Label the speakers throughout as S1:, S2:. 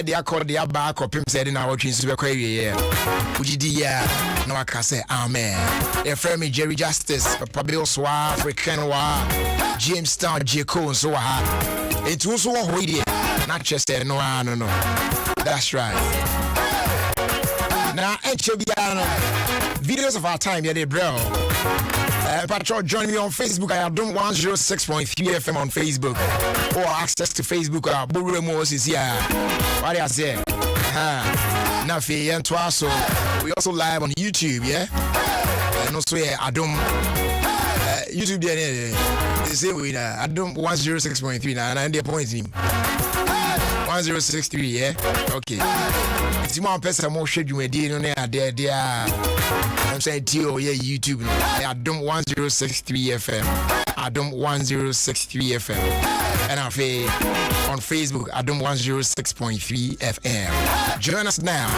S1: they are called the back or pim said in our dreams to be query. Ujidia, no, I can say amen. A friend me Jerry Justice, Papa Swa, African Wa, James Town, J. Cone, so it was one way, not just no. That's right. Now, videos of our time, yeah, they bro. Patrol, join me on Facebook. I Adom 106.3 FM on Facebook, or access to Facebook. Buru Moses is here. What do I say? Nafi and Twaso. We also live on YouTube, yeah. And also Adom YouTube. They say we Adom 106.3 now, and they point him 106.3, yeah. Okay. It's more person more schedule me there. I'm saying Tio, yeah, YouTube. Adom 106.3 FM. Adom 106.3 FM. And on Facebook, Adom 106.3 FM. Join us now.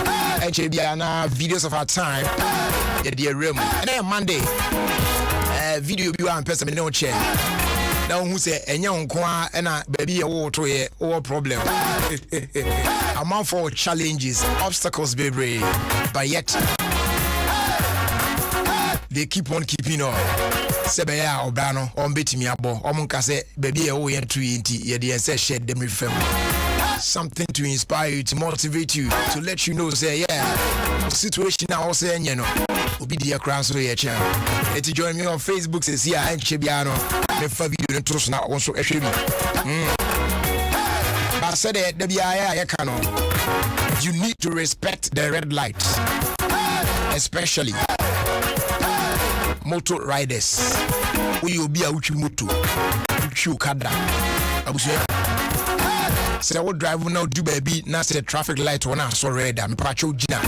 S1: HBR videos of our time. Yeah, dear room. And then Monday, video you and person no check. Now who say enya nkwa na baby e wo to ye or problem. Amount for challenges, obstacles, baby. But yet they keep on keeping on. Sebeya obano on betimi abo. Omunka say baby e wo ye 20 ye dey say share them with something to inspire you, to motivate you, to let you know say yeah. Situation now say you know. Obi dey cross so ye chan. Let you join me on Facebook says here and Chebiano. Me fa video no trust na also ehwe bi. But said the BIA cannot. You need to respect the red lights, especially motor riders. We will be a uchi moto, uchi kada. Abusia. Say what drive now do baby na say traffic light one so red am pacho jina.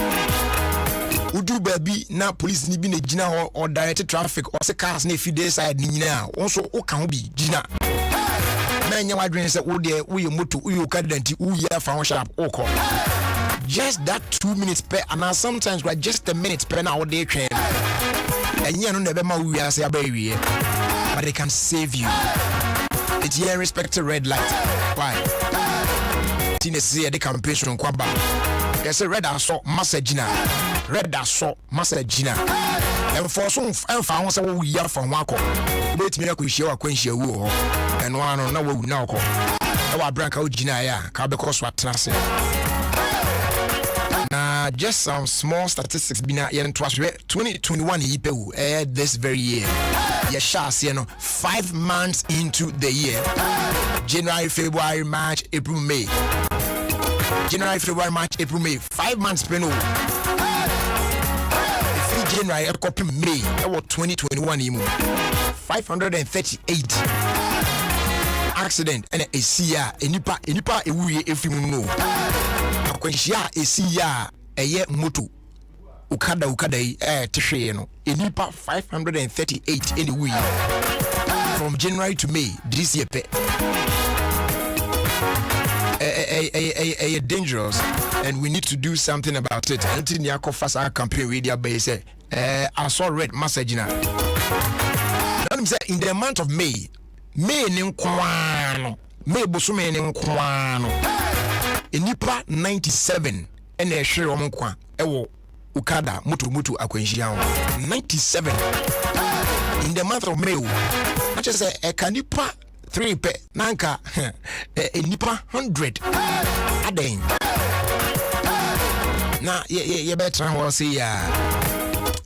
S1: Udu baby na police ni bi na jina or direct traffic or say cars na feed side ni nyina. Onso o kan bi jina. Manya wadwen say wo de wo ye moto wo ye kadanti wo ye fa won sharp oko. Just that 2 minutes per and sometimes just a minute per na wo dey twen. Enya no na be ma wo say abawie. But they can save you. It's here respect to red light. Why? Say the campaign from Kwaba. There's a red assault massagina. Red assault massagina. And for some found some we are from Wako. Let me a share a quench your woo. And one on no now call. Our branco Ginaya, Cabacos what trust. Now, just some small statistics been out here in 2021 this very year. Yes, you know, 5 months into the year. January, February, March, April, May. January, February, March, April, May. 5 months penal. January, April, May. That was 2021. 538 accident and a CR. Enipa, a we if you know. Akwenshia a CR a year moto. Ukada tishe no. Enipa 538 anyway. From January to May this year. Dangerous, and we need to do something about it. Until Nyako fast our campaign radio base, I saw red message now. In the month of May Ninkwano, May Bosume Ninkwano, Enipa 97, and a share of Mukwa, Ewo, Ukada, Mutu Akwenjiao, 97. In the month of May, I just say a canipa 3 pe nanka nipa 100 aden na ye better ho say ya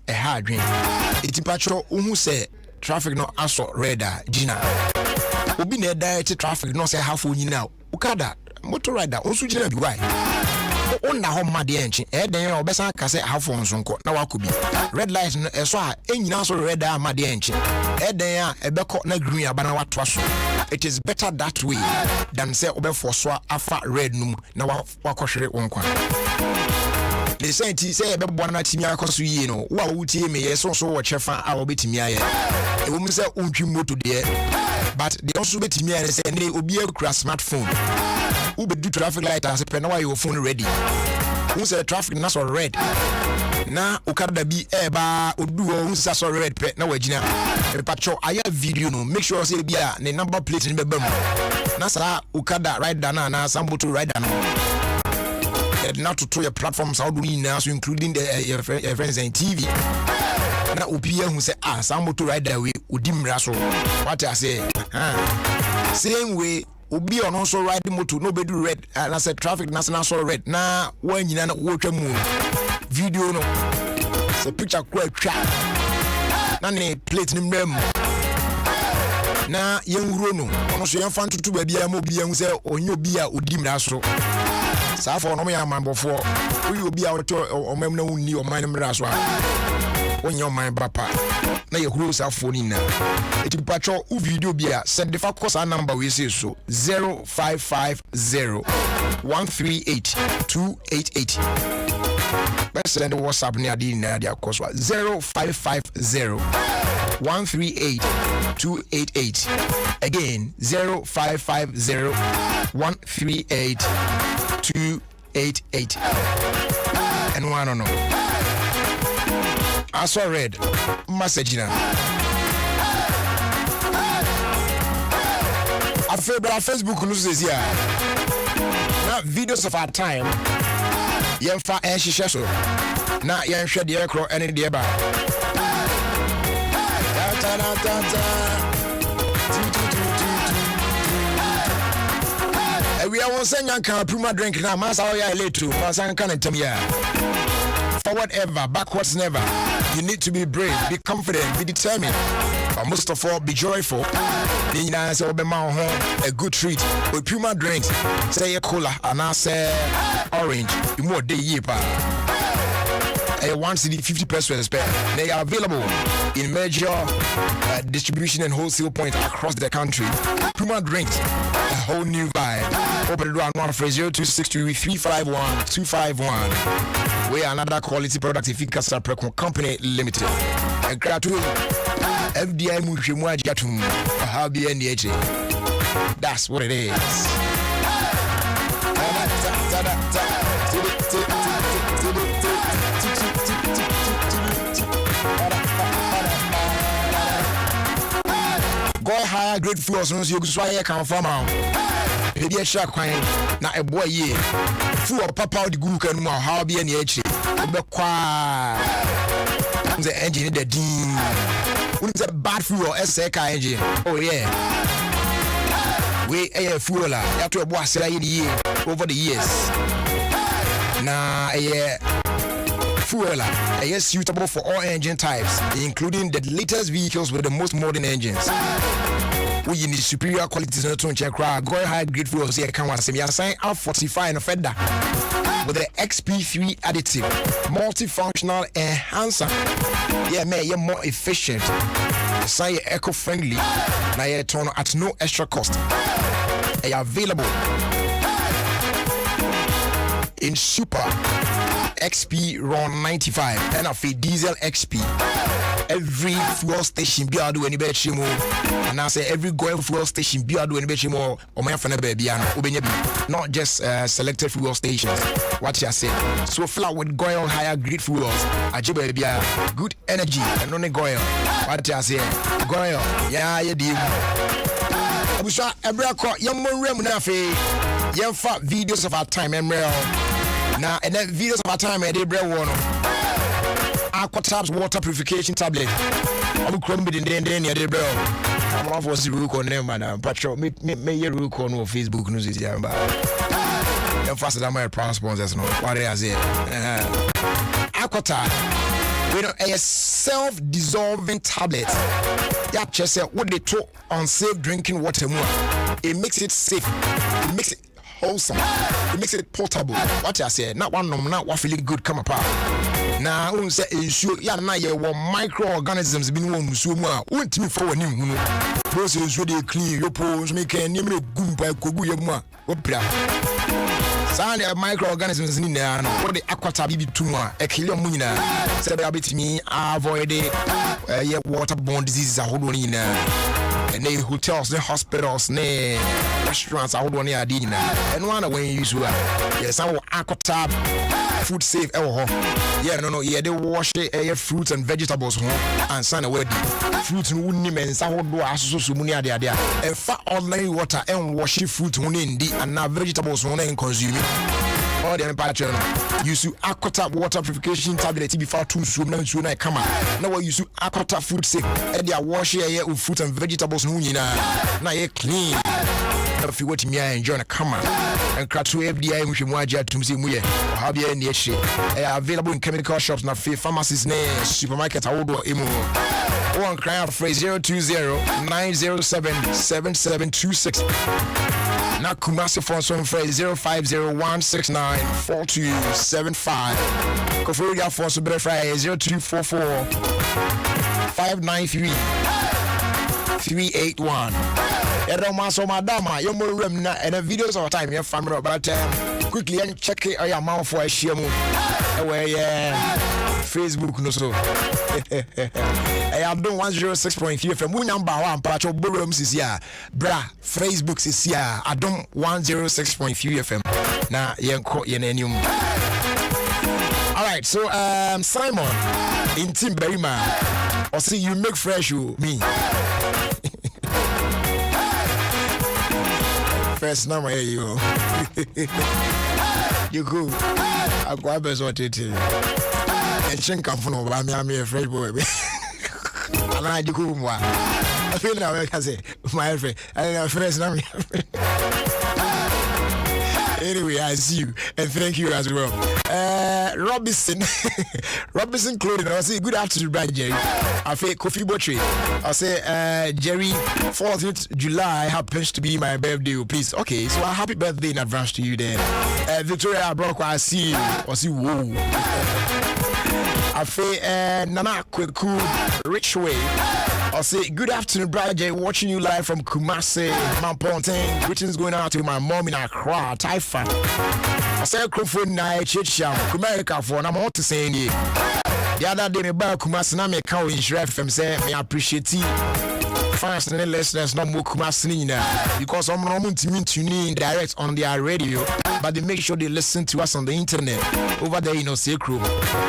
S1: a hard dream it patro who say traffic no aso radar gina obi na direct traffic no say half onyina ukada motor rider onso gina bi why onna ho made enchi den obesa ka say half onso nko na wakobi red light no eso a enyina so radar made enchi den a ebeko na green abana watwa so. It is better that way than say obe forswa afa red num na wakohwere wonkwa. They say ebe bwana timi akoso yi no wa wutie me yeso so wo chefa a obetimi aye. E wo say untwi moto de but they also betimi aye say ne obi akura smartphone. Who be do traffic light as pe na why your phone ready. Who say traffic na so red. Na ukada bi eba odu who say so red pe na wagina. E patcho aya video no make sure say bia ne number plate ni bebam. Na sa ukada rider na sambutu rider no. not to your platforms how do we now, so including the your friends and TV. Na opia who say some motor ride that way udim raso. What I say? Same way. Obi on also ride the motor, nobody red, and I said traffic national so red. Now when you know watch a move video no, so picture quite chat. Nane plate ni mem. Na young Rono, also young fan to baby a mobile and say on your beer udim raso. Safo no me a man before. We will be out or mem no new or mine raswa. On your mind papa. Na your close our phone in now. It will patrol video beer. Send the course our number we say so 0550 138 288. Let's send the WhatsApp near the Nadia course 0550 138 288. Again 0550 138 288. And one on I saw red message now. I feel that Facebook loses here. Now videos of our time. Yemfa and she so. Now yen shed the aircrow and the bar. We are one saying can Puma drink now. Massa ya late to Massan can tell me. Whatever, backwards never. You need to be brave, be confident, be determined, but most of all, be joyful. A good treat with Puma drinks, say a cola, and I say orange. You more day yepa. A 1 CD 50 pesos spare. They are available in major distribution and wholesale points across the country. Puma drinks, a whole new vibe. Open the door 1-351-251. We are another quality product if you can start company limited. A gratuitous FDI Mushimwa Jatum, how be NDH. That's what it is. Go higher grade floors once you can come from out. Maybe a shark coin, not a boy ye. Full of papa the goo can more how be any H. The engine in the D. What's a bad fuel or SK engine? Oh, yeah. We a fuel. You have to watch it over the years. Nah, yeah. Fuel is suitable for all engine types, including the latest vehicles with the most modern engines. We need superior quality to check crowd. Go high grade fuels here can was semi assign out 45 and fender with the XP3 additive, multifunctional enhancer. Yeah, man, you're more efficient. Say eco-friendly. Now you turn at no extra cost. They are available in Super XP Ron 95 and a Diesel XP. Every fuel station be ado any betchi mo, and I say every Goil fuel station be ado any betchi mo or my friend baby and not just selected fuel stations. What you say? So fill with Goil higher grade fuels. Ajibe be good energy and only Goil. What you say? Goil, yeah, you do. We saw every call young room na fe. Young fat videos of our time and real. Now and then videos of our time and they bread one. Aquatabs water purification tablet. I'm crumbling in the near the bell. I'm off was the rook on them, madam. Patrol, me your rook on Facebook news is here. I'm faster than my prime sponsors. No, what I say. Aquatab, we know a self-dissolving tablet. That just said what they talk on safe drinking water more. It makes it safe. It makes it wholesome. It makes it portable. What I say, not one not what feeling good come apart. Now, I say ensure ya na ye wo microorganisms bi no musuo mu a wontimi fa wani hunu. Process so dey clean your pores make any me gumpa kogu ye mu a opra. Sand microorganisms ni na no what the aquatab bi tu mu a e kill mu nyina. Say be abetimi avoid ye waterborne diseases ahodo ni na. And the hotels, the hospitals, the restaurants, I would want to add in. And one when you use yes, our aquatab food safe. Yeah, no, yeah, they wash the fruits and vegetables and send away fruits and wooden men. So would do as so many are there. And fat ordinary water and wash fruit and now vegetables and consume it. all the patron use aquata water purification tablet before two swim na nsuo na kama na we use aquata food safe e dey wash here of fruit and vegetables no nyina na ye clean if you want me enjoy na kama and kratu FDI nhwemu agya tumse mu ye ha bia na ehye available in chemical shops na pharmacies na supermarket awodo emu one cry phrase 020-907-7726 na Kumasi phone so phrase 0501694275 Koforia phone so better Friday 0244-593-381 Adom so madama your more room na and videos of time your family but quickly and check it your mouth for a share mu where Facebook no so Adom 106.3 FM we number 1 pacho borom sisia bra Facebook sisia Adom 106.3 FM na yenko yenanium. All right, so Simon in Team Berima or see you make fresh you me first number here you you go I go best what it and chin come from over me a fresh boy and I do more I feel now I can say my friend and first number anyway I see you and thank you as well. Robinson Clothing I say good afternoon brother Jerry I feel coffee botry I say Jerry 4th July happens to be my birthday please okay so a happy birthday in advance to you then Victoria Brock I see whoa I feel Nana Kweku Rich Way I say good afternoon brother Jerry watching you live from Kumasi Mount Ponting greetings going out to my mom in Accra Taifa I say Crawford na Chicham America for na mo to say ni the other day me ba Kumasi na me ka in Shire FM say me appreciate fans and listeners no more Kumasi ni na because I'm no tune in direct on their radio but they make sure they listen to us on the internet over there in Osekro.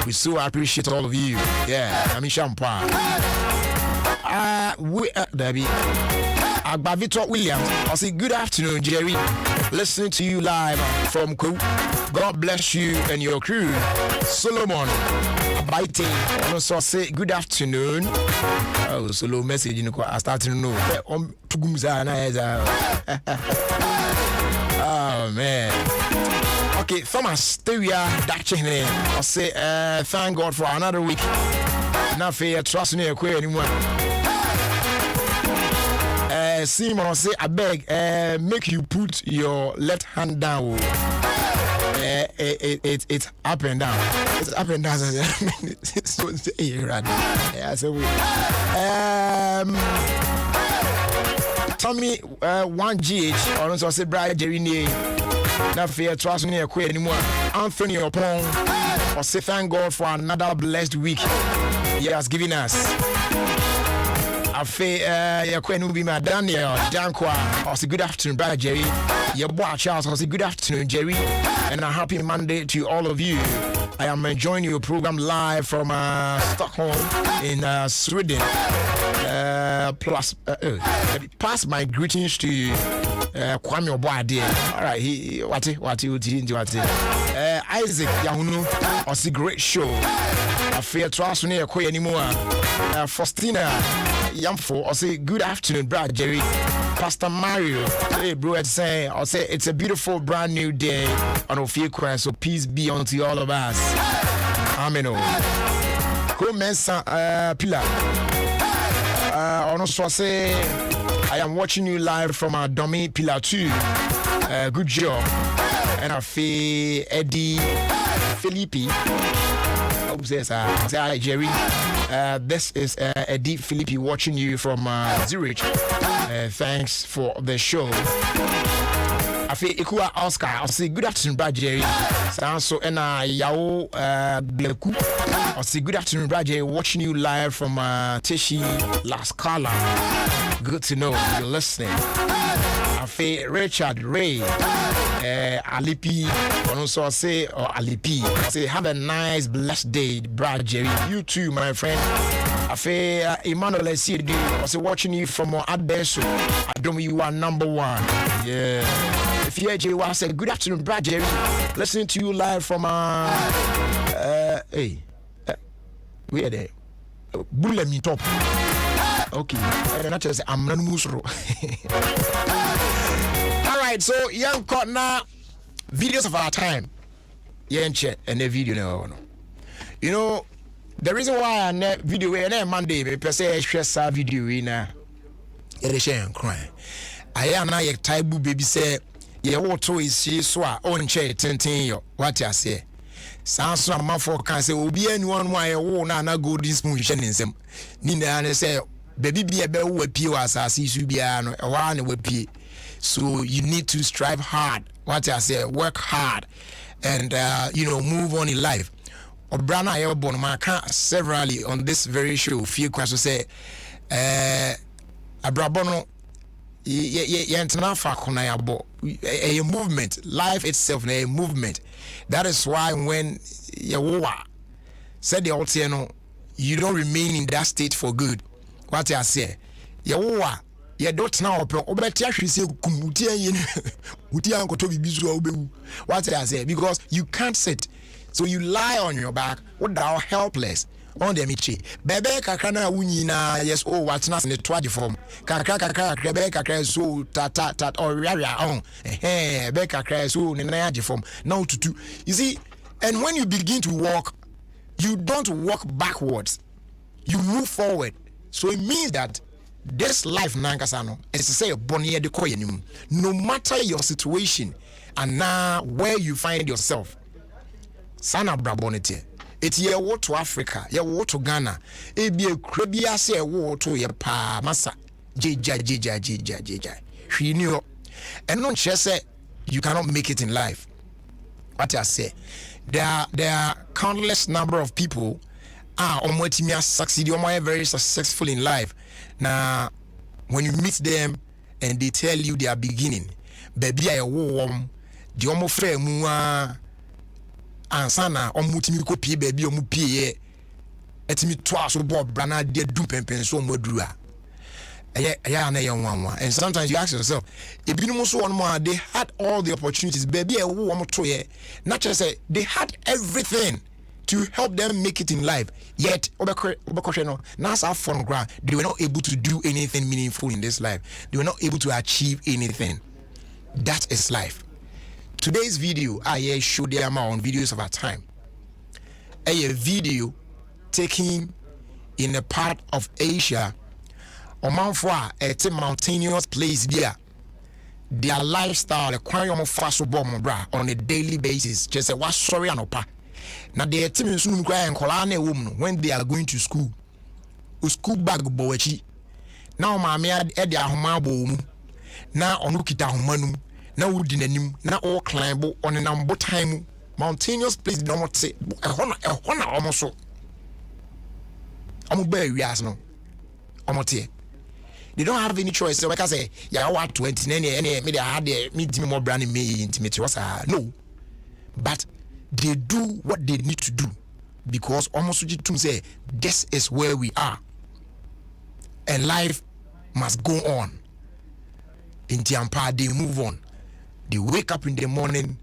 S1: We so appreciate all of you. Yeah, I'm Shampa. We Debbie Agbavito Williams. I say good afternoon, Jerry. Listening to you live from Ku. God bless you and your crew. Solomon Biting. Also I say good afternoon. Oh, solo message you know I start to know. Oh man. Okay, Thomas, stay here. I say thank God for another week. Not fair, trust me, anymore. Simon say I beg make you put your left hand down. It's up and down. It's up and down. So Tommy 1GH or also say Brian Jerry not fair trust me anymore. Anthony Opon or say thank God for another blessed week he has given us. I feel you're be my Daniel Dankwa. I say good afternoon, brother Jerry. Your boy Charles. I say good afternoon, Jerry, and a happy Monday to all of you. I am enjoying your program live from Stockholm in Sweden. Plus, pass my greetings to Kwame your boy there. All right, what Isaac Yahuno. I see great show. I feel trust me anymore. Faustina Yamfo, I'll say good afternoon, brother Jerry. Pastor Mario, hey bro, I'll say it's a beautiful brand new day on Ofie Kwanso, so peace be unto all of us. Amen. Pilar. Also say I am watching you live from Adom Pilar 2. Good job. And I feel Eddie Philippi. Say hi Jerry. This is Eddie Philippi watching you from Zurich. Thanks for the show. I feel Ikua Oscar. I'll say good afternoon, brother Jerry. So and Yao Bleku. I'll say good afternoon, brother Jerry. Watching you live from Tishi La Scala. Good to know you're listening. I feel Richard Ray. Alipi, also I say or Alipi. I say have a nice blessed day, brother Jerry. You too, my friend. I feel Emmanuel I see you. I say watching you from Adesso. Adom you are number one. Yeah. Fear J was said, good afternoon, Brad Jerry. Listening to you live from where there? Bulemi top. Okay, and not just I'm not musro. All right, so young now videos of our time. Yeah, and a video now. You know, the reason why I ne video and Monday, me per se share video in a share crying. I am now a taibu baby say. Ye water is she so on chair 10 yo what I say. Sounds so my for can say will be anyone why a war na go this moon shenning some. Nina and say baby be a bell with you as I see you be a one with P. So you need to strive hard. What I say, work hard and move on in life. Obrana Airborne my severally on this very show. Few questions say Abrabono. A movement, life itself, a movement. That is why when you said the old you don't remain in that state for good. What I say, you don't now what I say, because you can't sit, so you lie on your back, what thou helpless. On the michi bebe kakana wunyina yes what's not in the 20 form kakaka bebe kakra so tat or ria on bebe kakra so nena form now to you see. And when you begin to walk, you don't walk backwards, you move forward. So it means that this life nankasano is to say bonnie de koyenim, no matter your situation and now where you find yourself, sana brabonite. It's ye war to Africa, ye war to Ghana. It be a crabia say war to ye pa massa. Jija. She knew. And non say you cannot make it in life. What I say, there are countless number of people on what me succeed, or very successful in life. Now, when you meet them and they tell you they are beginning, baby I warm, the omo frame ansana omutimi ko pie baby omu pie etimi twa so bo brana de du pempen so moduru a na ye nwanwa. And sometimes you ask yourself, ebinum so one more they had all the opportunities baby e wo omo to ye, not just say they had everything to help them make it in life, yet obekoshe no na sa fun ground they were not able to do anything meaningful in this life. They were not able to achieve anything. That is life. Today's video, I show them on videos of our time. A video taken in a part of Asia, or at a mountainous place there. Their lifestyle, the quantum of fast on a daily basis, just a was sorry and opa. Now they team soon cry and colane woman when they are going to school. School bag boechi. Now my maid edia humabo. Now onukita humanum. Na wudi nanim na all climb on a number time mountainous place don't say a hona almost so we ask no omote. They don't have any choice. So like I say, yeah, what 20 any me had me more brand me intimate was no, but they do what they need to do because almost to say this is where we are and life must go on. In Tiampa they move on. They wake up in the morning,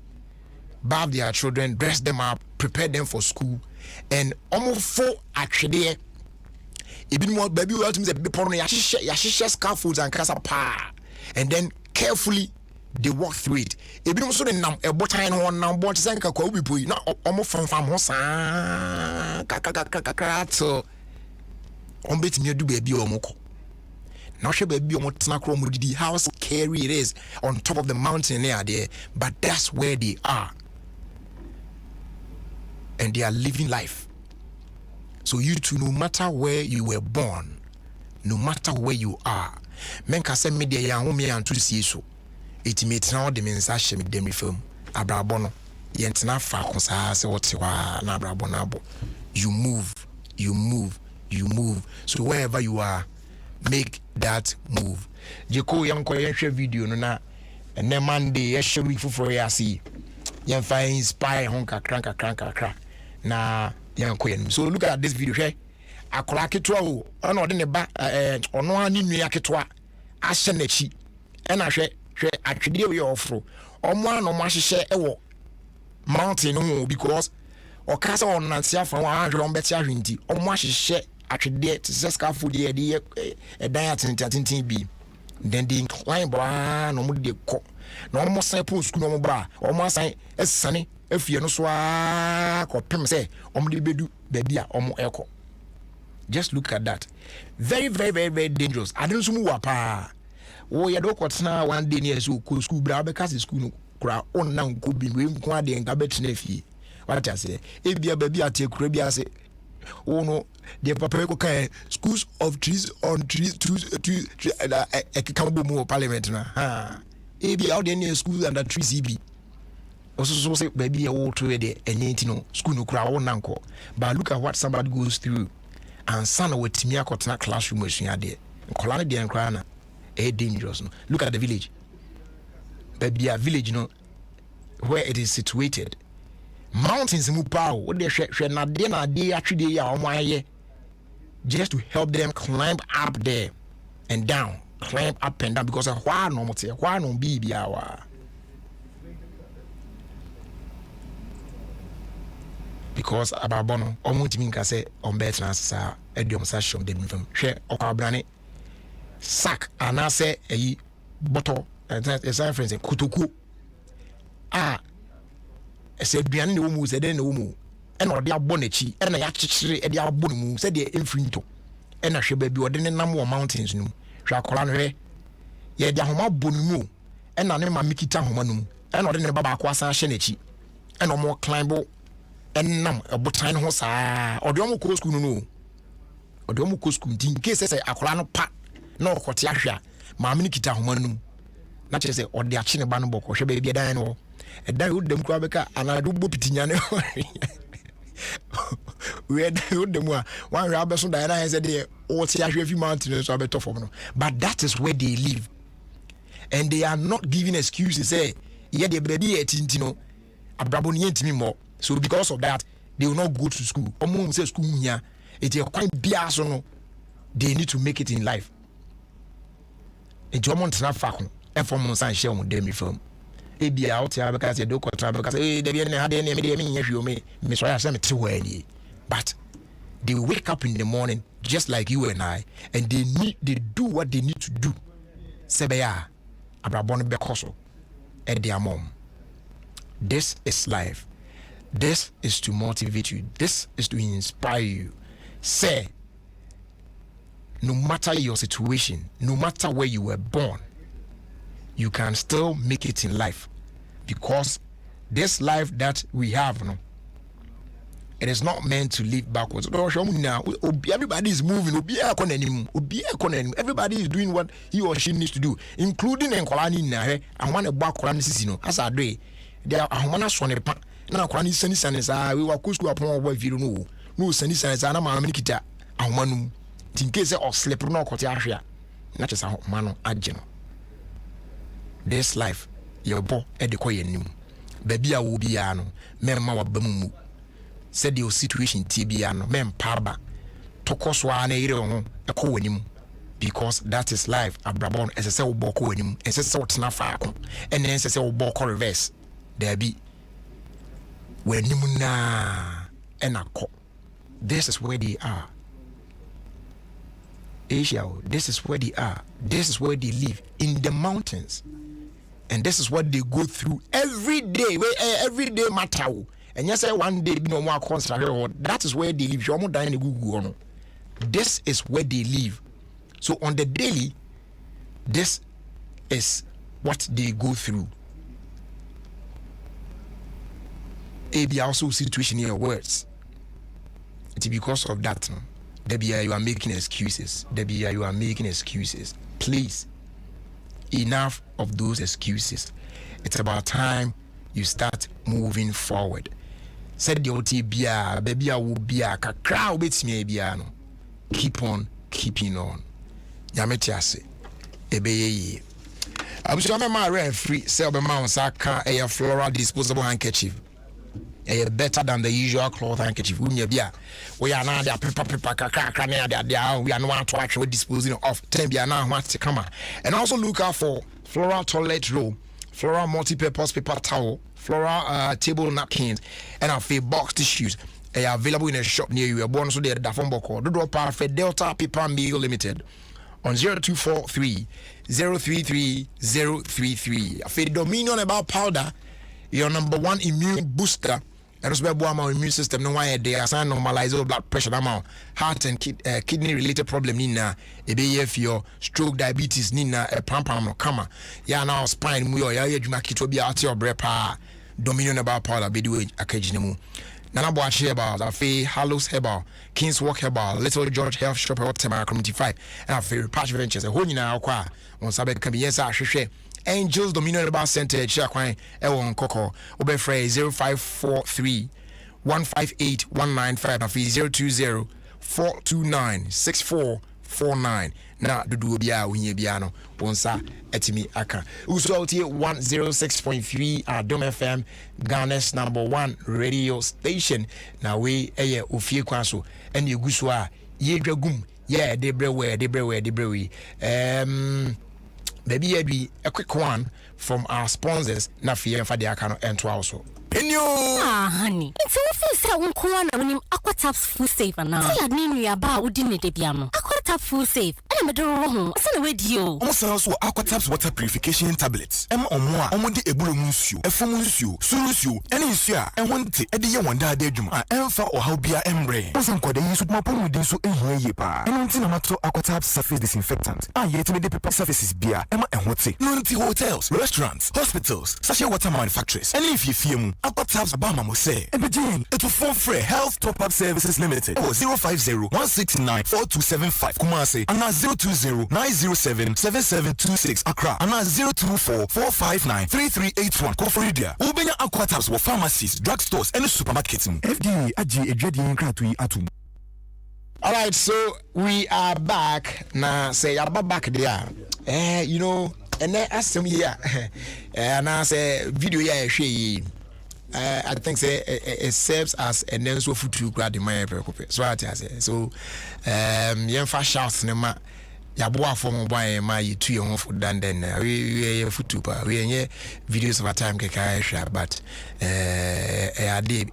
S1: bath their children, dress them up, prepare them for school, and almost 4 actually. Even more baby will to me be porn yashisha scaffolds and casa pa, and then carefully they walk through it. Even also the a botine one number to sanka ko bi pui na almost from hosa so on bit me do baby omoko. Now she baby on how scary it is on top of the mountain there, but that's where they are. And they are living life. So you too, no matter where you were born, no matter where you are, men can send me the young woman to see so. It may now the mensashe me demi film. Abrabono. Yentina fa konsa se wotiwa na abrabonabo. You move. So wherever you are, make that move. Jeko yanko yenhwe video no na ene Monday yehwe week for ya see. Yen fa inspire hon kakra na yanko yen. So look at this video here. Akola ketwa o ona de ne ba ono ani nua ketwa ahye nachi. E na hwe atwede we ofro Omo no ma hye ewo mountain no because okasa on nantia from 100 beti ahwenti omo hye atwede to scaffold dey dan atentin bi then they incline bra no mo de ko no mo san post school no mo bra omo san esane afie no so a ko pem say omo de bedu baby a omo eko. Just look at that. Very, very, very, very dangerous. I don't know what pa. Oh, you don't want one day near school, bra because school cry on now could be we go and gabet nefi. What I say? If be a baby at your crib, I say, oh no, the papa can schools of trees on trees to a cambo parliament. Ha. If be out there near school and that trees be. Also, so say baby a old trade and ain't no school no cry on uncle. But look at what somebody goes through. And son of Timia Cotton classroom was there. Colana de Ancrana, dangerous. No? Look at the village. Baby, a village, where it is situated. Mountains in Mupao, what they should not dinner, they actually are on my year. Just to help them climb up there and down. Climb up and down because of why no say, why no be our. Because ababono omutimi nka say on better sa Adom sashom dem fam hwe okabrane sack ana say eyi bottle as a friend say kutuku ese duane ne wo mu se den ne wo mu e na ode abọ na chi e na ya chichire e de abọ mu se de emfrinto e na hwe ba bi ode ne nam wo mountains num hwe akola no hwe ye de ahoma bọ mu e na ne ma mikita ahoma num e na ode ne baba akwa san hye na chi e na mo climb and nam a botan ho saa odomo ko school no odomo ko school din case say akola no pa na okote ahwa ma amini kita homa num na che say ode achi ne ba no boko hwe ba bia dan no e dan wo dem kwa beka anadu bo pitinya ne we dan wo dem a wan hwe abeso dan na say de o ti ahwe fi mountain so abeto fom no but that is where they live and they are not giving excuses say ye de baby etintino abrabo ne yentimi mo. So because of that, they will not go to school. Omo say school here, it is quite bias no. They need to make it in life. And you want to not fact. And for months and share with them from. E be out here because they do contract because they be had any me so I say me too early. But they wake up in the morning just like you and I, and they do what they need to do. Sebeya abrabon bekoso at their mom. This is life. This is to motivate you. This is to inspire you. Say, no matter your situation, no matter where you were born, you can still make it in life. Because this life that we have, it is not meant to live backwards. Everybody is moving. Everybody is doing what he or she needs to do, including Nkolani. I want to back as I do. There are na kwani sani sa we wa kusku apon wa viru no sani sa na ma kita ahmanum in case of slip no kote ahwe na chesa ahoma no agye no. This life your bo e de koye nim ba bia wo bia no memma wa bamumu said your situation ti bia no mempa ba tokoso a na yire ho e ko wanim because that is life abrabon esese wo bo ko wanim esese wo tena faako ene esese wo bo ko reverse there be when nimuna enako. This is where they are. Asia, this is where they are. This is where they live in the mountains, and this is what they go through every day. Every day matter. And yes, one day no more construct. That is where they live. This is where they live. So on the daily, this is what they go through. It be also situation in your words. It's because of that. No? Debbie, you are making excuses. Debbie, you are making excuses. Please, enough of those excuses. It's about time you start moving forward. Said the OT bia, baby, I will be a crowd with me, biano. Keep on keeping on. Yametiase, Ebeye. I'm sure my referee, sell the mounts, a floral disposable handkerchief. Better than the usual cloth handkerchief. We are now there, we are not to actually disposing of. And also look out for floral toilet roll, floral multi-purpose paper towel, floral table napkins, and our box tissues. They are available in a shop near you. A bonus so they are phone call. Do drop our Delta Paper Mill Limited on 0243 033 033. A Dominion about powder, your number one immune booster. And also our immune system. No why they are normalize blood pressure, heart and kidney related problem. Nina, a BF your stroke, diabetes, Nina, a pam no kama. Ya now spine, we are ya to be out your brepa. Dominion about powder, be do occasionally. Nana Boachi Herbal, Afi Hallows Herbal, King's Walk Herbal, Little George Health Shop Tema Community 5, and Afi Patch Ventures, a whole now qua on Sabbath can be yes, I should Angels Dominion Herbal Center, Chaquine, Ewon Coco, Obefray 0543 158 195, Afi 020 429 6449. Na dudu bia winye biano bonsa etimi aka usulti 106.3 Adom FM Ghana's #1 radio station na we eye Ofie Kwanso ene eguso a ye dwagum ye debrewe baby yedi a quick one from our sponsors na fie mfa de aka no ento also
S2: honey. It's all for one when Aquataps full safe and now. I mean, we are about wooden it piano. Aquatap full safe. I'm a door. Send away you.
S3: Almost also Aquataps water purification tablets. Omoa, Omodi Ebulumusio, Efomusio, Sulusio, and Isia, and one tea, Edia Wanda Dejum, Alpha or Hobia Embre. Wasn't quite a use of my poem with so a yepa. And until Amato Aquataps surface disinfectant. I yet made the paper surfaces beer, Emma and what's it? Nunti hotels, restaurants, hospitals, sachet water manufacturers. And if you feel Aquataps Abama Mose, and begin it will form free Health Top Up Services Limited. 050 169 4275 Kumasi, and 020 907 7726 Accra, and 024 459 3381 Koforidia. Ubenya Aquataps were pharmacies, drugstores, and supermarkets. FDA Aji Ejedi Kratui Atum.
S1: All right, so we are back now. Say about back there. You know, and then ask me here, and I say video here. I think say it serves as a name so for to grad in my preoccupation. So I say so. Young fast shouts nema. Ya boa for mobile my 2 year old for then we futupa we videos of a time keka but I did.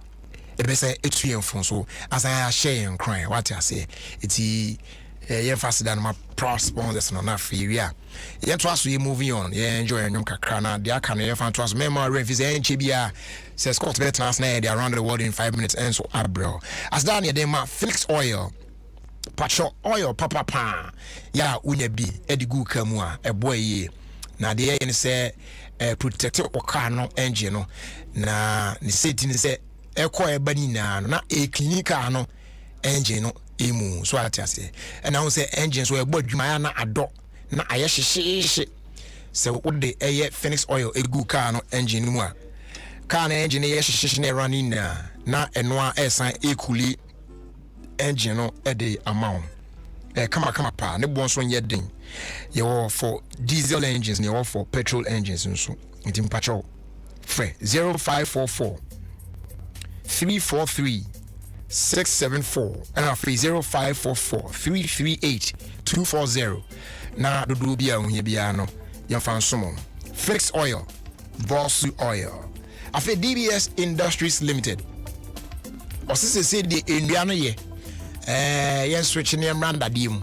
S1: Ebe say etu yen fon so as I share and cry what I say it's yen faster than my pro sponsors no na free we yen to us we moving on yen enjoy nyom kakra na dia kan yen fan to us memory revis yen chebia say Scott veterans na dey around the world in 5 minutes and so abro as down dey ma Felix oil patcho oil papa ya unya bi edigu kamu a eboy ye na dey yen say protect your car no engine no na ni seti ni say eko ebani na clinical no engine no emu so atiase and I say engine so egbo dwuma ya na ado na aye hyehyehye se wo de eye Phoenix oil egu car no engine mu a car na engine ye hyehyehye na running na eno a esan ekuli engine no e de amount kama pa ne bon so nye den ye wo for diesel engines ne wo for petrol engines nso ntim pacho free 0544 343 674 and our 0544 338 240 na do bia ohia bia no ya fansomo Felix oil boss oil afi DBS Industries Limited osise say the enduano ye yen switch ne mranda dim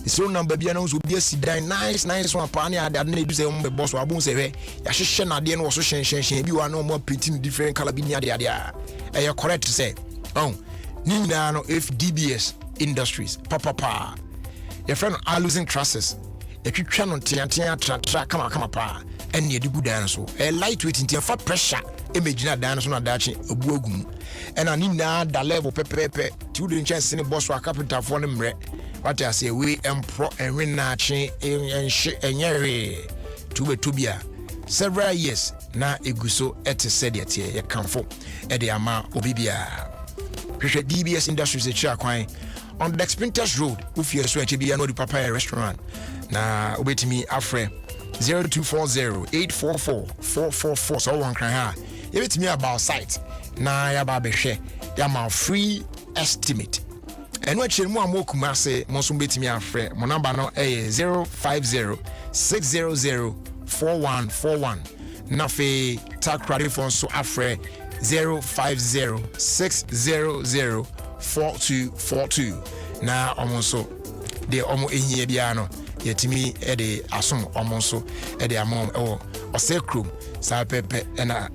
S1: so number bia no so bia sidan nice one pa ne ada na edu say mo boss wa bon say we ya hyehyɛ na de no so hyen bi wa no mo painting different color bi ni ade correct say Nina no if DBS Industries papa your friend are losing trusses if you try no tia tra kama pa and ye good dance a lightweight in for pressure image na dance na dachi obuogum and Nina da level pepe to the chance in boss wa capital for them what I say we empro and renachi and shit and yere to bia several years na eguso said yet ye kamfo e de ama obibia DBS Industries Chakwan on the Sprinters Road Ufie so HBA no the Papaya restaurant na obetimi afre 0240 844 444 so one kan ha you betimi about site na ya ba behwe ya ma free estimate eno achire mu amokuma se mo so betimi afre mo number no 050 600 4141 na fe takrade phone so afre 050-600-4242 na omo so de omo ehia bia no yetimi de asom omo so de amom osekrum sa pepe na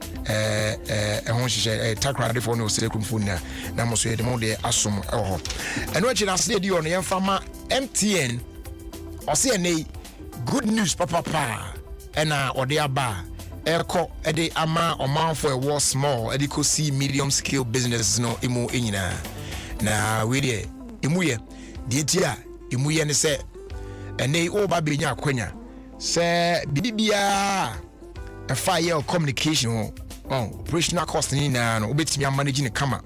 S1: ho hye takrade phone osekrum phone na mo so de mo de asom ho eno achi na se de ono yemfa ma MTN ose ene good news papa ena ode aba eko ede ama omanfo e small ede ko see medium scale business no emu enyina na we de emu ye de tia emu ye ne se ene o ba benya akwanya se bibia a fire communication operational cost ni na no obetimi manage ne kama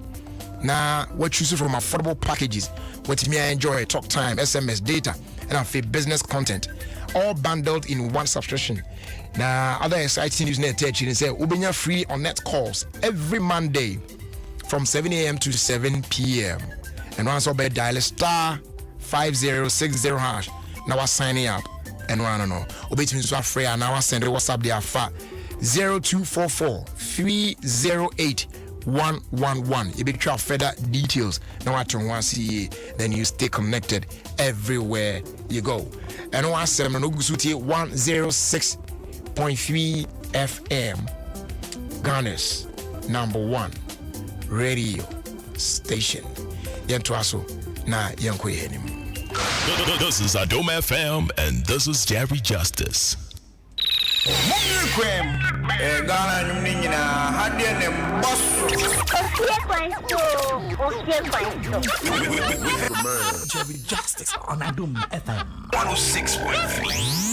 S1: na what choose from affordable packages what me enjoy talk time SMS data and business content all bundled in one subscription. Now, other exciting news net and say Ubenya free on net calls every Monday from 7 a.m. to 7 p.m. And once over dial star 5060 hash. Now we're signing up and one no. Obey so free and now I send WhatsApp there for 0244 308 111. You be try further details. Now I turn one see then you stay connected everywhere you go. And one seven no gusuti 106.3 FM. Ghana's #1 radio station. Yentwaso na yenkwe henim.
S4: This is Adom FM and this is Jerry Justice.
S5: Ofie Kwanso.
S6: Jerry Justice on Adom FM
S5: 106.3.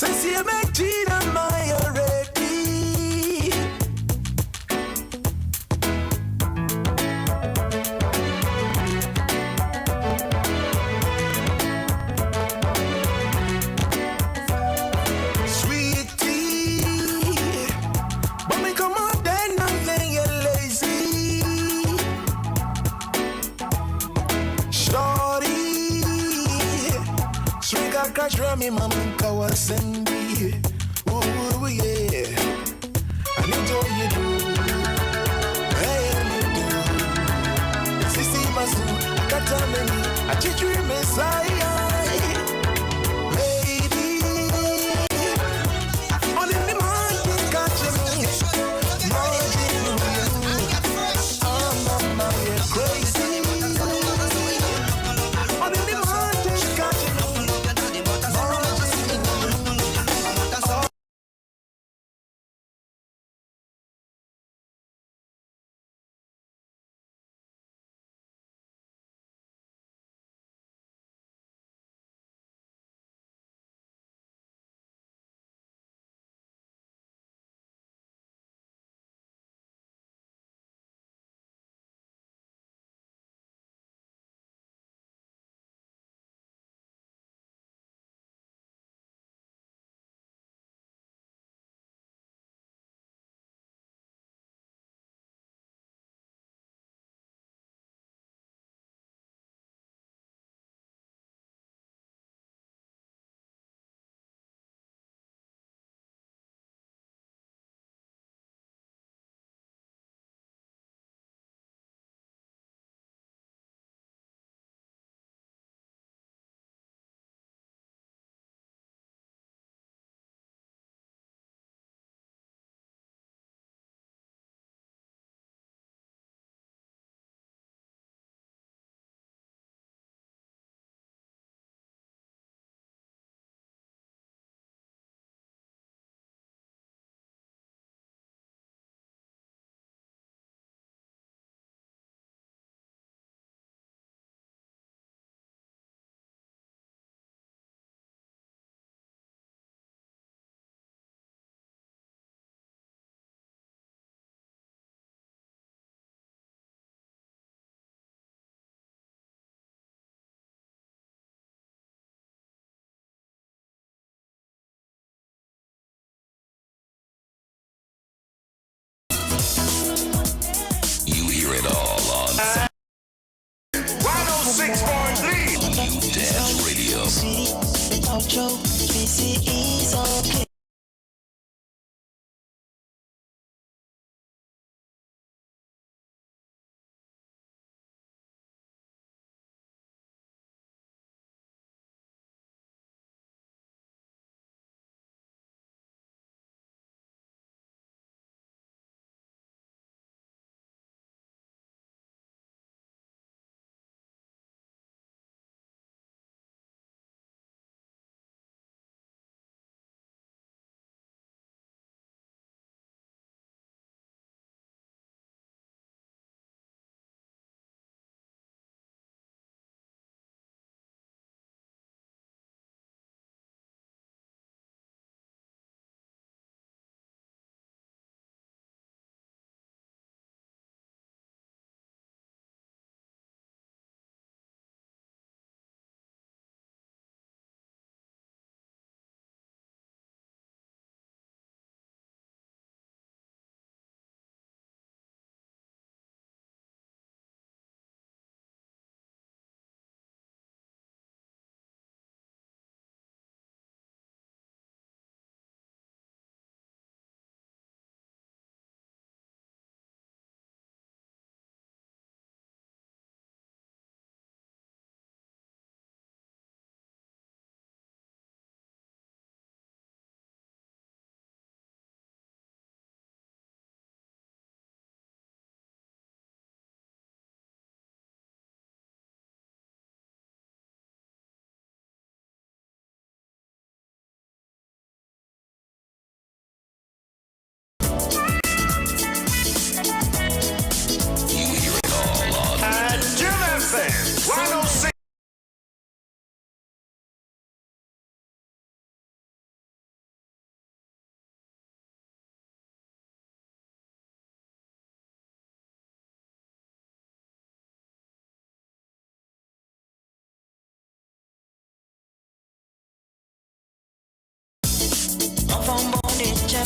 S7: Since you make Gina my already. Sweetie, but me come on then nothing you lazy. Shorty, sweet got crash me mama kawasendi. Ooh yeah, I need all you do. Hey, you do. Sisi masu, akata meni, achichuri messiah. Lady, only me man can catch me. Margin, oh mama, you're crazy. Only me man can catch me.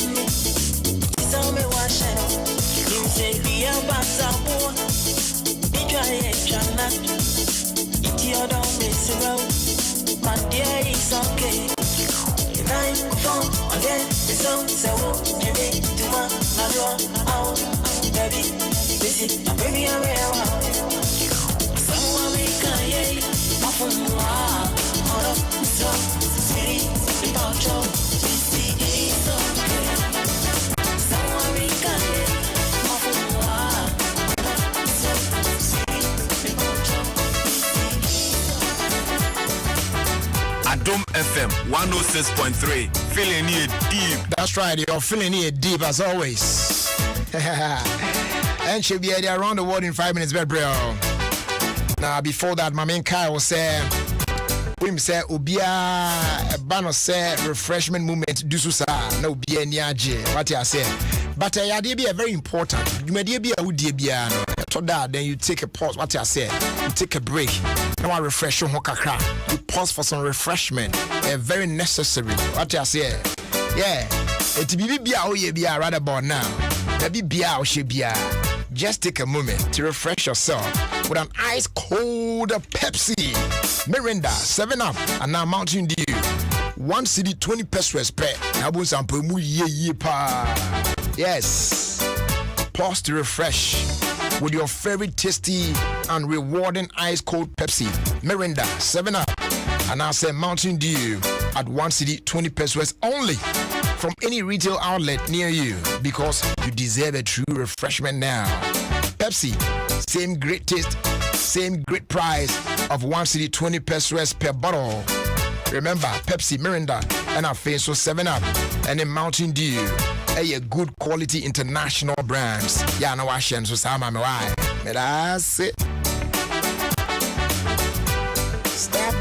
S8: me. Tell me what shit. You say be a basabu. Be try chana. It you don't miss it. My dear, it's okay. I'm phone again. It's on so you need to my out. Baby, this is a baby I'm real. Someone make a yay. My phone hold up. So city about you. This is okay. Someone make a yay. My phone so city about you.
S3: Adom FM 106.3. Feeling it deep.
S1: That's right, you're feeling it deep as always. And she'll be around the world in 5 minutes, bro. Now, before that, my main Kai was saying, we say, Ubia, a banner say, refreshment movement, do so, no be any what I say. But I did be a very important. You may be a would be to that, then you take a pause, what I say, you take a break. Now I refresh your hokakra. You pause for some refreshment. Very necessary. What I say, yeah. It be oh yeah, right about now. Maybe be out, she be. Just take a moment to refresh yourself with an ice cold Pepsi, Mirinda, 7-Up, and now Mountain Dew. 1 city 20 pesos per. Yes. Pause to refresh with your favorite tasty and rewarding ice cold Pepsi, Mirinda, 7-Up, and I say Mountain Dew at 1 city 20 pesos only from any retail outlet near you, because you deserve a true refreshment now. Pepsi, same great taste, same great price of 1 city 20 pesos per bottle. Remember, Pepsi, Mirinda, and our face so 7-Up, and then Mountain Dew. A good quality international brands. Yeah, no Asian, so Sama me why. That's it. Stop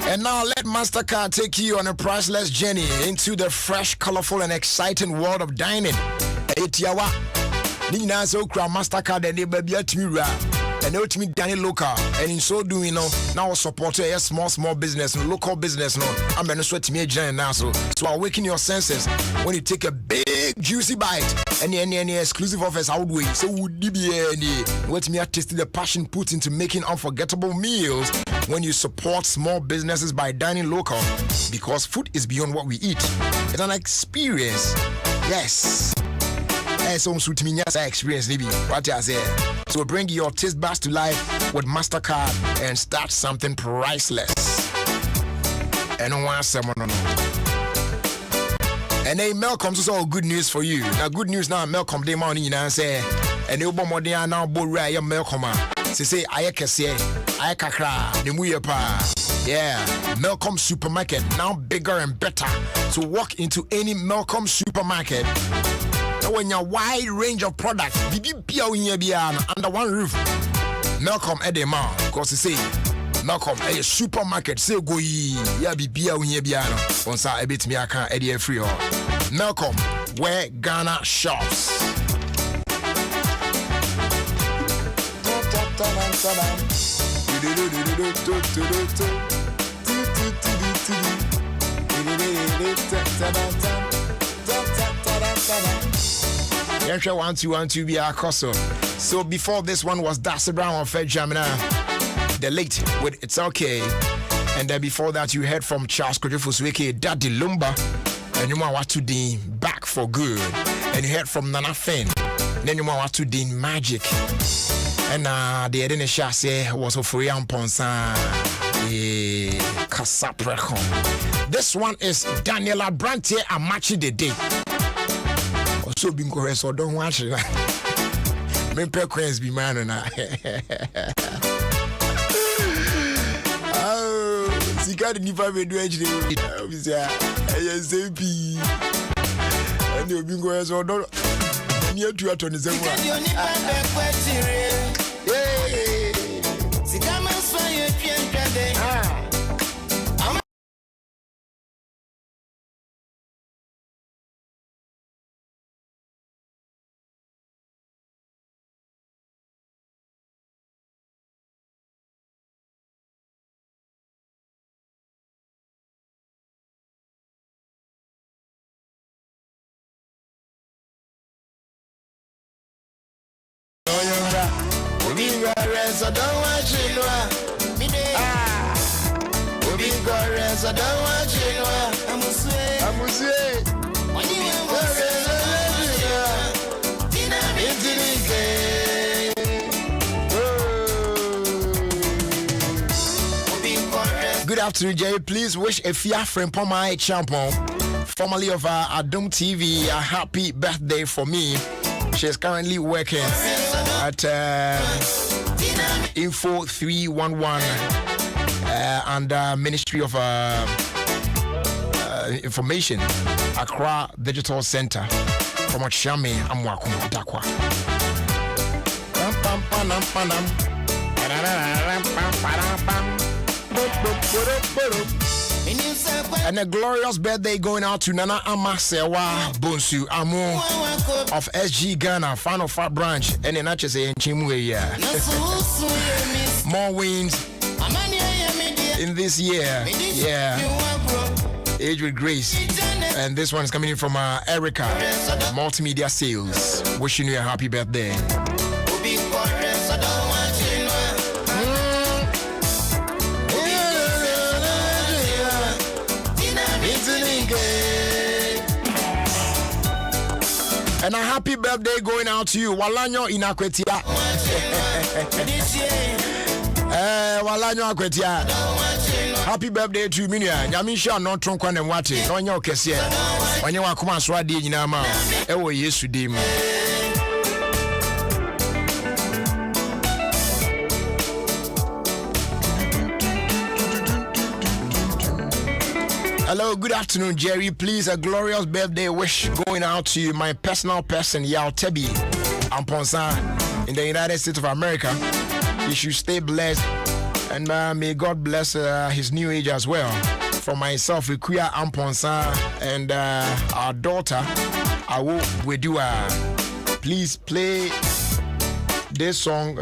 S1: and now let MasterCard take you on a priceless journey into the fresh, colorful, and exciting world of dining. Etiawa, Nina so crown MasterCard and baby at me. And now to me Danny local, and in so doing, now support a small business, local business. I'm gonna sweat me again now, so awaken your senses when you take a big juicy bite. Any exclusive offers outweigh. So would you be any? What me taste the passion put into making unforgettable meals when you support small businesses by dining local, because food is beyond what we eat. It's an experience. Yes. So experience what I say. So bring your taste buds to life with MasterCard and start something priceless. And one someone. And hey, Malcolm, so all good news for you. Now good news now, Malcolm they money and say, and you more than now Boray Malcolm. Say I can say I kakra the muyepa. Yeah, Malcolm supermarket now bigger and better. So walk into any Malcolm supermarket. When your wide range of products, under one roof. Malcolm Edema, because you say Malcolm a supermarket, say go ya be beer when you be on sa a bit me I can't edit free. Malcolm, where Ghana shops. Yensha 1212 be our coso. So before this one was Darcy Brown of Fed Jamina, the late with It's Okay. And then before that you heard from Charles Kodjofosweke, Daddy Lumba, and you want to Dean Back for Good. And you heard from Nana Fen, then you want to Dean Magic. And the Edene Shase was for Yan Ponsa Casaprecon. This one is Daniela Brante Amachi de Day. So being correct, so don't watch it. Men per queens be man and oh, see, can't even do anything. ASAP. And you've been going so don't near to a 27. I don't want you Good afternoon, Jerry. Please wish Efia friend Pomai Champon, formerly of Adom TV, a happy birthday for me. She is currently working at Info 311 and Ministry of Information, Accra Digital Center, from Achame Amwaku Dakwa. And a glorious birthday going out to Nana Amasewa Bonsu Amu of SG Ghana, fan of Fat Branch, and in Achese in Chimwe. More wins in this year. Yeah. Age with Grace. And this one is coming in from Erica, Multimedia Sales. Wishing you a happy birthday. And a happy birthday going out to you, Walanyo Inakwetia. Walanyo Akwetia. Happy birthday to me. Nyamisha no tronkwa ne wate. No nya okese. Wanye wakoma so ade nyina ma. Ewo Yesu dim. Hello, good afternoon, Jerry. Please, a glorious birthday wish going out to you, my personal person, Yao Tebi Amponsa, in the United States of America. You should stay blessed, and may God bless his new age as well. For myself, Ikuya Amponsa, and our daughter, Awo Wedua. Please play this song,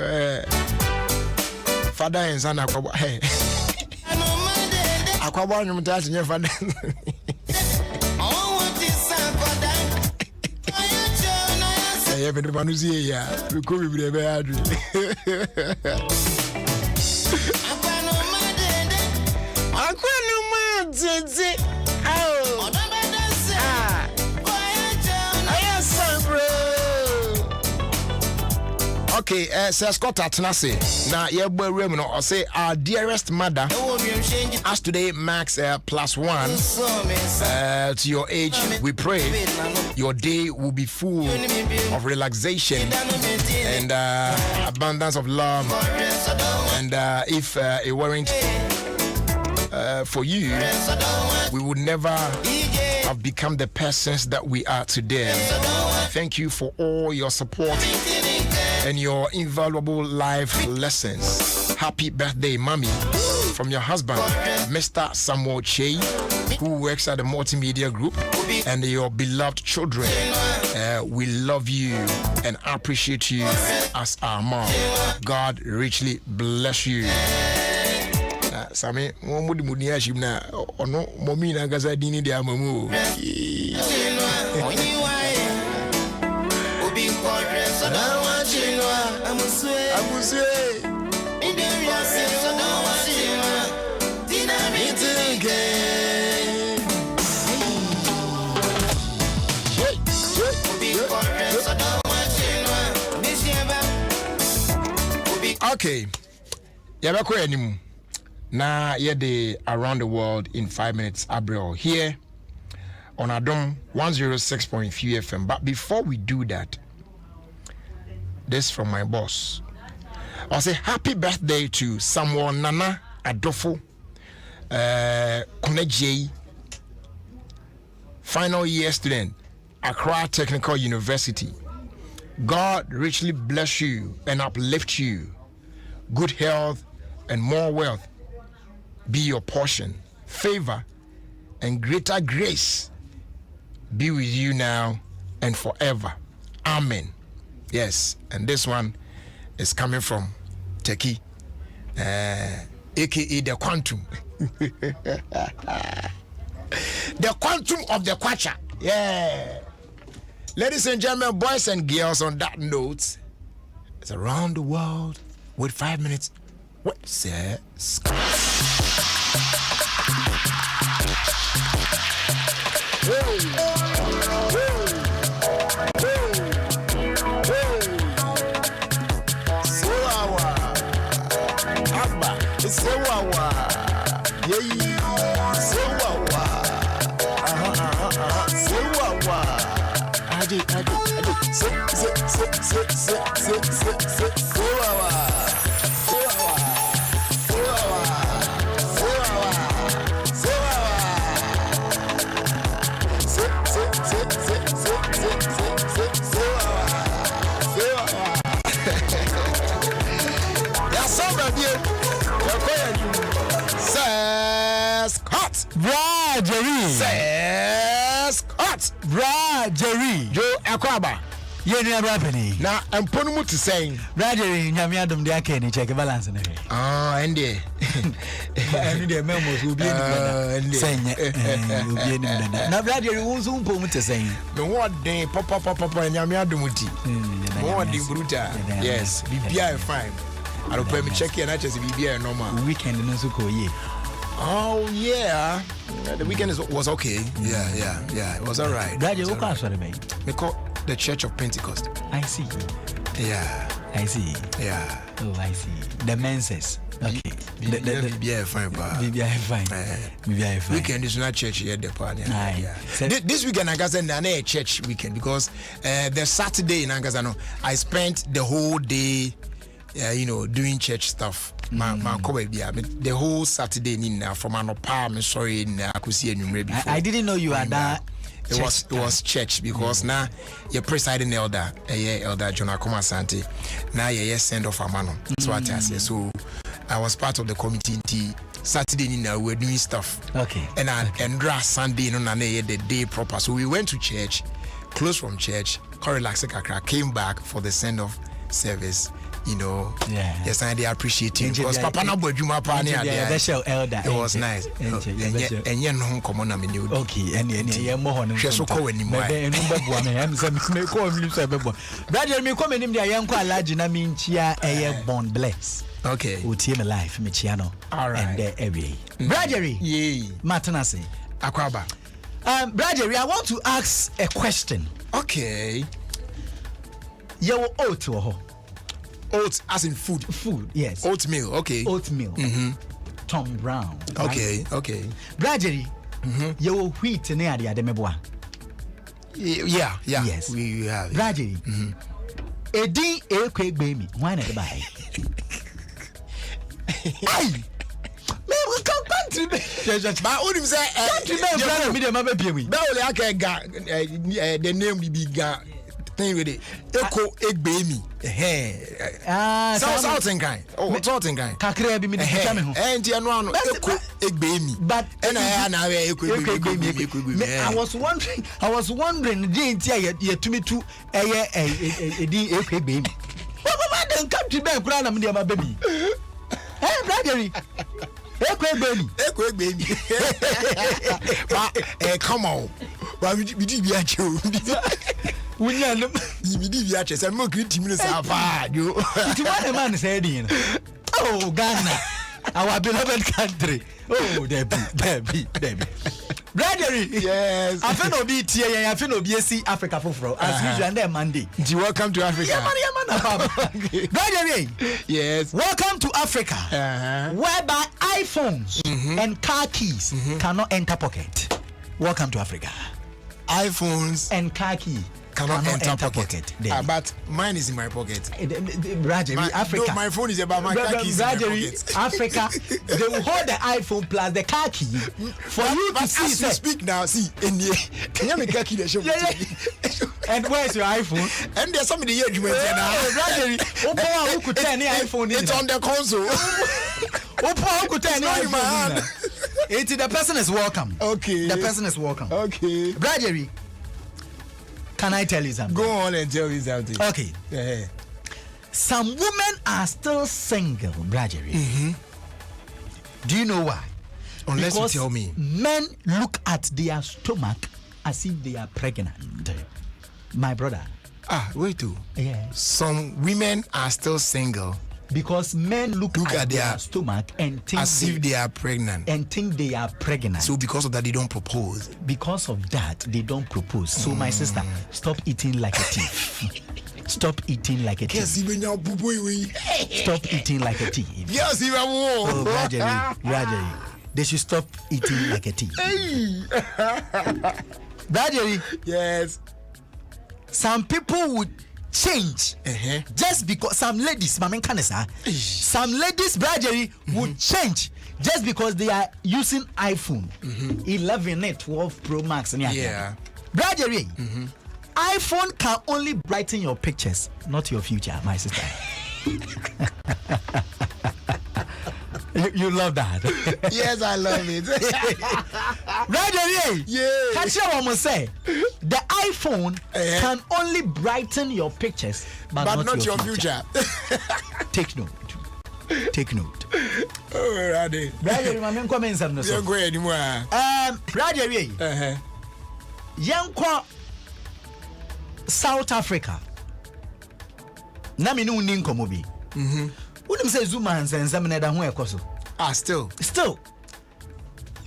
S1: Father and Son. Hey. Akwaba nyum ta tinye fada. Yeah, but the manuzi ya. We go be be adu. Akwano ma tete. Oh. Okay, says Scott Atnase. Now, your boy Remino, or say our dearest mother, as today marks +1 to your age, we pray your day will be full of relaxation and abundance of love. And if it weren't for you, we would never have become the persons that we are today. Thank you for all your support and your invaluable life lessons. Happy birthday, Mommy, from your husband, Mr. Samuel Che, who works at the multimedia group, and your beloved children. We love you and appreciate you as our mom. God richly bless you. Sami, mudi mudiashim na ono momi na gaza dini dia mamu. Okay, yabako animu. Now, yeah, around the world in 5 minutes, Abril here on Adom 106.3 FM. But before we do that, this from my boss. I'll say happy birthday to Samuel Nana Adofo Koneje, final year student, Accra Technical University. God richly bless you and uplift you. Good health and more wealth be your portion. Favor and greater grace be with you now and forever. Amen. Yes, and this one is coming from Teki, aka the quantum. The quantum of the Kwacha. Yeah. Ladies and gentlemen, boys and girls, on that note, it's around the world with 5 minutes. What says?
S6: Jerry
S1: says cut.
S6: Jerry
S1: Joe Akwaba.
S6: Ye never happening.
S1: Now I'm putting to saying
S6: Jerry Nyamiadum de Akeni check balance in
S1: and there.
S6: And the memos will be saying now Jerry won't soon put to saying
S1: the what day papa and Nyamiadumuti. What the bruta. Yes, BBI fine. I don't pay me check here, not just BBI normal.
S6: Weekend in Suko ye.
S1: Oh yeah, the weekend was okay. Yeah, it was all right.
S6: Graduate, what sorry, mate?
S1: We call the Church of Pentecost.
S6: I see.
S1: Yeah,
S6: I see.
S1: Yeah.
S6: Oh, I see. The menses. Okay.
S1: BBI fine,
S6: BBI fine. BBI fine.
S1: Weekend is not church yet. The party. Yeah. This weekend I got a church weekend because the Saturday in Angazano I spent the whole day. Doing church stuff. The whole Saturday from an apartment. Sorry, I could see you before.
S6: I didn't know you had that.
S1: It was church because now you're presiding elder, Elder John Akoma Sante. Now you're send off a man. That's what I say. So I was part of the committee. Saturday we were doing stuff.
S6: Okay.
S1: And Sunday, the day proper. So we went to church, closed from church, came back for the send off service. Yes, I appreciate you because Papa na bojuma pa ne ade. It was nice. And you know come on am new.
S6: Okay, and you mo ho no.
S1: So call when you
S6: am me call me so bebo. Brother me come nim dia yen kwa large na me nchia born bless.
S1: Okay.
S6: O tie me life me chia no.
S1: All right.
S6: And every. Brother,
S1: yeah.
S6: Matanase.
S1: Akwaba.
S6: Brother, I want to ask a question.
S1: Okay.
S6: You oat ho.
S1: Oats as in food.
S6: Food, yes.
S1: Oatmeal, okay.
S6: Oatmeal. Tom Brown.
S1: Okay, right? Okay.
S6: Gradually, you wheat in the Ademeboa.
S1: Yeah.
S6: Yes.
S1: We have.
S6: Gradually, a D a quick baby. Why not buy? Aye. Me come country.
S1: But only say
S6: country me dem ma be we.
S1: That only I the name be ga thing with it. Eko egbemi. Something kind. Oh, something kind.
S6: Kakra bi me dey tell me ho.
S1: And you know eko egbemi.
S6: But
S1: and I eko egbemi.
S6: I was wondering the entire year to me to a D eko egbemi. What dem country be kura na me dey ma baby. Brother. Eko egbemi.
S1: But come on. But we did be at you.
S6: We need
S1: be at you. I'm not going to miss our father.
S6: It's what a man said. Oh, Ghana, our beloved country. Oh, Debbie. Brother,
S1: yes.
S6: I feel no be here. I feel no be see Africa for as usual. And then Monday.
S1: Welcome to Africa.
S6: Yeah, Brother,
S1: yes.
S6: Welcome to Africa, whereby iPhones and car keys cannot enter pocket. Welcome to Africa.
S1: iPhones
S6: and car key
S1: cannot enter pocket. But mine is in my pocket.
S6: Africa.
S1: No, my phone is about my car keys in my pocket.
S6: Africa, they will hold the iPhone plus the car key for you to see.
S1: As you speak now, see, in the can you make car key?
S6: And where's your iPhone?
S1: And there's somebody here you
S6: now. Who could turn the iPhone?
S1: It's on the console.
S6: Who could turn the iPhone? The person is welcome.
S1: Okay.
S6: The person is welcome.
S1: Okay.
S6: Brother, can I tell you something?
S1: Go on and tell me something.
S6: Okay.
S1: Yeah.
S6: Some women are still single, brother. Do you know why?
S1: Unless
S6: because
S1: you tell me.
S6: Men look at their stomach as if they are pregnant. My brother.
S1: Wait too.
S6: Yeah.
S1: Some women are still single.
S6: Because men look at their stomach and think
S1: as if they are pregnant.
S6: So
S1: because of that, they don't propose.
S6: Because of that, they don't propose. So my sister, stop eating like a thief. Stop eating like a thief. Stop eating like a thief.
S1: Yes, even more.
S6: Oh, gradually. They should stop eating like a thief. Gradually.
S1: Yes.
S6: Some people would change just because some ladies, some ladies gradually would change just because they are using iPhone 11 12 Pro Max.
S1: Yeah.
S6: Gradually, iPhone can only brighten your pictures, not your future, my sister. You love that?
S1: Yes, I love it.
S6: Gradually, catch you one more say. The iPhone can only brighten your pictures, but not your future. Take note.
S1: Oh, Raddy.
S6: Gradually, my men come in some.
S1: Don't go anymore.
S6: Gradually, Yankwa South Africa. Na me no nin komo bi. Wouldn't say Zuma and Zamina than who ekoso. Still.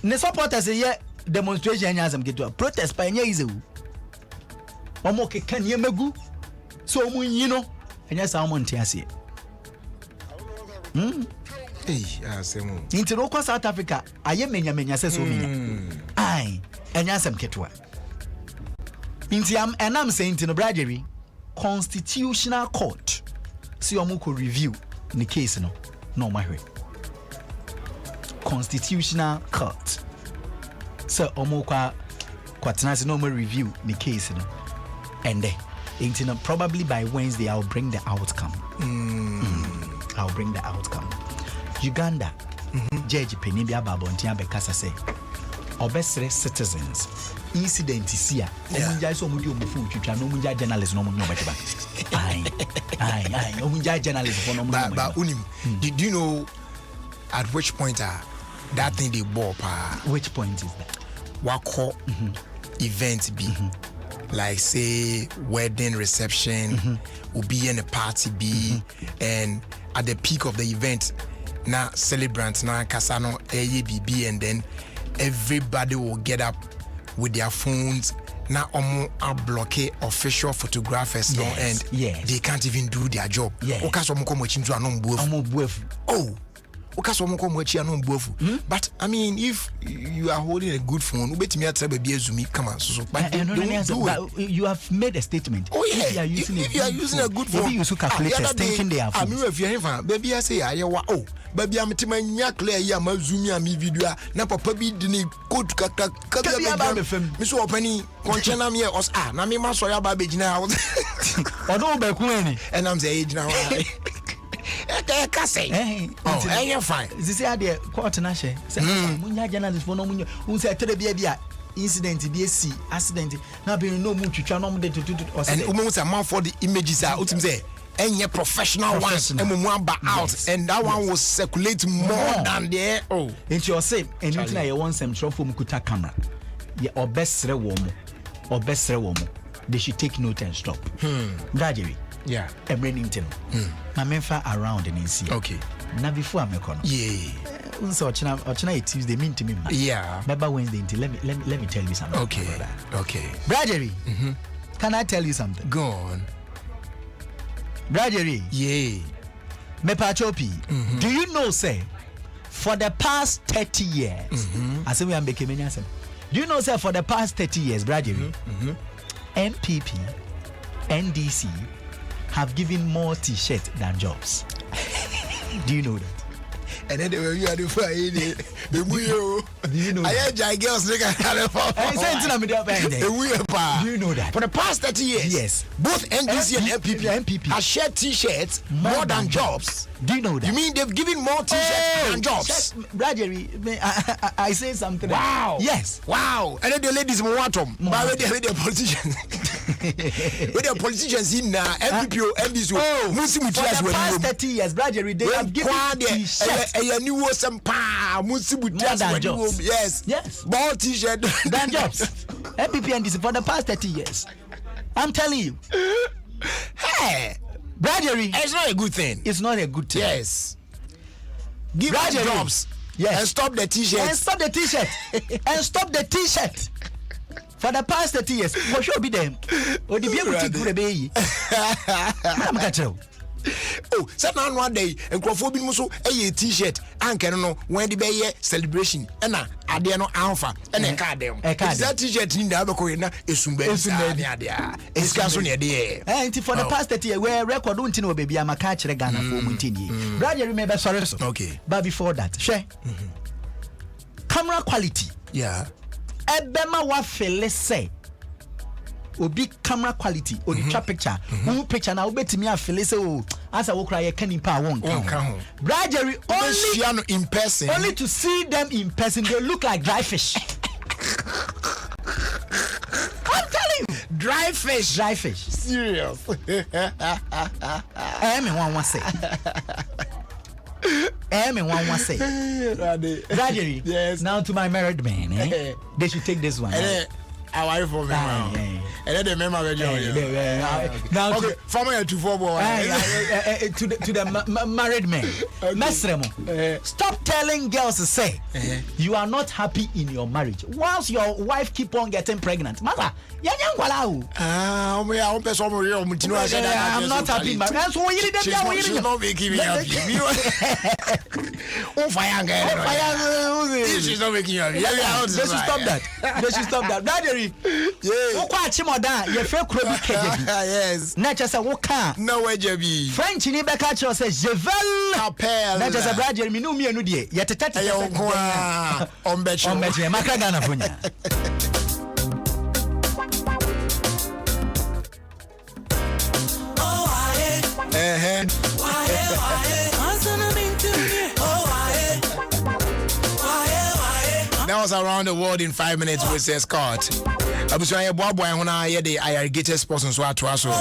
S6: Ne supporters say demonstration nyasam get protest pa nya izu. Omo ke kan yemegu. So mu yino enya sa omo ntiase.
S1: Asemu.
S6: Inti no South Africa aye menya se so menya. Ai enya sam ketwa. Inti am enam say inti no bradery constitutional court. See omo ko review the case no mahwe. Constitutional court. So omo kwa tenase no more review the case no. And then probably by Wednesday I'll bring the outcome. I'll bring the outcome. Uganda, Judge Penibia Babontia Bekasa say, obesere citizens. Incident is here. Omunja so mudi omufu twitwa no munja journalist no munyo betiba. Aye. Omunja journalist for no munyo.
S1: But unim, did you know at which point that thing they bought?
S6: Which point is that?
S1: Wako event be like say wedding reception, will be in a party be, and at the peak of the event, now celebrants now kasano ABB, and then everybody will get up with their phones. Now blockade official photographers and they can't even do their job. But I mean, if you are holding a good phone,
S6: you have made a statement.
S1: Oh yeah,
S6: if
S1: you are using a good phone,
S6: maybe you should calculate thinking they are phones.
S1: I mean, if you are baby, I say, baby, I'm clear. Yeah, my zoom me video. Na papa bi dini code kaka. Miso openi konchena me os na me maso ya ba be jina house.
S6: Odo be ku eni.
S1: And I'm saying jina house. You're fine.
S6: This is the court na she. Say munya journalist for no munya. Unse tere bia incident bi esi accident na be no mu twitwa no mu de tutu.
S1: And umu say man for the images are utim say any professional ones out and that one will circulate more than the
S6: into your same and you think you want some show from kuta camera yeah or best woman they should take note and stop gradually a branding team my member around and see
S1: okay
S6: now before I'm so Tuesday mean to me maybe Wednesday until let me tell you something
S1: okay
S6: gradually can I tell you something
S1: go on
S6: Bradery. Mepachopi. Do you know, say, for the past 30 years, I say we are making many answers. Do you know, say, for the past 30 years, Bradery, MPP, NDC have given more t-shirts than jobs? Do you know that?
S1: And then you are the fire. Do
S6: you know that? Do you know that?
S1: For the past 30 years,
S6: yes,
S1: both NDC and MPP have shared t-shirts more than jobs.
S6: Do you know that?
S1: You mean they've given more t-shirts than jobs?
S6: Bradery, I say something.
S1: Wow.
S6: Yes.
S1: Wow. And then the ladies want them. But with the politicians. With the politicians in MPP or NDC.
S6: For the past 30 years, Bradery, they have given t-shirts.
S1: More
S6: than jobs.
S1: Yes. More t-shirt
S6: than jobs. MPP and NDC for the past 30 years. I'm telling you.
S1: Hey.
S6: Bradery.
S1: It's not a good thing.
S6: It's not a good thing.
S1: Yes. Give us
S6: Bradery.
S1: jobs.
S6: Yes.
S1: And stop the t-shirt.
S6: And stop the t-shirt. And stop the t-shirt. For the past 30 years, for sure be them. Or the people take good baby. I'm catch you.
S1: Oh, so now one day, and Crawford also a t-shirt, and can know when the bay celebration, and I dare no alpha, and a card them. That t-shirt in the Abacoina is soon better. It's castle near the air.
S6: And for the past 30 years, where record don't know, baby, I'm a catch the Ghana for Mutini. Brother, remember, sorry,
S1: okay.
S6: But before that, share camera quality.
S1: Yeah.
S6: Ebema wa fele say. Obi camera quality or the trap picture who picture now betimi afele say oh as I walk right can impa won count Bradery only
S1: in person
S6: only to see them in person they look like dry fish. I'm telling you
S1: dry fish serious
S6: me one say Bradery
S1: yes
S6: now to my married man they should take this one
S1: our wife for me and then the member now okay from here to 4 boy
S6: to the married men stop telling girls to say you are not happy in your marriage once your wife keep on getting pregnant mother I'm not happy in marriage so she's
S1: not making me happy she's not making you happy
S6: they should stop that Bradery yes na just say
S1: no way jabi
S6: French ni be catch us say je veux
S1: appel
S6: na just say Bradery mi no mienu de ye tetete ombeche makra Ghana funya
S1: That was around the world in 5 minutes with Scott. Abusua boy hona ye the irrigated sports and so atwaso.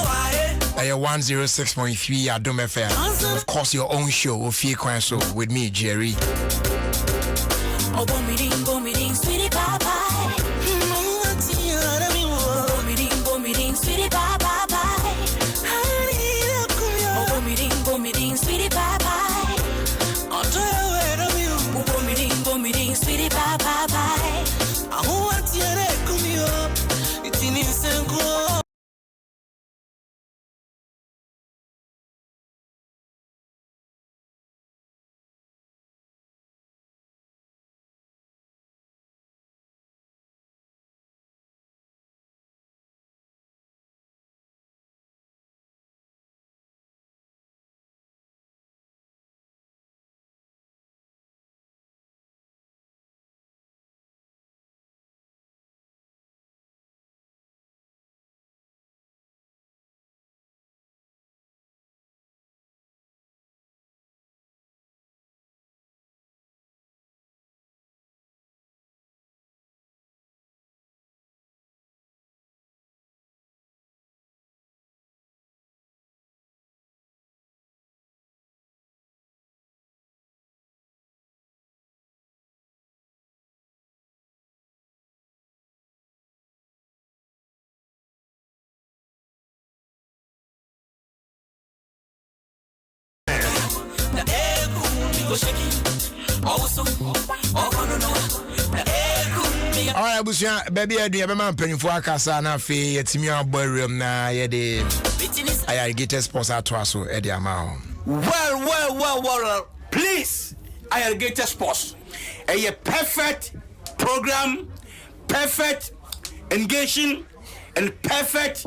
S1: 106.3 Adom FM. Of course your own show Ofie Kwanso with me Jerry.
S8: Sweetie papa. Sweetie papa. Sweetie papa. Sweetie papa. I want you to come here. It's in instant go.
S1: Alright, Abusia, baby, I do have a man penny for Akasa na fe yetimi aboyem na ye de irrigated sports atwaso e de amao.
S9: Well, please, irrigated sports. A perfect program, perfect engaging, and perfect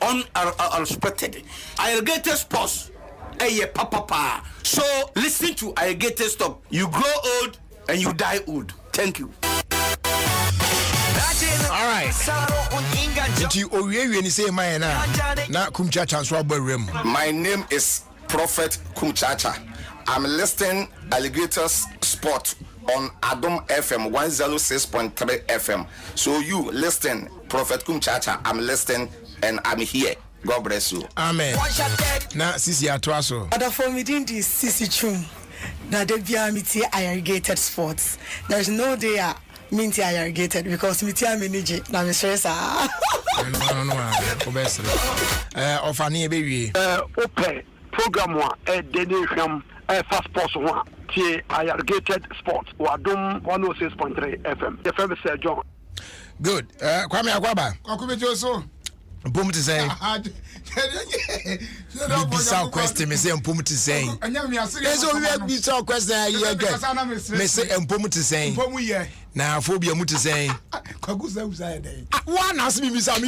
S9: unexpected. Irrigated sports. Papa. So listen to irrigated stop. You grow old and you die old. Thank you.
S1: All right.
S10: My name is Prophet Kumchacha. I'm listing alligators sport on Adom FM 106.3 FM. So you listen, Prophet Kumchacha. I'm listening and I'm here. God bless you.
S1: Amen. Na sisi atwaso.
S11: Other for me didn't sisi chum. Na de bia mi tie irrigated sports. There's no day minti irrigated because miti amenije na me stress
S1: no obesre ofani ebewie
S12: ope program wa denihwam fast sports one tie irrigated sports Adom 106.3 FM the FM Sir John
S1: good kwame akwaba
S3: kwakubejo so
S1: mpum te say bisa question me say mpum te say eso we bisa question ayi again me say mpum te say
S3: mpum ye
S1: na phobia mu te say
S3: kwakuza uza dey
S1: one as me bisa so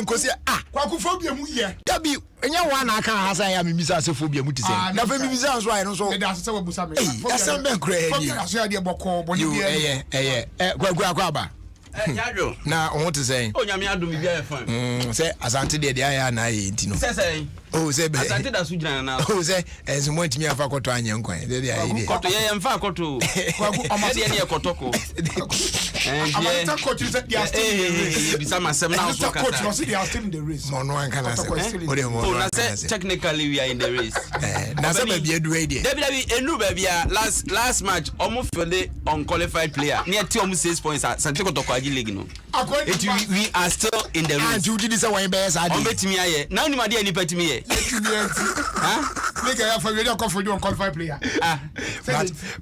S1: nkosi
S3: kwakufobia mu ye
S1: dabi enya one aka hasa ya me bisa se phobia mu te say na fa me bisa so ayi no so
S3: dey asese we busa me
S1: asembe kra ni
S3: phobia so ya dey boko boni
S1: ye kwaba
S9: Jadro
S1: na on to say
S9: o nyame adom bia fan
S1: say asante de ya na ye ntino
S9: say
S1: say be
S9: asante da su gyina na
S1: say enso mo ntimi afa koto anyen kwan de ya ide
S9: koto ye mfa koto kwagu amade ne kotoko
S3: amata coach is dia still
S9: bisa masem na so kata
S3: coach no say they are still in the race
S1: mo no an kana say
S9: o na say technically we are in the race
S1: na say ba bia du ide
S9: David enu ba bia last match omo fele unqualified player near ti omo 6 points asante kotoko agi league no we are still in the race
S1: and you did this one be say
S9: on betimi aye na oni made ani patimi ye
S3: make ya for you come for you unqualified player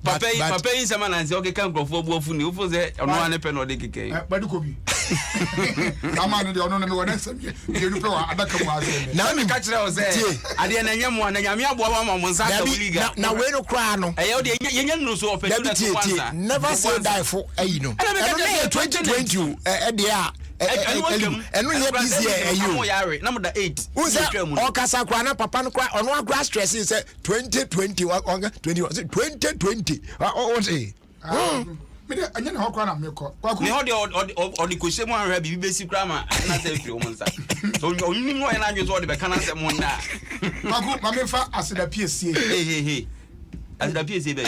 S9: papa in sama na nse okay kan krofo bu ofu ni ufo se ono ane pe no de keke
S3: badu ko bi ama no de ono no me wona sam ye nu pe wa adaka mu aso
S9: na me ka kire o se ade na nyam na nyame abo ma mo nsa ka liga
S1: na we no kra no
S9: eh o de yenya no so opportunity kwanza
S1: never say die for ayi no 2020 de a enu ye busy
S9: ayu na mo da 8
S1: o kasa kra na papa no kra ono agra stress say 2020 o say
S3: me de anya na hokra na me ko
S9: me ho de o de ko shemu anhwa bibi besi kra ma na say free o mo nsa so onyini no ye na adwo so de be kana say mo na
S3: kwaku ma me fa aseda PSC
S9: aseda PSC be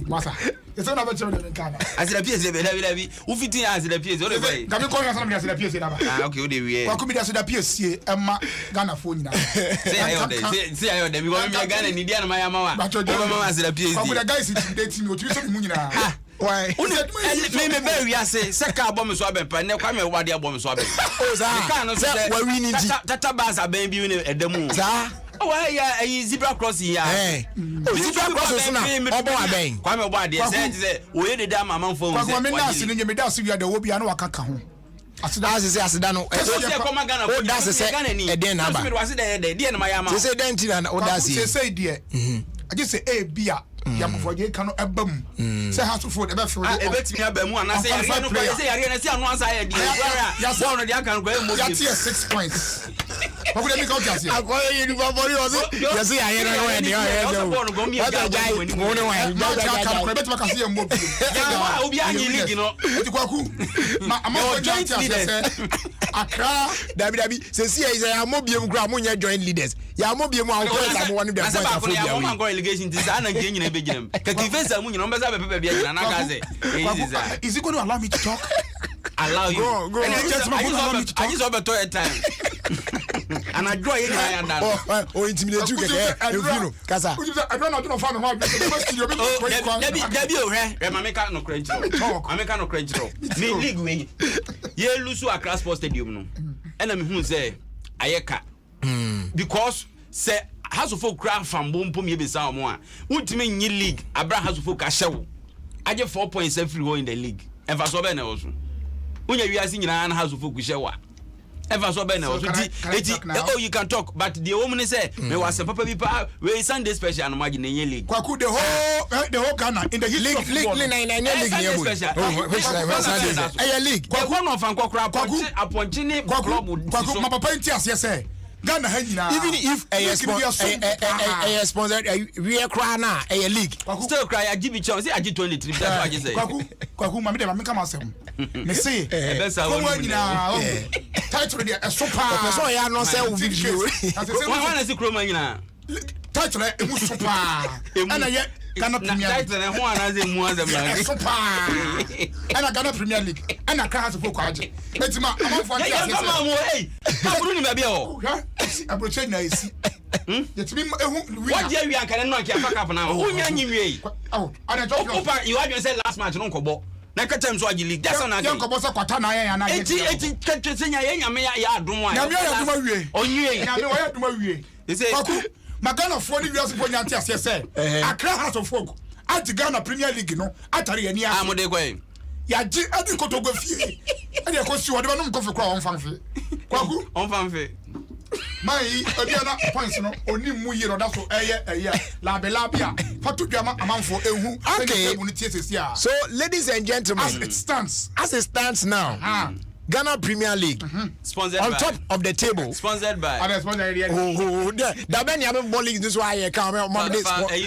S3: masa eso na be chere de kana
S9: aseda PSC be dabi ufiti aseda PSC o de be
S3: ga me ko ya sana me aseda PSC na ba
S9: okay o de wie
S3: kwaku bi aseda PSC emma Ghana phone na
S9: say ayo de mi go me Ghana ni dia na ma ya ma wa ma aseda PSC
S3: kwaku the guys intimidating me o ti so me nyina
S1: why
S9: me very ase se ka abom so abempa ne kwa me wade abom so abempa
S1: o za
S9: ka no se
S1: wa wini ji
S9: tata basa ben bi ne edamu
S1: za
S9: o ya zebra crossing ya
S1: zebra crossing na obo aben
S9: kwa me obo ade se o ye de da mama fo
S3: se kwa me na ase ne me da ase wi ade wo bia na wakaka ho
S1: asida no
S9: o se ko magana
S1: o da se eden na ba
S9: me wase de na ma ya ma
S1: se den ti na o da se
S3: se de aje se e bia ya before je kan ebam say has to food ebe feel
S9: ebetimi abamu ana say yare no kwa say yare na say anu asa ya di ya so no dia kan kwa mo
S3: ya tie 6 points oku dem ka kasi
S1: akoyo yi kwa bori o say ya say yare no we de ya de o ta jai mo ne wa
S3: ya kan kwa betima kasi ya mo bi
S9: ya obi anyi league no
S3: ti kwaku ma ama ko joint say akra
S1: dabi say see ya mo biem kra mo nya joint leaders ya mo biem a ko ta mo wonu de
S9: point for ya mo man go relegation ti sa na nke nyina be ginam ka defense mu nyina on be sa be pepe bia nyina na ka say
S3: is it going to allow me to talk
S9: allow you
S3: go
S9: I just over to a time and I draw you na dan
S1: o intimidate you keke you know kasa
S3: I don't know to find how
S9: Debi o he ma make no crunch I make no crunch me league we ye lose Accra Sports Stadium no and me hu say ayeka because say House of Folk craft from Bompo me be sa mo a untimi nyi league abra House of Folk ahyew aje 4 points every hole in the league ever so be na oso unya wiase nyina na House of Folk hyew ever so be na oso oh you can talk but the woman say me was papa bi pa we Sunday special no margin nyi league
S3: kwaku the whole Ghana in the history
S1: of league league
S9: kwaku no fan kwakura aponchi ni club
S3: kwaku my papa nti ase say Ghana hanyina
S1: even if a sponsor we cry na a league
S9: still cry a GB chance say agi 23 that's what I say
S3: kwaku mama dem come asem me say come hanyina title dey a super
S1: so ya no say video
S9: one say chroma nyina
S3: title e mu super ana ye Ghana Premier League
S9: title e ho ana say mu azem na
S3: super ana Ghana Premier League ana ka ha so for kwaje etima amafo anti ase
S9: come on hey aburu ni bia o
S3: abroche na esi yetimi ehu
S9: what dey we an kan no an kia pack up na unya nyi wie
S3: oh ana talk
S9: opa you had say last match no nkobo na ka tem so agi league that's on again
S13: yanko bosa kwata na ya na
S9: eti ka senya ye nyame ya adom wa
S13: nyame ya adom awie
S9: onwie
S13: nyame wa adom awie kwaku magana fo ni wiase fo nyanti ase se Accra House of Folk at Ghana Premier League no atare ya ni ase
S9: amode kwen
S13: ya ji adi kotogo fie adi ko si wode ba no mkofe kwa on fanfe kwaku
S9: on fanfe
S13: mai obiana points no oni mu yiro da so eye labia fatu dwama amanfo ehu
S1: okay so ladies and gentlemen as it stands now Ghana Premier League
S9: sponsored
S1: on
S9: by
S1: top of the table
S9: sponsored by
S1: that many ball league this why I come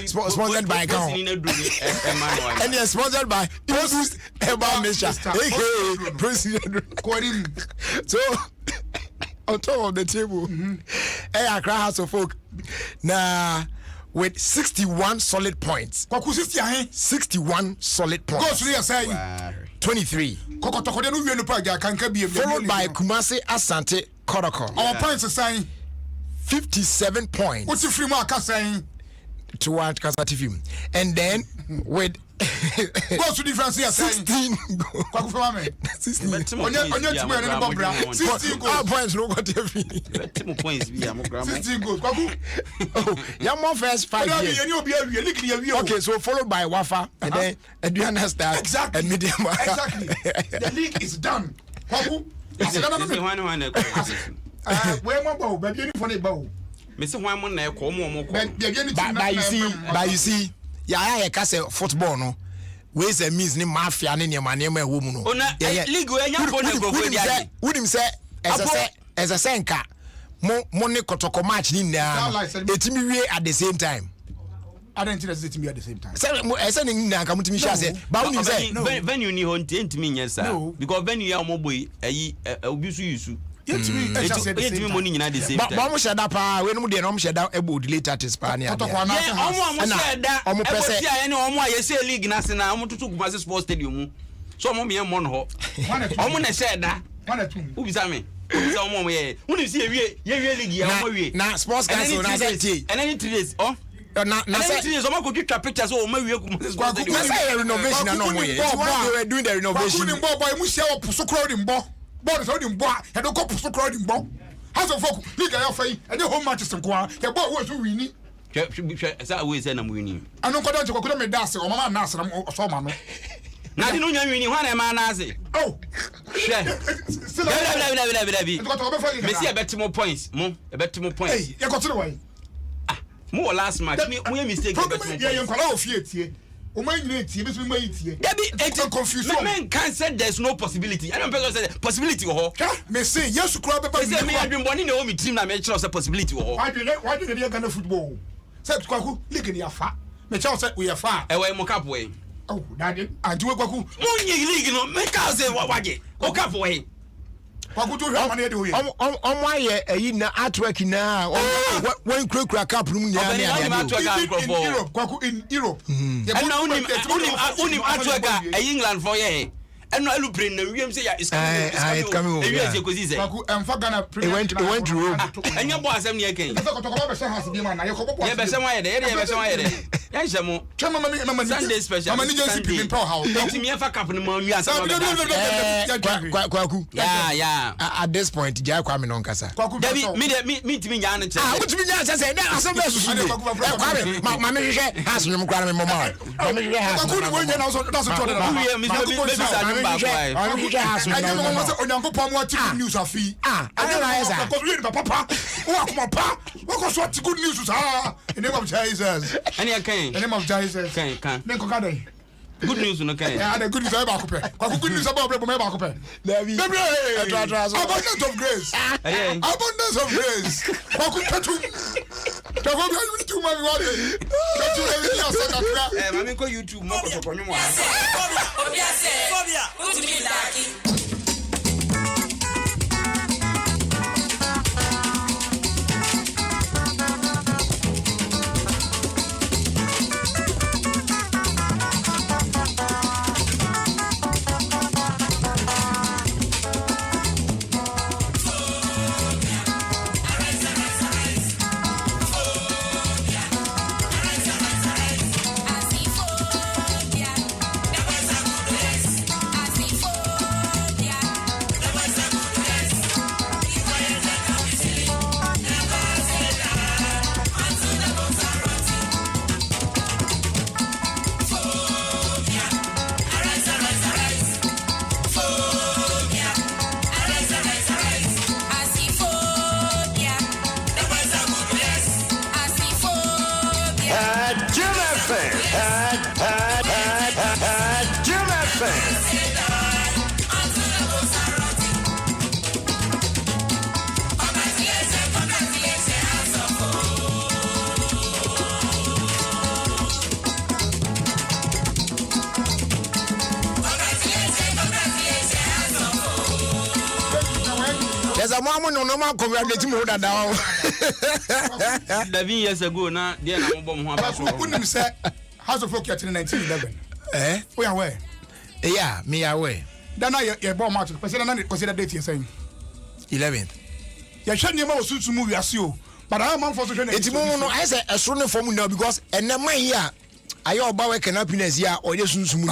S1: sponsored by account and yes sponsored by Moses Eba Misha president so on top of the table Accra House of Folk now with 61 solid points 61 solid points 23 followed by Kumasi Asante Kotoko.
S13: Our points are saying
S1: 57 points.
S13: What's your free mark saying?
S1: To one Kasati and then with
S13: what's the difference here?
S1: 16 points. No got
S9: 16 points.
S13: 16 goals.
S1: Yamo first 5 years. Okay, so followed by Wafa and then Adriana Star and Medium.
S13: Exactly. The league is done. Where more baby for the bow.
S9: Mr. Wyman, I call more.
S1: But you see, yeah, I say football no. Ways and means ni mafia ni your man name woman.
S9: League where you
S1: would him say as a senka money kotoko match ni na etimi at the same time.
S13: I don't think it's me at the same time.
S1: Say na ka mutimi sha say ba woni say
S9: venue ni ho ntimi nya sa because venue ya mo boy ayi obi su yusu etimi money nyina the same time.
S1: Ba mo sheda pa we no de no mo sheda ebo later tis pa na.
S9: Omo sheda omo pese ya ne omo ayese league na se na omo tutu Kumasi Sports Stadium so omo me mo no ho omo na sheda ubisa me ubisa omo ye woni si ye league ya omo wie
S1: na sports council na say ti
S9: and any 3 days oh na say 3 days omo go twa pictures o omo wie Kumasi Sports Stadium
S1: na say renovation na no mo ye they were doing the renovation
S13: ni boy mu share opuso kro di mbo board so di mbo e do ko puso kro di mbo House of Folk league ya fai e dey home matches nko a e boy wo so wini
S9: say we say na mo wini
S13: anu ko don ko do me dance o mama na asram so ma no
S9: na di no nya wini hwan na ma na ase
S13: oh
S9: share me see e betimo points mo e betimo points
S13: hey you go to the way
S9: mo last match me mo mistake e betimo
S13: yeah you kwala ofie tie o man nyina tie be so me tie
S9: Debbie it's confusion men can say there's no possibility I don't person say possibility ho
S13: me say yes kura be ba
S9: me adwin boni na o mi team na me kire say possibility ho
S13: why do they Ghana football say kwaku league ni afa me kire say we afa
S9: e we mo cap we
S13: oh daddy anti we kwaku
S9: munyi league no me ka say waje o cap we
S13: kwaku to hwa mane de ho ye
S1: omo aye ayi na artwork na when kura cap no nya na
S13: in Europe kwaku in Europe
S9: and now unim artwork England for ye and no elu brain na wiem say ya is
S1: coming
S13: kwaku emfa Ghana
S1: it went to Rome
S9: enya bo asem ne ken
S13: say ko to ko be say house bi man na ye ko bo
S9: ye be say wan ye de ye be say wan ye de ya jamo
S13: mama
S9: Sunday special
S13: mama ni just be power house
S9: enti me fa cap no ma wi asem
S1: kwaku
S9: yeah
S1: at this point jai kwa me no nkasa
S9: Debbie me timi nya na che
S1: wotimi nya che say na asem be susu de kwa ma me hwehwe house nyum kwa me mama ma me hwehwe house
S13: kwaku ni wonye na so that's what news afi papa good news in the name of Jesus in the name of Jesus
S9: good news no kan
S13: yeah the good news about good news about abundance of grace abundance of grace
S9: mami ko YouTube mo ko konyo mo
S1: as a mom no man congratulate me that down.
S9: 11 years ago na dia na mo bom ho abaso.
S13: Wouldn't say House of Folk in 1911. We are aware.
S1: Yeah, me aware.
S13: Then I born match. Consider date you're saying
S1: 11th.
S13: You shouldn't know to move your seal. But I am on for
S1: it's more no I say a strong form now because and then my here I your boy can happiness here or just soon me.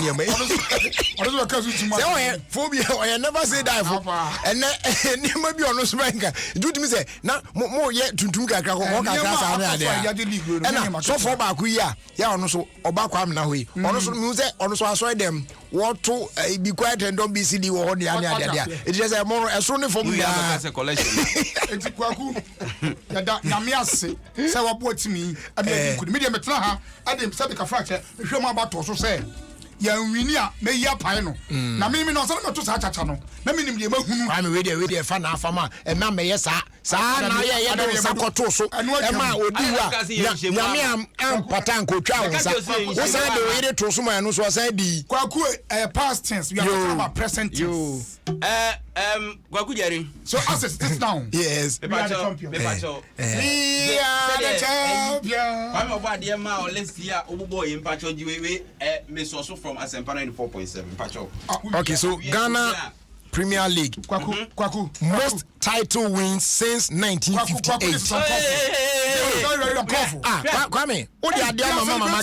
S1: Phobia I never say that for and maybe on no spanker. Do to me say now more yet to kakra and so for back we are yeah on so obakwam na we on so music on so I them what to be quiet and don't be silly or the other. It is a more a strong form as a collection.
S13: It's Kwaku. Namiase, say what me. I mean, could medium metra. I didn't say the fracture. Show my battle so say. Young Winia, may ya pino. Na me no so to such a channel. Na me nim I'm with a fan of farmer and na me yes sa na ya do sakoto so e ma odiwa na me am patanko twa wonsa wo sa de we to so ma no so sa di Kwaku past tense we are talking about present tense.
S9: Kwaku Jerry.
S13: So as it sits down.
S1: Yes.
S13: We are the champion.
S9: We are
S13: the champion.
S9: I'm about the ma or let's see Obo in Pacho we me so from Asempana 4.7 Pacho.
S1: Okay, so Ghana Premier League.
S13: Kwaku.
S1: Most title wins since 1958. Kwame, what the idea mama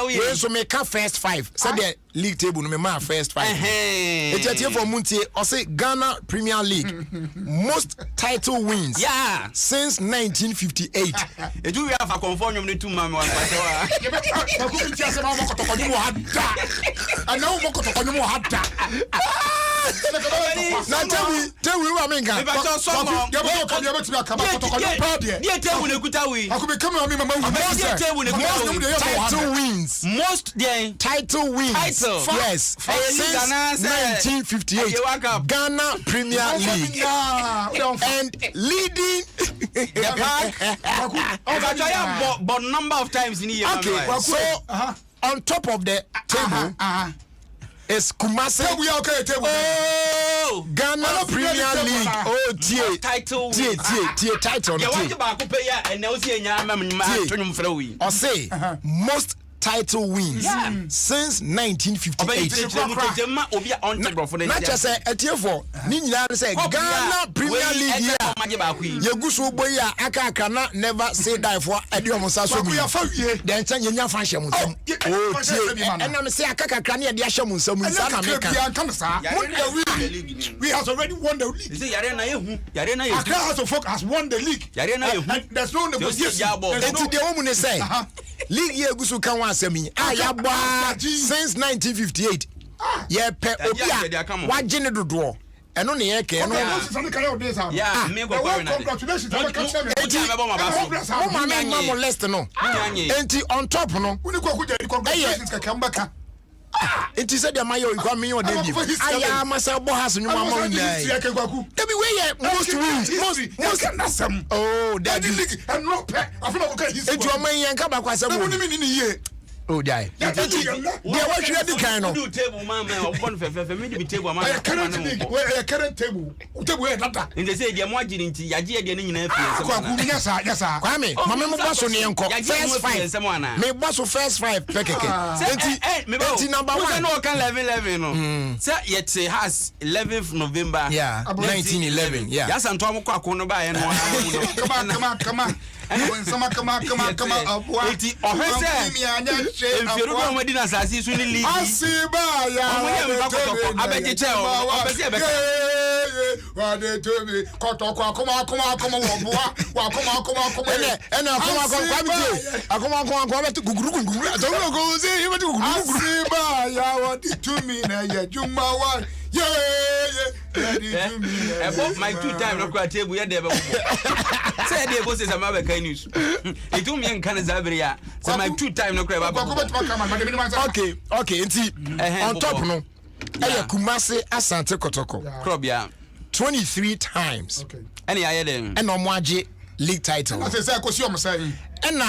S1: we so make first 5. Said the league table no me first 5. It's a for Muntie or say Ghana Premier League most title wins since 1958.
S9: Do we have a conform to mama one
S13: I know what now tell me what I mean. Title wins.
S9: Most
S1: title wins. Yes. Since 1958. Ghana Premier League. And leading
S9: the pack. But number of times in here.
S1: Okay. So on top of the table. Is Kumasi Ghana Premier League title title or say most title wins since 1958. Not just say for say Ghana Premier League Yegusu Boya Akakana never say die for Adom 106.3. Then Chanya function and I'm say Akakana the Asham we has already won the league. Accra House of Folk has won the league. There's no negotiation. And to the woman say league Yegusu can asemi ayaba since 1958 ye pe obia wagene dodo eno ne ye ke eno
S9: yeah me go
S13: congratulations
S1: mama list no enti on top no
S13: congratulations kakambaka
S1: it is said my you come me or David I am myself boss no mama David we most wins most oh that league
S13: and no pay I feel okay he's
S1: it your man yanka ba kwasa mo oh die they what you the kind of
S9: table man open fefe me the table man
S13: current table data
S9: in they say they mo agiri nti yaje de ne nyina afie
S13: yesa
S1: Kwame mama mo boss ne enko first 5 me boss first 5 pekeke enti number 1
S9: no can 11 no say yet say has 11th November
S1: 1911
S9: yes and to am kwa ko no ba ye no
S13: come on come on
S9: eti ohese enfiru go mo di na sasi su ni league
S13: asiba ya
S9: abeje che o obese be
S13: wa de to be kotoko come wa akoma betu guguru asiba ya wa di to me na ya juma wa
S9: about my 2 time no kwa table ya de be say dey go say some be kind news it do me en kan zabria say my 2 time no kwa ba
S1: okay enti on top no Kumasi Asante Kotoko
S9: club
S1: 23 times
S9: any aye dem
S1: and omwaje league title
S13: I say kosi om say
S1: and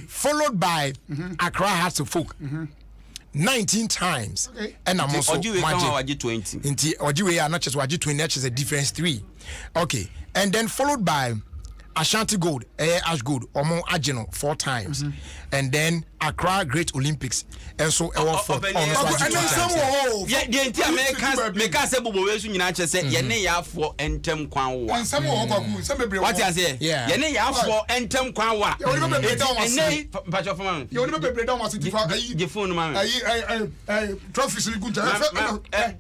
S1: followed by Accra Hearts of Folk 19 times.
S9: Okay.
S1: And I'm also
S9: Ojiwe 20.
S1: Inti Ojiwe are not just Waji 20, that's a difference 3. Okay. And then followed by Ashanti Gold, Ash Gold, Omo Agino 4 times. And then Accra Great Olympics. And so I was 4 times.
S9: Yeah, the entire America say Bobo Wesu nyina che say ye ne ya for entem kwan wa. What you say? Ye ne ya for entem kwan wa. Ene patcho for man.
S13: You only be down was it for
S9: the phone man.
S13: Trophies in Gunta.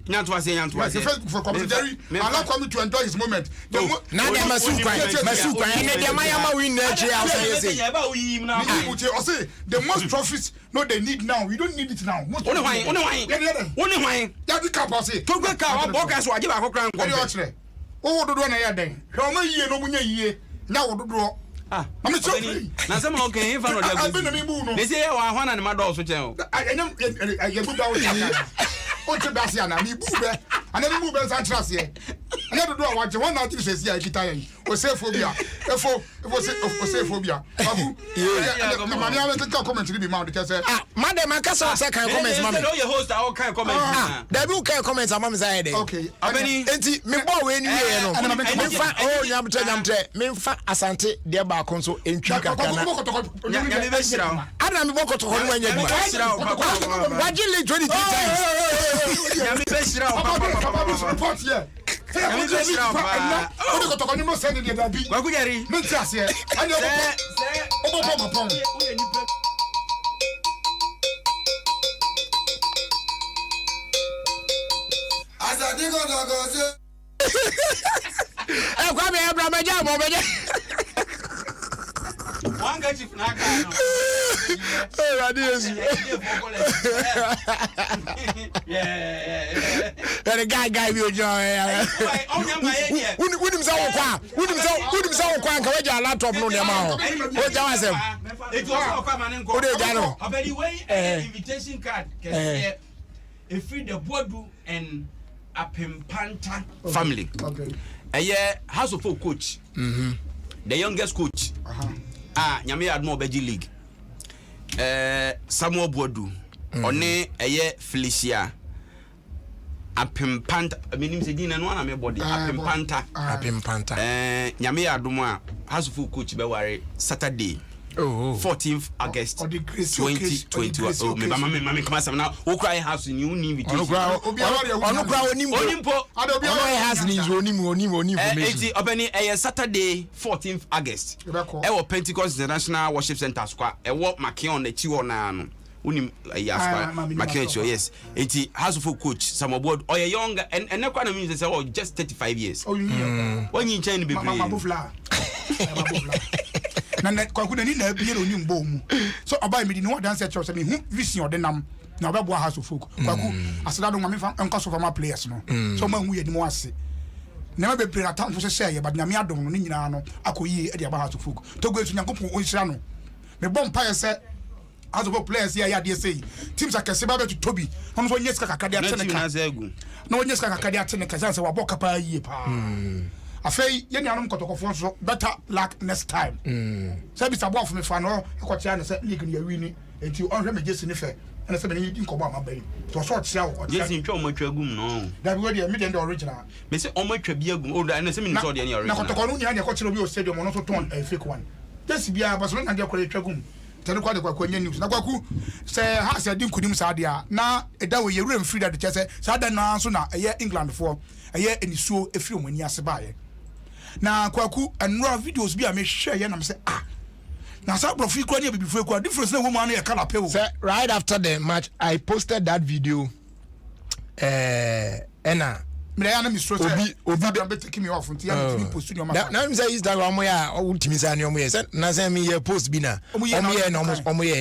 S9: Nyanto say.
S13: For commentary, allow come to enjoy his moment.
S1: Now they masu kwan. Ene de mayama win na che outside say.
S13: The most trophies no they need now. We don't need it now. Most
S9: Only why.
S13: That's the cap say.
S9: To go car boka so agiba akokran
S13: ko. Oh do na ya den. Hwe ma yie no munya yie. Na wo do.
S9: Ah, I'm so na say mo okay in front of the. They say wa hwana na madol so chen.
S13: I get good out. O to das ya na mi bu be. Ana mi bu be san trust ye. Ana do do wa je one out say ya kita ye. O say phobia. Efo say phobia. Babu. Na mani a make comment be ma de say.
S1: Ah, madam akasa say kan comment ma me.
S9: No your host all kan comment.
S1: Ah, there be kan comment am say there.
S13: Okay.
S1: Abeni enti me bo we ni ye no. Me fa oh nyamtre. Me fa asante de ba kon so entwi kakana.
S9: Ya me be shira.
S1: Ana me bo kotoko no anya duma. Wajile 23 times.
S9: Ya me be shira.
S13: Report here.
S9: Ya me be shira.
S13: O de kotoko ni mo send the dabi.
S9: Wa ku jari.
S13: Me tiase here. Anya obo.
S1: Kwa me Abraham Aja mo beje.
S9: One guy chief na ka no.
S1: Eh radius.
S9: Yeah.
S1: The guy we join. Unim sa wo kwa. Unim sa wo kwa nka we ja laptop no ne ma ho. O ja wa sem.
S9: It was kwa man nko.
S1: O de ja no.
S9: Obedi way invitation card kese e free the bodu and Apimpanta family.
S13: Okay.
S9: House of Folk coach. The youngest coach. Nyame Adom Obeji League. Samuel Bodu. One Felicia. Apimpanta. I mean, say din no na me body. Apimpanta. Nyame Adom House of Folk coach be worry Saturday. 14th August 2021. Oh, me mama come some now. Who cry house in you need it.
S1: Onu kra onimpo. Ono house ni onim.
S9: Obeni Saturday 14th August. E Pentecost International Worship Center square. E wo Makion na chiwo na no. Unim Makion yes. Enti House of Folk coach some board or young and na kwa na mean say just 35 years.
S13: Oh you.
S9: When you change be
S13: na kwa kuna ni na bie ro nyimbo mu so oba mi di no dance church say me hu vision de nam na oba bo House of Folk kwa ku asada do ma me fa enko so former players no so ma hu ye ni mo ase na ma be play na tam fo se ye but na me adom no ni nyina no akoyi e de aba House of Folk to go esu nyankopon onhira no me bom pa ye se House of Folk players here ya de say teams akese ba be to tobi ono so nyes kaka de ateneka na onyes kaka de ateneka say wa bo kapa yie pa afei ye nyanom kotokofo so better luck next time say bi sabo of me fa no ekotia na say league ni awini enti onhwe me jesi ni fe na say me ni nkobo amabai to so tia wo
S9: jesi ntwa omatwa agum no
S13: da bi we dey me dey original
S9: me say omatwa bi agum o da na say me nso dey ni original
S13: na kotoko no nya na ekotia bi o stadium no so ton fake one jesi bia Barcelona dey kwere twagum tele kwa de kwa nya news na kwaku say ha say din kunim sa dia na eda we yewura mfiri da de che say sa da na so na eye England for eye enisuo efiri omani ase baaye na kwaku enra videos bi a me share ye na me say na sa profi kwa ni bibifu kwa difference na woman na kala pewo
S1: say right after the match I posted that video ena
S13: me ya na me stress obi be take me off until ya me post ni o ma
S1: na me say Instagram ya o ultimi say ni o mo ye say na say me ye post bi na o mo ye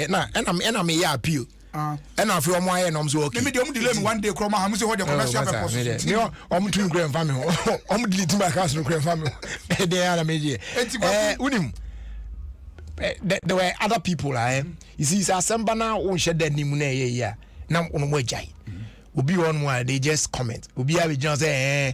S1: na ena me ya appeal and I feel more no so okay.
S13: Me dey delay me one day kro ma ha me say what the commercial purpose.
S1: Me o tun grand family. O delete my house no grand family. Dey ana meje. Unim. There were other people you see Asemba na o hye da nimu na ye ya. Na ono mo agyan. Obi on one they just comment. Obi a be just say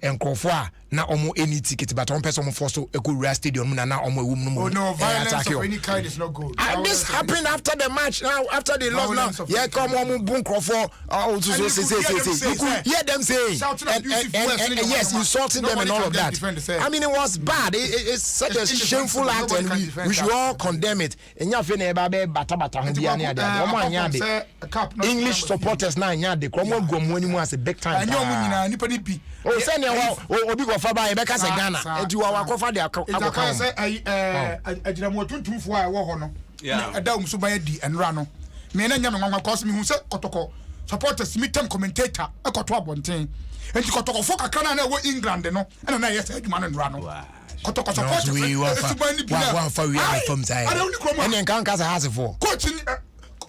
S1: enkrofo a na omo any ticket but on person force to Ekura stadium na omo ewum no mo.
S13: Oh no, violence of any kind is not good.
S1: And this happened after the match now after the loss now. Yeah, come on bun crofo so say. You could hear them say and yes, insulting them and all of that. I mean it was bad. It's such a shameful act and we should all condemn it. And you feel bata ho bia na dia. Omo anya de. English supporters na anya de. Omo gom wani mu as a big time.
S13: And you nipa ni bi.
S1: Oh, send obi go fa ba e be ka se Ghana. Enti wa kofa de akwa
S13: say agiramo tuntumfo a wo ho no. Yeah. Adom so ba di enra no. Me na nya me nwanwa cause me hu se kotoko supporters meetem commentator ekoto abonten. Enti kotoko fo kakra na wo England no. Na yes adwuma no enra no. Kotoko supporters
S1: we wa fa we are from side. And kan ka sa hasefo.
S13: Coach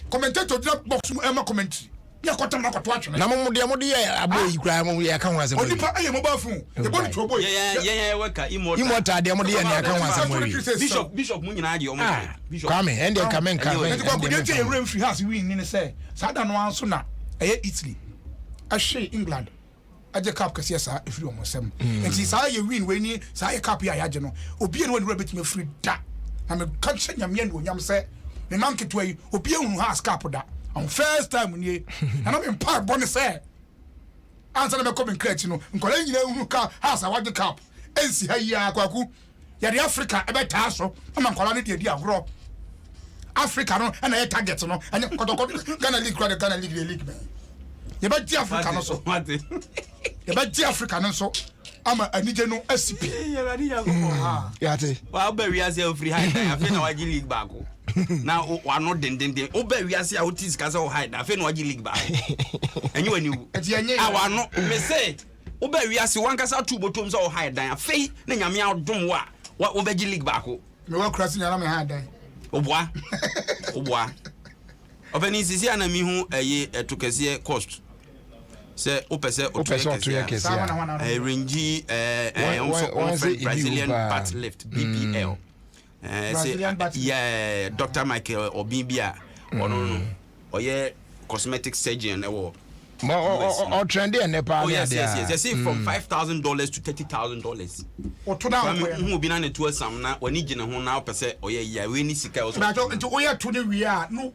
S13: commentator box mu ema commentary. Ya kotam na koto atwe
S1: na mo de aboyi kura mo ya kan wasem
S13: onipa aye mobile phone e boni to boy
S9: yeah weka
S1: immortal de mo de ya kan wasem
S9: bishop mu nyina de o
S1: bishop come and dem come and
S13: ko de tie ewrem free house win ni say sada no anso na eye Italy ahwe England aje cup kase sa efiri o mosem enti sa ye win we ni sa ye cup ya yaje no obi ene wani betime free da na me kan chanya me ndo nyam say me manke to yi obi ehunu house cup da on first time ni and I'm in park bonne say answer me come crate no nkola nyina hu ka house award cup ensi ha yi akwaku ya de Africa e beta so ama nkola ne de di agro Africa no na ye target no anya kotoko Ghana league crowd Ghana league man ye ba di Africa no so ye ba di Africa no so ama anije no ACP
S9: ye ba di ya ko ha
S1: ya te
S9: wa ba wi ase free high afi na waji league back na wa no den o ba wi ase a o tis ka se o hide afi na waji league back enyi wani wu wa no me say o ba wi ase wan ka sa tu botom se o hide dan afi na nyame adom wa o ba ji league back
S13: me wa krasi nyana me hide dan
S9: oboa obani sisi ana mi hu eye etokese cost se opese otokese range Brazilian butt lift BPL say Dr. Michael Obimbia ono oye cosmetic surgeon ewo
S1: or trendy and Nepal.
S9: Oh yes, from $5,000 to $30,000.
S13: Or to now,
S9: who be on a tour some now when you know now per se. Oh yeah, we need to go.
S13: But to where to we are no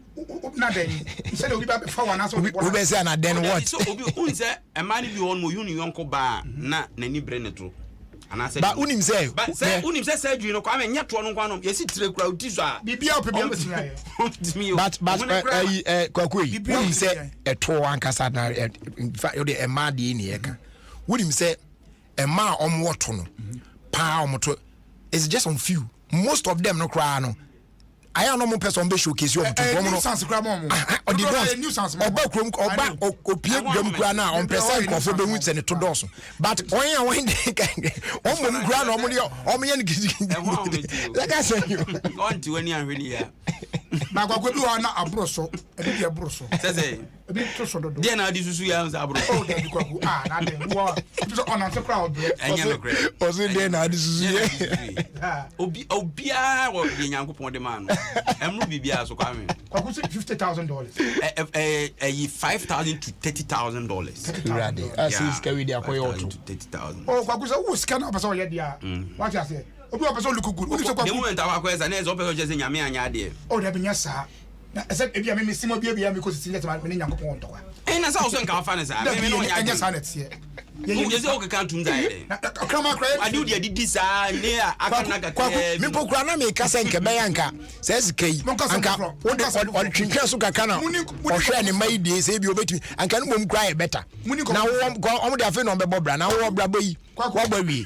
S13: nothing. Instead of before one answer,
S1: we say and then what?
S9: So who is a man if you want more uncle bar na nani brain it. And I said,
S1: but unim say,
S9: surgery no come and yet one one. Yes, it's a crowd.
S1: But Kwakui, unim say a tour one casana. In fact, you're a madi in here. Unim say a ma on what no power motor. It's just on few. Most of them no cry no. I am no more person be showcase you to
S13: new sans gramo
S1: or the new sans or backroom or back or pium grana on present for the woods and to dorsum. But when they can on ground or me like I said you
S9: on to any really
S13: na kwa kwedu ana abroso e dey abroso
S9: say
S13: e be to so do
S9: dey na di susu ya abroso
S13: oh dey kwaku na dey wo to on an crowd
S9: enya no credit
S1: o say dey na di susu ya
S9: obia wo dey nyankopon de man no emru bibia so kwa me
S13: kwaku $50,000
S9: $5,000 to $30,000
S1: ready as is carry dey akoyo to
S9: $30,000
S13: oh kwaku say wo scan person ye dia what you say obi person look good uni so kwaku
S9: the moment awa kwesa na ezo person just nyame anya de
S13: oh dey benya sa na ese ebia me simo bia me ko sisi let me nyankopon to kwa
S9: na sa so nka fa na sa me no nya
S13: sa na tie
S9: ye je o ka tum zai
S13: krama kra
S9: adu de didi sa ne aka na ka
S1: me pokura na me ka se nke be yanka se sikai anka wo de twintwa so kaka na o hwe ne mai die se bi obetumi anka no mom kra e better na wo de afi no be bobra na wo bra boyi wo gba wi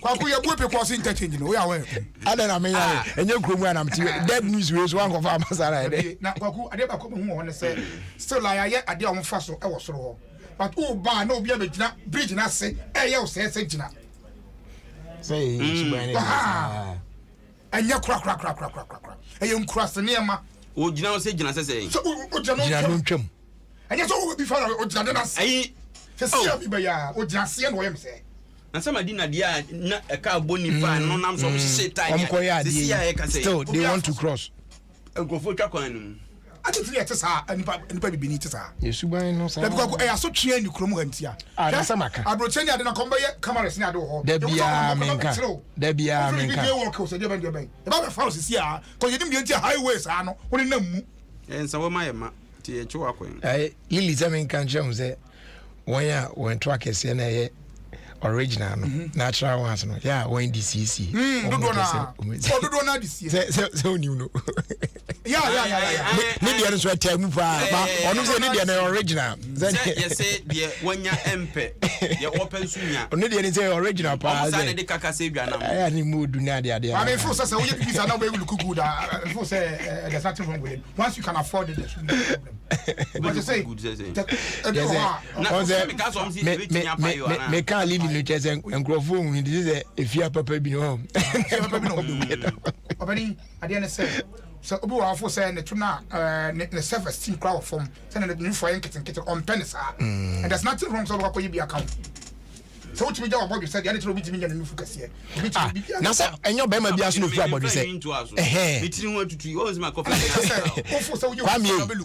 S13: kwaku ye buepe kwa interchange no we are
S1: ada na me ya enye kromu anam ti dead news we so anko fa masara de
S13: na kwaku ade ba ko hu ho ne se still la ya ade o mfa so e wo soro ho but o ba na obi abegina bridge na se e ye o se gina
S1: say shibane
S13: anya kra e ye nkura se ne ma
S9: o gina o se gina se
S13: so o gina
S1: no ntwam
S13: anya so o bi fa o gina na se
S9: ayi
S13: se se abi ba ya o gina se no yem se
S9: and some adina dia na e ka boni fa no nam so shit time
S1: still they want to cross
S9: go for twa kwan
S13: ati tiri ete sa nipa bibini ete sa
S1: yesuban no sa
S13: da biko e aso twe ni kromu hantia
S1: na samaka
S13: abroche ni ade na komba ye cameras ni ade ho
S1: da bia menka
S13: video work o se de ban de ban e ba be fa o sisi a ko yedim de ntia highways a no woni na mu
S9: nsa wo mayema ti e chwa kwen
S1: lili zemenka njem ze wanya won to akese na ye original no natural ones no yeah when DCC
S13: dodo na DCC
S1: se oni no
S13: yeah
S1: ne dia no so atam pa ba onu se ne dia na original
S9: ye se dia wanya empe ye open sunya
S1: ne dia ne se original pa
S9: za ne de kaka se dwa na
S1: aya ni mood na dia
S13: I mean for say we pizza na we look good for say there's nothing wrong with it once you can afford it there's no problem but you say
S1: me can live no chese enkrofo hu ni say efia papa bi no
S13: papa bi no obani ade na say so obi wa fo say ne tuna ne service team crowd form say na new for kitten on tennis and there's nothing wrong so ko bi account so what me jaw body say ya ne tro bi timi nya ne fu kase
S1: na say enyo be ma bia so no fu abody say
S9: bi tiri hu atutu o se ma kofa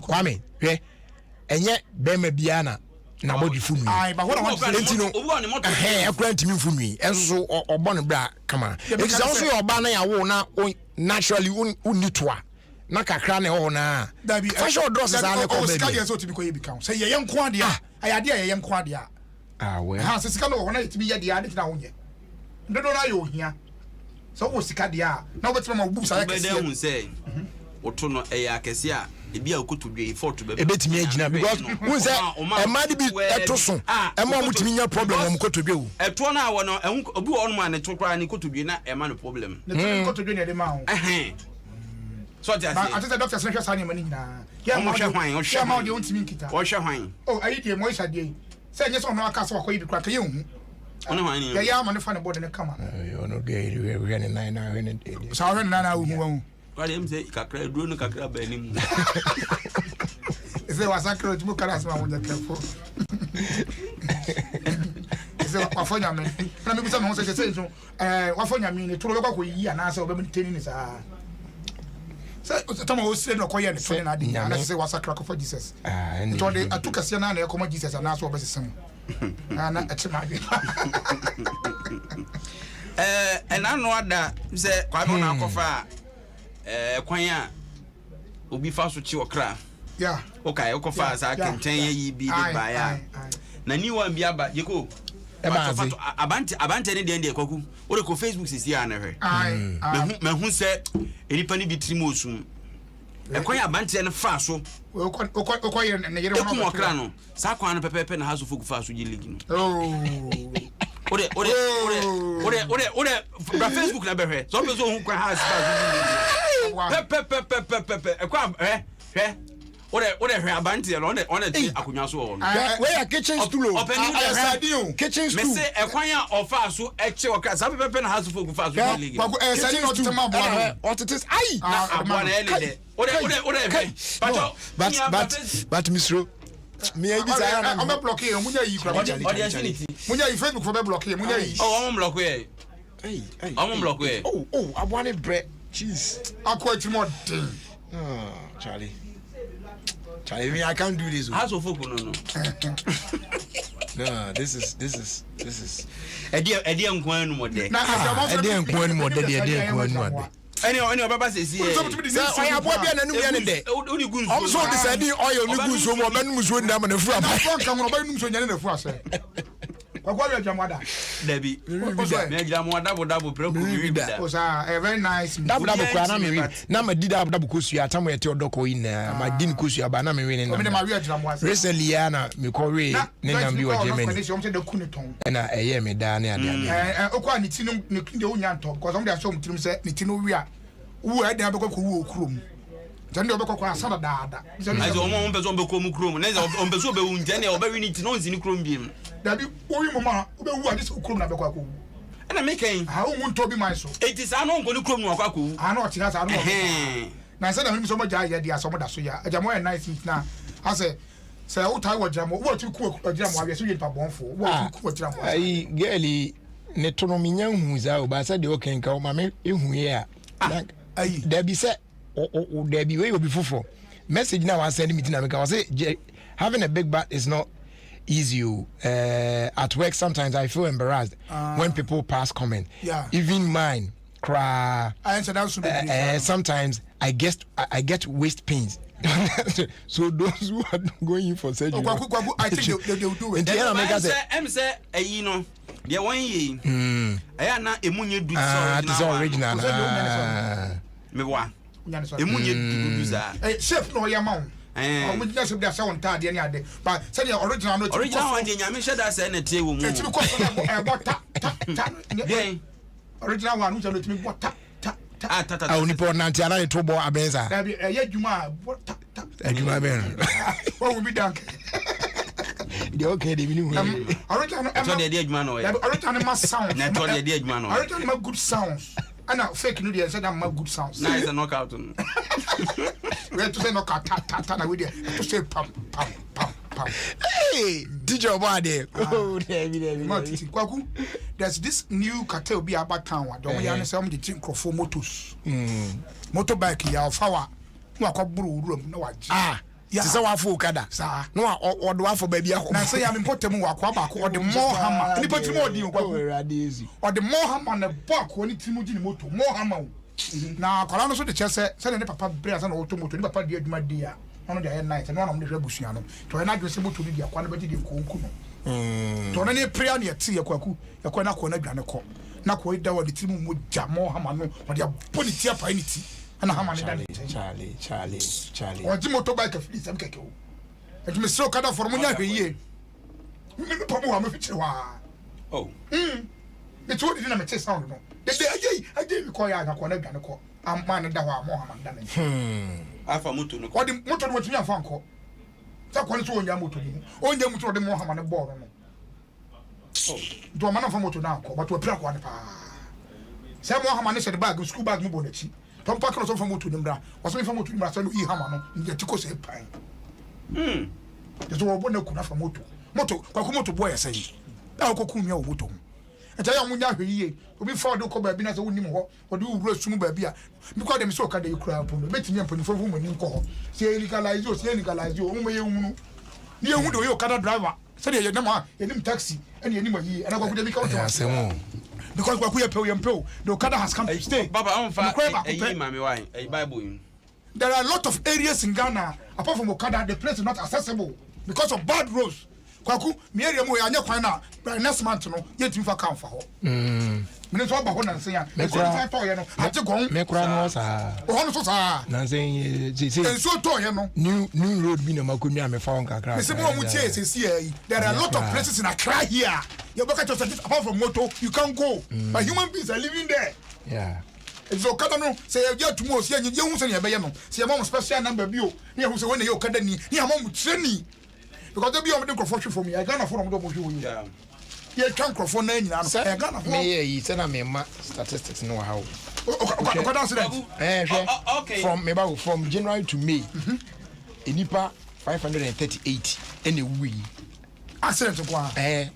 S1: kwame hwe enye be ma bia na body fu mi
S13: ai ba what want
S1: enti no akura ntimi fu mi enso obon ne bra kama enti so yo oba na ya wo na naturally unitwa na kakra na ho na fashion dress sa na ko
S13: baby o so tibi ko ye bi kan say ye nko ade a ayade a ye nko ade a
S1: we
S13: ha se sika no ho na tibi ye de ade na ho nye ndodo na ye ohia so wo sika de a na wo betima ma bu sa ya kese
S9: be dey say oto no e ya kese a ebi a okotodwe fort be
S1: ebetimi agina because who say e ma de bi etoso e ma omutimi nya problem om kotodwe wo
S9: eto na wo no obi wo no ma ne to kra ne kotodwe na e ma no problem
S13: ne kotodwe ne de ma ho
S9: so just
S13: I think the doctor say say money na
S9: ya mo hwe hwan o hwe
S13: ma de ontimi nkita
S9: o hwe hwan
S13: oh ayi de mo isa de say nye so no aka so akoyi bi kra ka ye hu
S9: ono hwan ni
S13: ya ma ne fa ne board ne kama
S1: yo no ge we ne nine na we ne
S13: so we na na hu hu
S9: kwale mse kakra duro no kakra ba ni mu
S13: ese wasakro tumu kala sima wonja kefo ese wafonya me na me bisa me ho se so wafonya me ni turo bekwa ko yi ana se obem teni ni sa se tama o se no ko ye ne toni na di ana se wasakra ko for Jesus to de atuka se na na e ko Jesus ana so obesesem ana etima de
S9: ena no ada se kwa me na akofa kwan a obi fa so chi okra
S13: yeah
S9: okay okofa sa kenten yi bi de ba ya na ni wan bi aba yeko abante ne de kwaku o de ko Facebook sisi ya na hwe me hu se enipa ni bi trimo osum kwan abante ne fa so
S13: o ye ne yere
S9: wono okra no sa kwan no pepepe na haso fogu fa so ji ligi no ore ba Facebook na behwe so be so hu kwan ha fa pepe kwa ore hwe abante no on ti akunwa so ho no
S1: we ya kitchen stool kitchen stool
S9: me say ekwan ya ofa so eche okra sa pepe na haso fogu fa so ji ligi
S13: kwa sadi no tema bo
S1: otetes ai
S9: na abwa na ele
S1: but misro me ai bi sa na
S13: o me block e munya yi kra munya yi Facebook for me block e munya yi
S9: o block e o block e
S1: abwane bre jeez
S13: akwa timo den
S1: Charlie, me I can't do this.
S9: How folk no
S1: this is
S9: Eddie nkwan no mode
S1: Eddie nkwan no mode Eddie nkwan no mode
S9: any baba says here
S1: I have what be na nu ya ne de
S9: only gun
S1: I'm so deciding oil ni gun so mo ba nu so ndam na fu aba
S13: kan no ba nu so nyane na fu ase kwa ya jamada
S9: Debbie me jamada double pre ku bida
S13: o sa very nice
S1: double kwa na me wi na ma di double kosu atam yete odoko yi na ma di kosu aba na me wi ne na
S13: me ma wi jamwa
S1: recently ya na me ko wi ne na bi o Germany na eye me da na ade
S13: okwa ni tinu ne kunde o nya nto because am dey show mutirim se ni tinu wi a wo e da be ko wo okrom jande obekọ kwa asada daada
S9: ayi o mo peso obekọ mu krom na o peso obe wu njane o be wi ni ti no nzi ni krom biem
S13: dabi wo wi mo ma obe wu ade se krom na be kwa ko
S9: na me kan
S13: ha o mu nto bi man so
S9: eti sa no ngo ni krom no kwa ko
S13: ha na o ti na sa no na se na mi so mo ja ya dia so mo da so ya aja mo e nice na ase se o tai wo jamo wo ti ku jamo awie so ye pa bonfo wo ti ku jamo
S1: ai geli ne tono mi nya hu za o ba sa de o ken ka o ma me ehu ye a dabi se o dabi we obi fofo message now I send me to Namika. I say having a big butt is not easy. At work sometimes I feel embarrassed when people pass comment.
S13: Yeah.
S1: Even mine cry.
S13: I answer that
S1: sometimes I get waist pains. So those who are going in for surgery,
S13: I think they will do it.
S9: I'm say you know the one ye I na emunye do
S1: so original
S9: me wa emunye do za
S13: chef no ya ma we just say that sound tade any ade but say the original no
S9: one dey nyame sheda say na tie wo mu
S13: e ti ko so bota original one no timi bota
S1: only for Nanti and I to bo abenza. Juma ben.
S13: What will be done?
S1: The okay, the minimum.
S13: Original sound. Original good sounds. And now fake new said I'm good sounds.
S9: Nice a knockout.
S13: We have to say knockout tata with you to say pam.
S1: Hey, did your body? Oh,
S13: Kwaku, there's this new cartel be about town. Don't we understand the drink for motos? Motorbike, ya fawa. No, I can't brew room. No,
S1: yeah, so I full kada. No, or do I for baby?
S13: I say I'm important more or the more hammer. Anybody more deal or the more hammer on the back when it's moving motor, more hammer. Now, Colonel so the chest said, Papa Breas and automotive, Papa dear, my dear. One of the nights and one of the Rebusiano. To an addressable to the quantity of Kunkuno. To any prayer near Tia Kwaku, a corner corner granako. Now, quite down the team would jam more hammer or their body tear for anything. And a hammer. Charlie. Or Jim motorbike of Lisam Keko. And you may so cut off for Munya ye. Oh, it's what didn't make sound. I did require a corner granako. I'm man and Dawa Mohammed Danny. Alpha Mutu, what the motor was your funko. That one is on your motor. On your motor, the Mohammed born. Oh, do a man of a motor now, but to a black one. Some Mohammed said the bag of school bag Mubonechi. Tom Parker from Mutu Nimbra was me from Mutu Master E. Hamano in the Tico say pine. There's a one no kuna from Moto. Kwakumoto boy, I say. I'll go cool your moto. And I am Munya, who before do come by being as a woman or do rest to baby. Because them so can they cry upon the betting upon for woman in call. Say legalize you, only you. You would do your car driver. Say your number, your name taxi, and your name and I will be coming. Because we are paying pro, the Okada has come to stay.
S9: Baba, I'm fine. A Bible.
S13: There are a lot of areas in Ghana, apart from Okada, the place is not accessible because of bad roads. Kwaku, Miriam, we are not quite now, but next month, no, yet you can for her. Minister of Bahon and say, I took on Mecranos are Nancy, so toy,
S1: new road, Binamakuna, me found Kakra.
S13: There are a lot of places in Accra here. You look at yourself apart from moto, you can't go. But human beings are living there.
S1: Yeah.
S13: It's okay, no, say, you're too much, you won't say, see a mom special number of you. Here who's when you're Cadeni, here, mom would send me. Because they'll be on the confusion for me. I can't afford to yeah. Yeah, can't go for name. I can't afford.
S1: He said, I mean, statistics know how.
S9: Okay.
S1: From January to May, in Nipa 538 any we.
S13: Accident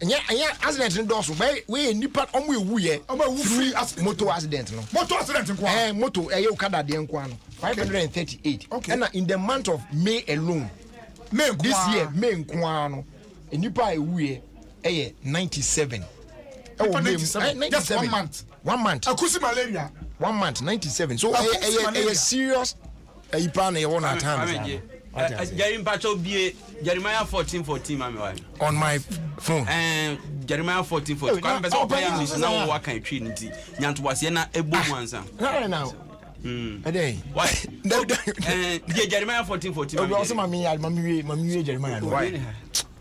S1: yeah, accident in Dawson. We Nipa only we free motor accident.
S13: Motor accident.
S1: Motor, Okada, the Enquano 538. Okay. And in the month of May alone. This year, May Nkwano, a Nipa we 97.
S13: Oh, 97. Just 1 month.
S1: 1 month.
S13: Akusi malaria.
S1: 1 month, 97. So a serious a pan a one at time.
S9: Jeremiah 14:14, Mammy.
S1: On my phone.
S9: Jeremiah 14:14. Come back now. What kind of trinity? Yant was yena a boom once.
S1: Now. A day.
S9: Why? Jeremiah 14:14.
S1: Also, Mammy, Jeremiah. Why?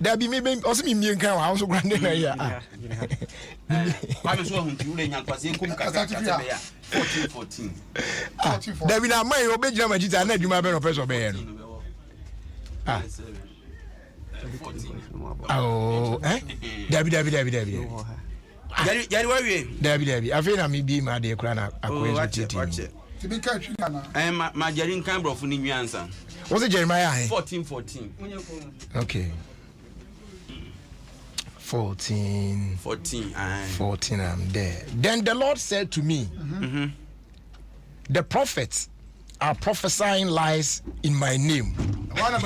S1: There be maybe also me and Cow House of Grand. Yeah.
S9: I'm sure you didn't pass 14:14.
S1: There be now my obey Majita and you might be a person. Oh, eh? Debbie. Debbie. I feel I'm be my dear Crana.
S9: Watch it. My Jerry Cambro for New answer.
S1: Was it Jeremiah?
S9: 14:14.
S1: Okay. 14. I'm there. Then the Lord said to me, the prophets are prophesying lies in my name. Oh,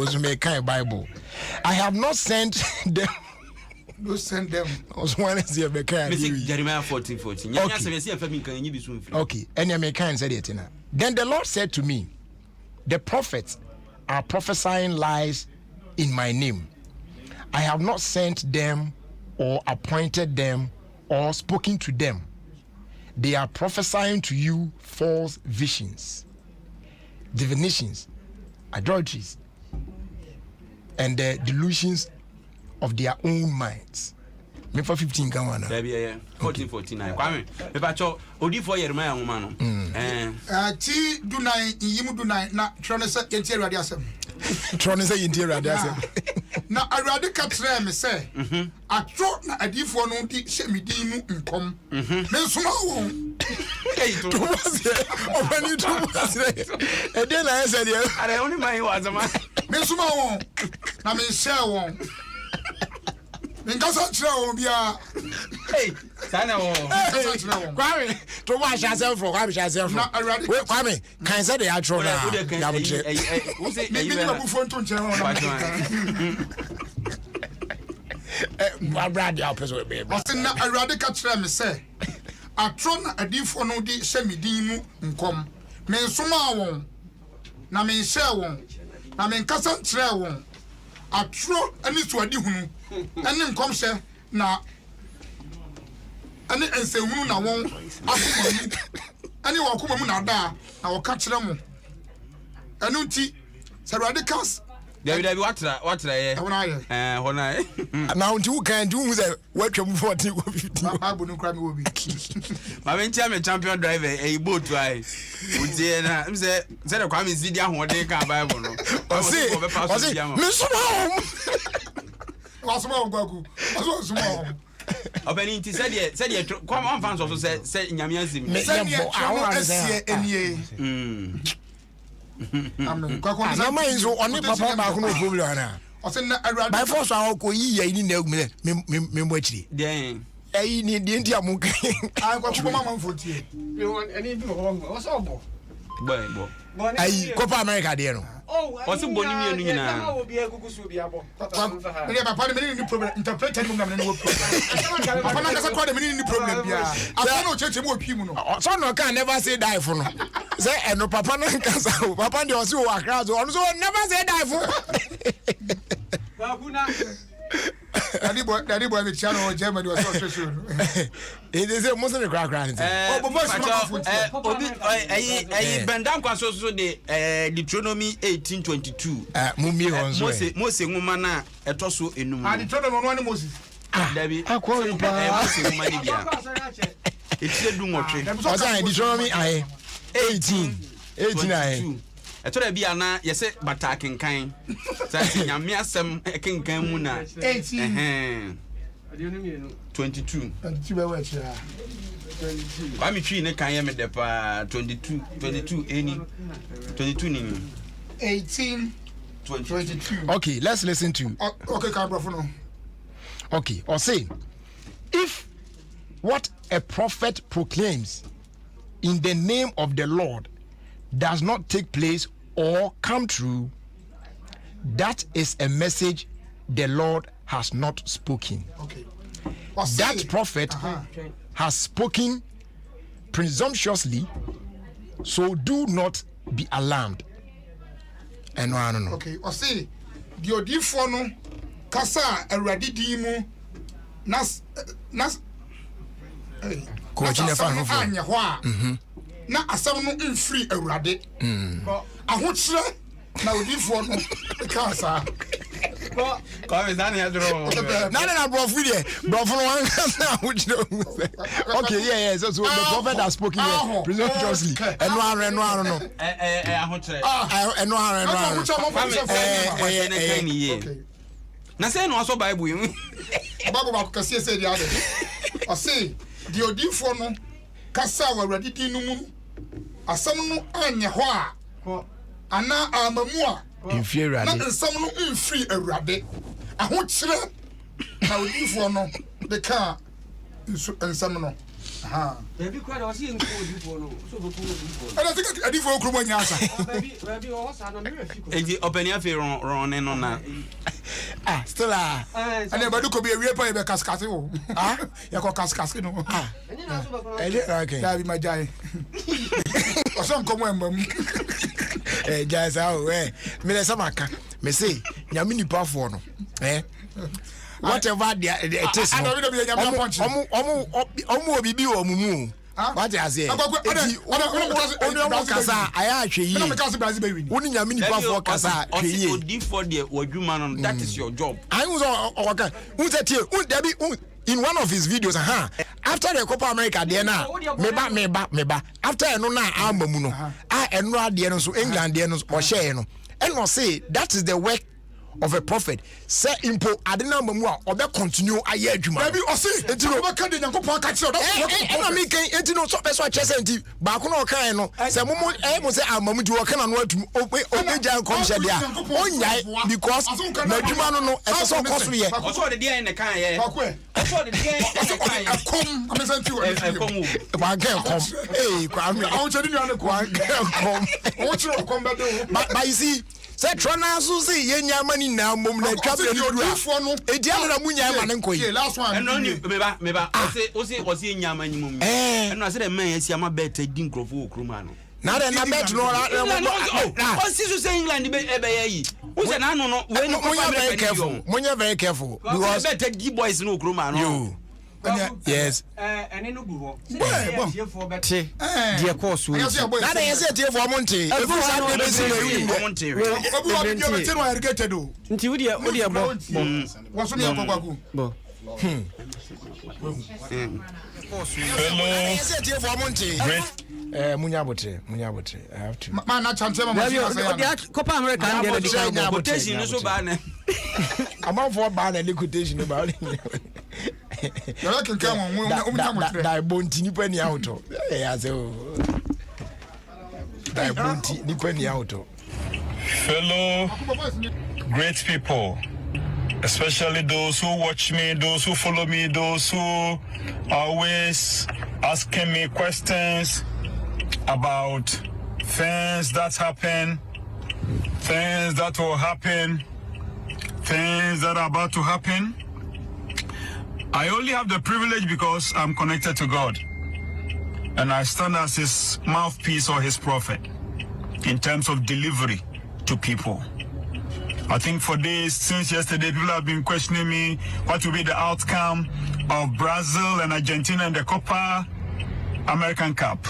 S1: it's my kind Bible. I have not sent them.
S13: Don't send them.
S1: I was one is here,
S9: Jeremiah 14:14.
S1: Okay, and American said it. Then the Lord said to me, the prophets are prophesying lies in my name. I have not sent them or appointed them or spoken to them. They are prophesying to you false visions, divinations, adulteries, and the delusions of their own minds. Me for 15 come on.
S9: 14:14. Kwame, me ba cho odi for Jeremiah nwoma no.
S13: Ti do 9 yimu do 9 na trone se yenti awade asem.
S1: Trone se yenti awade asem.
S13: Na awade ka tre me se. Atro na adifo no di hye medin mu nkom. Me nsoma wo.
S9: Hey to.
S1: Obani to was. E dey na say dey.
S9: Are only my was man.
S13: Me nsoma wo. Na me share wo. Ngasa chira wo bia.
S9: Hey, sana wo.
S1: Kwame, to wash yourself for Kwame yourself. Wait, Kwame, can say the outro now.
S9: Who say
S13: me be the phone to nche wo
S1: na. Brad ya person be.
S13: Osin na awade ka chira me say. Atro na adifo no di hye medin mu nkom. Me nsoma wo. Na me share wo. Na me nkasa chira wo. Atro ani suadi hunu. Ani nkomhye na ani ensehunu na won akoma ani wakoma mu na da na woka kire mu anu nti Saradicals
S9: David watra ye hona
S1: na unti who can do say watwam 40 go 50
S13: abu no kra me wo bi
S9: ma me ntia me champion driver e boat ai utie na mse se de kwa me zidi ahode ka Bible no
S1: o se me suma
S13: wasuma ngwaku wasuma
S9: Obeni nti said kwa man fans also say nyame azim
S13: said asie enie amen kwa
S1: na man so oni papa ba ko no problem ana
S13: o se na awurade
S1: by force awon ko yi yi ni na egum me mo akiri
S9: den
S1: ayi ni de ntia mu kan
S13: kwa ko mama mfotie
S6: ani bi o so bo
S1: ayi Copa America de no
S9: o se boni mi enu nyina
S6: na obi egugusu bi abo
S13: me papa me ni problem interpreted mu na me no problem papa na kasa kwa de me ni problem bia afa no cheche mu opi mu no
S1: so no can never say die for no say eno papa na kasa papa de o se o akra so no so never say die for
S6: Babuna
S13: Daddy boy me channel Germany was so sure.
S1: It is a Muslim crack.
S9: Obi Bendam Kwanso so de Deuteronomy 18:22. Mose ngoma na etoso enum.
S13: Deuteronomy no Moses.
S9: Dabi.
S1: Akwa pa.
S9: Mose ngoma ni bia. Etire du nwotwe.
S1: O say Deuteronomy 18:18.
S9: Etora bia na yese batakin kan. Say nyame asem kenkan mu na
S13: 18.
S9: 22.
S13: 22 be we chira.
S9: Kwame twi ne kan ye me de pa 22 eni 22 ni
S13: 18:22.
S1: Okay, let's listen to.
S13: Okay, Kabrofono.
S1: Okay, or say if what a prophet proclaims in the name of the Lord does not take place or come true, that is a message the Lord has not spoken.
S13: Okay.
S1: That prophet has spoken presumptuously, so do not be alarmed. And I don't know.
S13: Okay, or say the odifo no kasa awurade din mu nas
S1: ko chine fa no
S13: anya ho a na asam no mfiri awurade ahokyere na odifo no kasa
S9: ko me zani adro
S1: na brofo there brofo no wan kasa ahokyere okay yeah so the prophet has spoken presumptuously eno are no
S9: ahokyere
S1: eno are
S9: na say no aso Bible yi
S13: Bible ba kase say dia de o say the odifo no kasa awurade din no mu asam no anya ho a ana amamu a
S1: inferior
S13: na nsam no mfiri awurade ahokyere na odifo no de ka nsam no
S14: Baby, quite was in cold.
S13: I don't think I did for Krumanyasa.
S9: Enti open your fair on and on that.
S1: Still
S13: I never do could be a real player Cascasino. You call Cascasino.
S1: Okay,
S13: that be my guy. Or some come when
S1: guys, Minnesamaka, me say, Yamini Pafono, eh? Whatever the test, I don't know. What I say? I actually, only Yamini Pafo Casa, that is your job. I was okay. Who's that here? In one of his videos, after the Copa America, Diana, meba. After I know now, I'm Muno. I and no Diana, so England, Diana, or Shane, and will say that is the work of a prophet. Say impo adena mamua obe continue aye adwuma. Baby o say enti no be ka de Nyankopon ka kire o. Na me kan enti no so be so chese enti ba ko no kan no say mo say amamu di o kan no atum obeja kom hye dia. Onyai because na adwuma no e so ko so ye.
S9: O so de dia ne kan ye. O so de dia ne kan ye.
S13: Kom amesa ti o.
S9: Kom.
S1: Ba kan kom. Kwa me.
S13: I chedi no kwa kom. O chiro kom be do.
S1: But you see say trona so say yenya mani na mom na twa be do no edia no na munya ma ne nkoyi
S13: last one
S9: eno ni meba o say yenya mani mom eno say the man yesi ama bet di nkrofo okruma no
S1: na de na bet no
S9: o si so say England be yi o say na no we ni
S1: munya very careful because
S9: bet di boys no okruma no
S1: yes
S14: ene no guho
S6: dear course we
S1: na de yesi tie for monte e fu sa be si we
S9: monte
S13: obu wa bi o te no irrigated o
S6: nti wo de bo
S13: wo so ne akwaku
S6: bo
S4: Hello.
S1: Munya botre. I have to.
S13: Man, na chance ma say.
S6: Copa America and the
S9: quotation no so bad na.
S1: Amount for ban and quotation about it.
S13: You can come on,
S1: that bonti ni pani auto. Yeah, so. That bonti ni pani auto.
S4: Fellow great people, especially those who watch me, those who follow me, those who are always asking me questions about things that happen, things that will happen, things that are about to happen. I only have the privilege because I'm connected to God, and I stand as his mouthpiece or his prophet in terms of delivery to people. I think for days, since yesterday, people have been questioning me what will be the outcome of Brazil and Argentina in the Copa American Cup.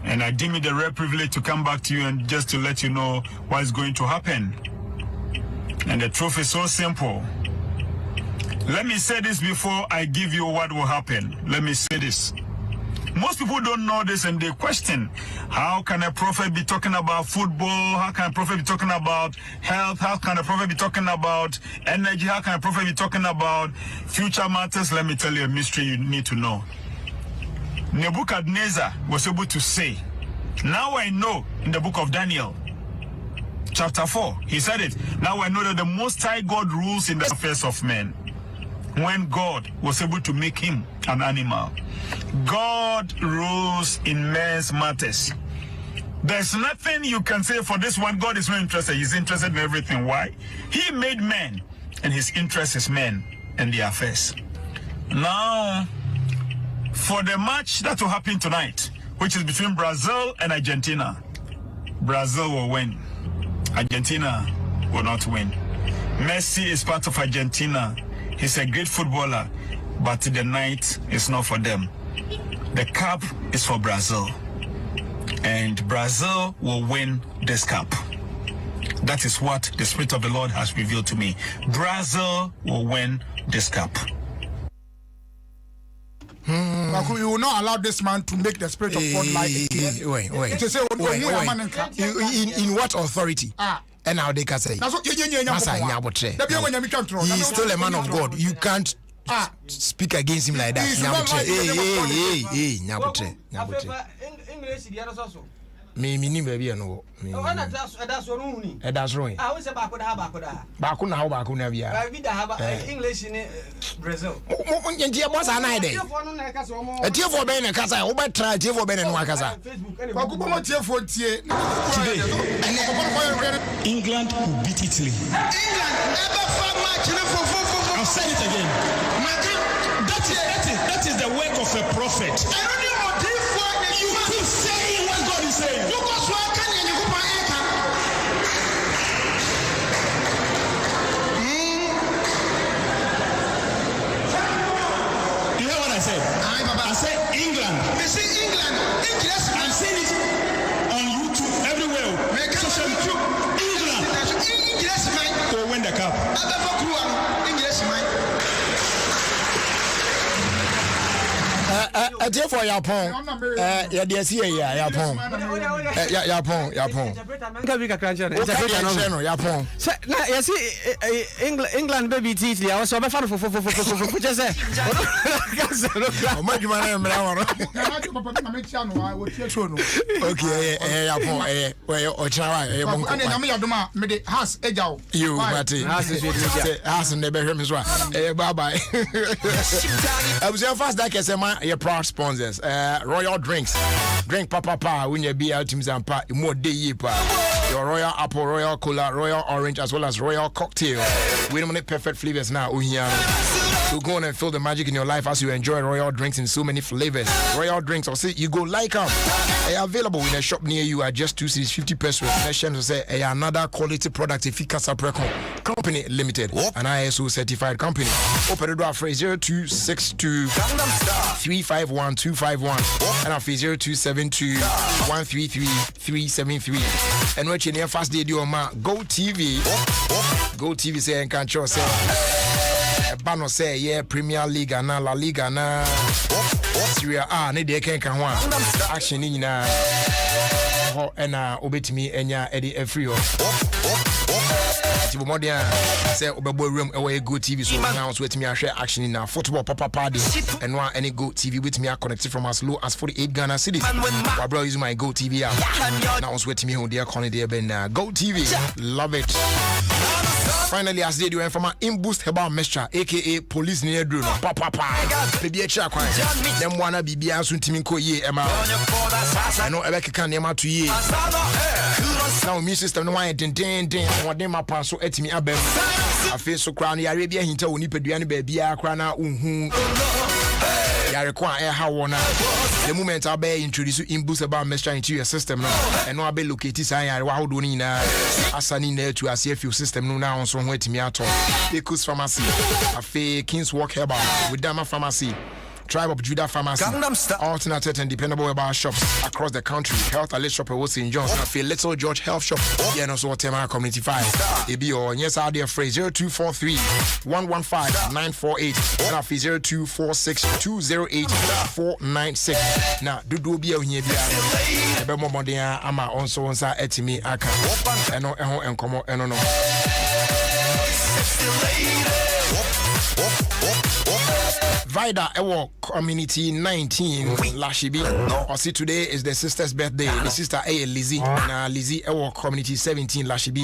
S4: And I deem it a rare privilege to come back to you and just to let you know what is going to happen. And the truth is so simple. Let me say this before I give you what will happen. Let me say this. Most people don't know this and they question, how can a prophet be talking about football? How can a prophet be talking about health? How can a prophet be talking about energy? How can a prophet be talking about future matters? Let me tell you a mystery you need to know. Nebuchadnezzar was able to say, now I know in the book of Daniel, chapter 4, he said it, now I know that the Most High God rules in the affairs of men. When God was able to make him an animal, God rules in men's matters. There's nothing you can say for this one. God is not interested. He's interested in everything. Why? He made men, and his interest is men and their affairs. Now, for the match that will happen tonight, which is between Brazil and Argentina, Brazil will win. Argentina will not win. Messi is part of Argentina. He's a great footballer, but the night is not for them. The cup is for Brazil, and Brazil will win this cup. That is what the Spirit of the Lord has revealed to me. Brazil will win this cup.
S13: You will not allow this man to make the Spirit of God lie again.
S1: Wait. In what authority? And now they can say, he's still a man of God. You can't speak against him like that. Me ni baby no. Me.
S14: That's what only.
S1: That's right.
S14: I was about to have
S1: Baako na bia.
S14: English in Brazil.
S1: Nti e boss ana ide. Tiefo be na kasa, wo be try tiefo be na no akasa.
S13: Baako bo tiefo tie.
S15: England will beat Italy.
S16: England never fought match for.
S15: I'll say it again. That is the work of a prophet. You keep saying what God is saying. You hear what I said? I said England.
S16: They say England.
S15: I'm saying it on YouTube everywhere. Social media. England will win the cup.
S1: Ati for Japan. Ya dey see ya Japan. Japan.
S6: Nka bi kakra nche
S1: no Japan.
S6: Na ya see England baby Italy. I was so be fan for just say.
S1: O ma djuma na mra woro. Okay, Japan. We o chara e bon ko.
S13: Ane nyame yadoma me de has ejaw.
S1: You Mati. Has ne be hwem so a. Bye bye. Abusia fast that kesema your proud sponsors. Royal Drinks. Drink papa when you be out teams and pa more day ye pa. Your Royal Apple, Royal Cola, Royal Orange, as well as Royal Cocktail. We don't want perfect flavors now. So go on and feel the magic in your life as you enjoy Royal Drinks in so many flavors. Royal Drinks, or say you go like them. They are available in a shop near you at just 2 cedis 50 pesos. Nation to say another quality product if you Company Limited, an ISO certified company. Open the door for 0262 351 251 and after 0272 133 373. And what you near fast day do ma Go TV. Go TV say and can't show say Bano say yeah Premier League na La Liga na Serie A ne de ken kan ho a action ni nyina ho na obetimi enya edi afri o ti bomodia say obebo room e Go TV so now so wetimi ahwe action na football papa party eno a any Go TV wetimi connect from as low as 48 Ghana cedis wa bro use my Go TV app now so wetimi ho dey connect there ben Go TV love it. Finally, as they do from my in-boost herbal mixture, aka police near drone. Papa, baby, a check. Them wanna be soon Timinko ye, Emma. I know Rebecca can name out to ye. Now, me system, no one ding, what them up so at me, Abel. I feel so crown, Arabia, he told Nipeduani, baby, crana, I require how one. The moment I be introduce you in-boost herbal mixture into your system now, and no I be located, I wow, doing Asani there to a CFU system no now. So wait me out on Ekus Pharmacy, a fake King's Walk Herbal with Dama Pharmacy, Tribe of Judah Pharmacy, alternative and dependable herbal shops across the country. Health Alert Shop was St. John's, and a feel Little George Health Shop, and also Tema Community 5. It be your yes out there phrase 0243 115 948 and a 0246 208 496. Now, do be a here. Bemo Modia Ama also on sa etimi aka. Eno enkomo eno no. Vida Ewo Community 19 Lashibi. Or see today is the sister's birthday. The sister A Lizzie. Na Lizzie Ewo Community 17 Lashibi.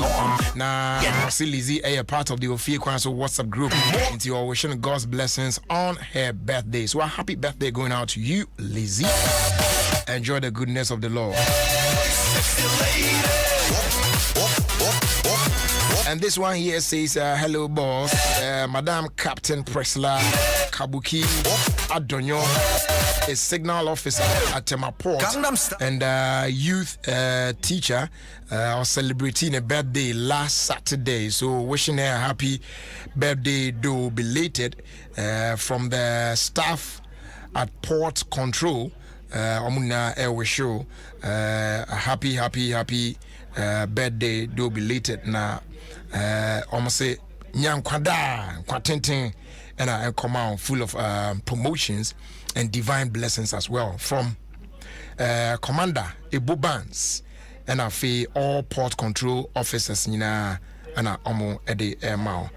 S1: Na see Lizzie a part of the Ofie Kwanso WhatsApp group. And you are wishing God's blessings on her birthday. So a happy birthday going out to you, Lizzie. Enjoy the goodness of the Lord. And this one here says, hello boss, Madam Captain Presla Kabuki Adonyo, a signal officer at Temaport and youth teacher are celebrating a birthday last Saturday. So wishing her a happy birthday, though belated, from the staff at Port Control. Omuna Airway Show. A happy birthday, though belated na. Almost say Nyankwada, Kwatenten, and I come out full of promotions and divine blessings as well from Commander Ebo Bands and I feel all port control officers nina and I omo ede mao.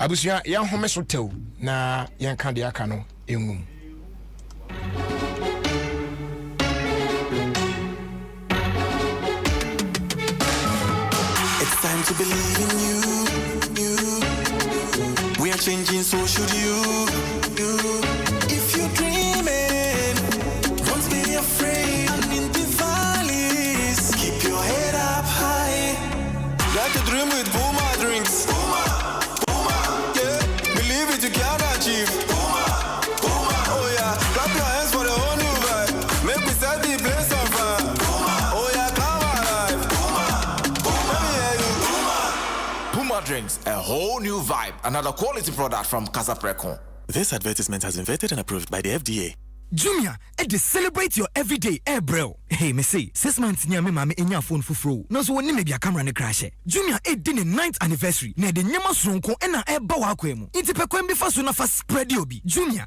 S1: Abusia yan home so tew na yan kan de aka no engum.
S7: It's time to believe in you. We are changing, so should you. If you're dreaming, don't be afraid. And in the valleys, keep your head up high. Like to dream with Puma drinks. Puma. Yeah, believe it, you can achieve. Puma. Oh yeah, clap your hands for the whole new vibe. Make me set the place on fire. Oh yeah, come alive. Let me hear you.
S3: Puma drinks, a whole new vibe. Another quality product from Casa Precon.
S17: This advertisement has been vetted and approved by the FDA.
S3: Junior, they celebrate your everyday air bro. Hey, me say 6 months near me mama enya phone fufro. No so woni me bia camera ne crash. Junior din the 9th anniversary. Na de nyama sonko e na e ba wa kwemu. Inti pekwen bi fa so na fa spread obi. Junior,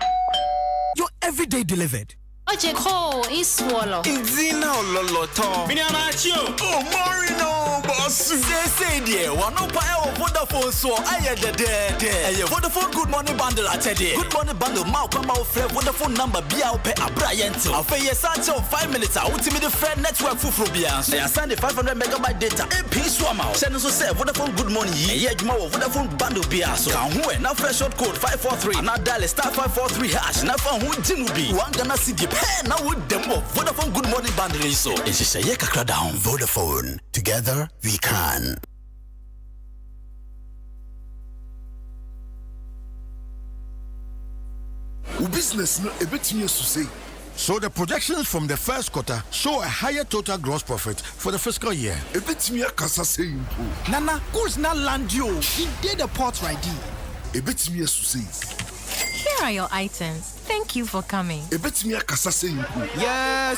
S3: your everyday delivered.
S2: Oje ko iswolo.
S3: Inzina ololoto.
S9: Miniamachio.
S3: Oh, Marino, boss.
S17: Say dear, one no pa e Vodafone so aye de. Aye Vodafone good morning bundle atede. Good morning bundle ma kwa ma ofre Vodafone number bia ope abrayento. Afeye sanche 5 minutes ultimate the friend network fufuro bia. So ya send 500 megabyte data. MP so ma. Send so say Vodafone good morning yi. Eye adwuma wo Vodafone bundle bia so. Kan ho e na fresh short code 543. Na dial *543 hash. Na fa ho jimu bi. One Ghana cedi. Now with them Vodafone good morning bundle so. It's just a kakra down.
S18: Vodafone. Together we can.
S19: Business no a bit me to say. So the projections from the first quarter show a higher total gross profit for the fiscal year. A bit me kasa say.
S3: Nana, goods na land you. He did a port right there.
S19: A bit me to say.
S20: Here are your items. Thank you for coming.
S19: Yes,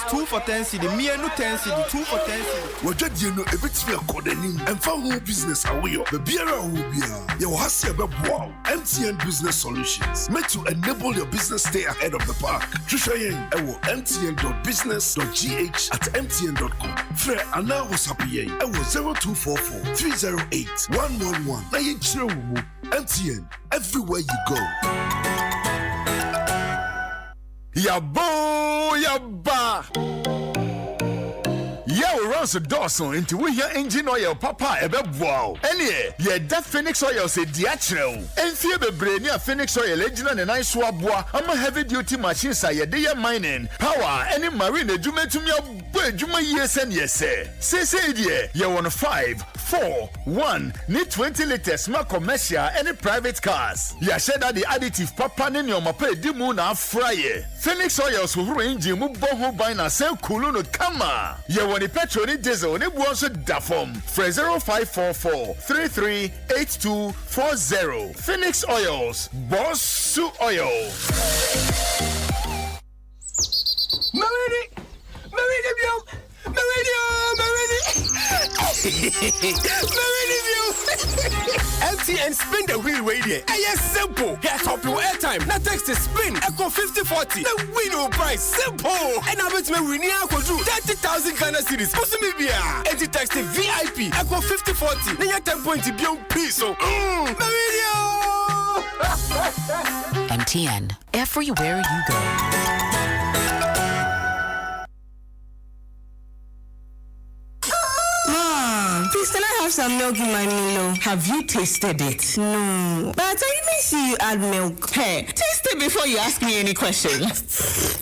S19: 2
S3: for 10 cedi. Me no 10 cedi. 2 for 10 cedi.
S19: Wajad you know a bit me according and found business away. The beera will be your hasi about wow. MTN Business Solutions meant to enable your business stay ahead of the pack. Trishayen ewo mtn.business.gh at mtn.com. Fre ana wasapiye ewo 0244 308 111. Na ye chiro MTN everywhere you go.
S21: Yaba. Yo, runs a Dawson into we hear engine oil, papa, ebe wow. Anyway, that Phoenix oil say diachro. And fear the brain Phoenix oil, engine and nice swabwa. I'm a heavy duty machine, say, they mining. Power, any marine, jume to me, juma yes and yes, say, dear, you want 5, 4, 1, need 20 liters, small commercial, any private cars. Ya said that the additive papa in your mape, dimuna fry. Phoenix oils who engine, move boho by na sell kuluno kama. You want the petrol, ni diesel, ni buonso dafom. For 0544 338240. Phoenix Oils, Boss Su Oil.
S3: MTN spin the wheel radio. Yes, simple. Get up your airtime. Now text the spin. Echo 5040. The winning price. Simple. And I bet me we need to do 30,000 Ghana cedis. Possibly be and text the VIP. Echo 5040. Then you 10 points to be on peace. So,
S22: MTN. Everywhere you go.
S23: Please, can I have some milk in my Milo?
S24: Have you tasted it?
S23: No. But I didn't see you add milk.
S24: Hey, taste it before you ask me any questions.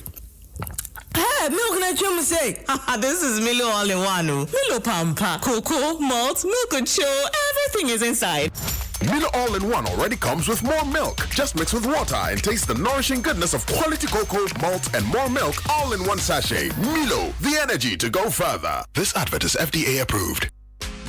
S23: Hey, milk na chum say.
S24: This is Milo all in one. Milo Pampa, cocoa, malt, milk and show, everything is inside.
S25: Milo All-in-One already comes with more milk. Just mix with water and taste the nourishing goodness of quality cocoa, malt, and more milk all in one sachet. Milo, the energy to go further.
S18: This advert is FDA approved.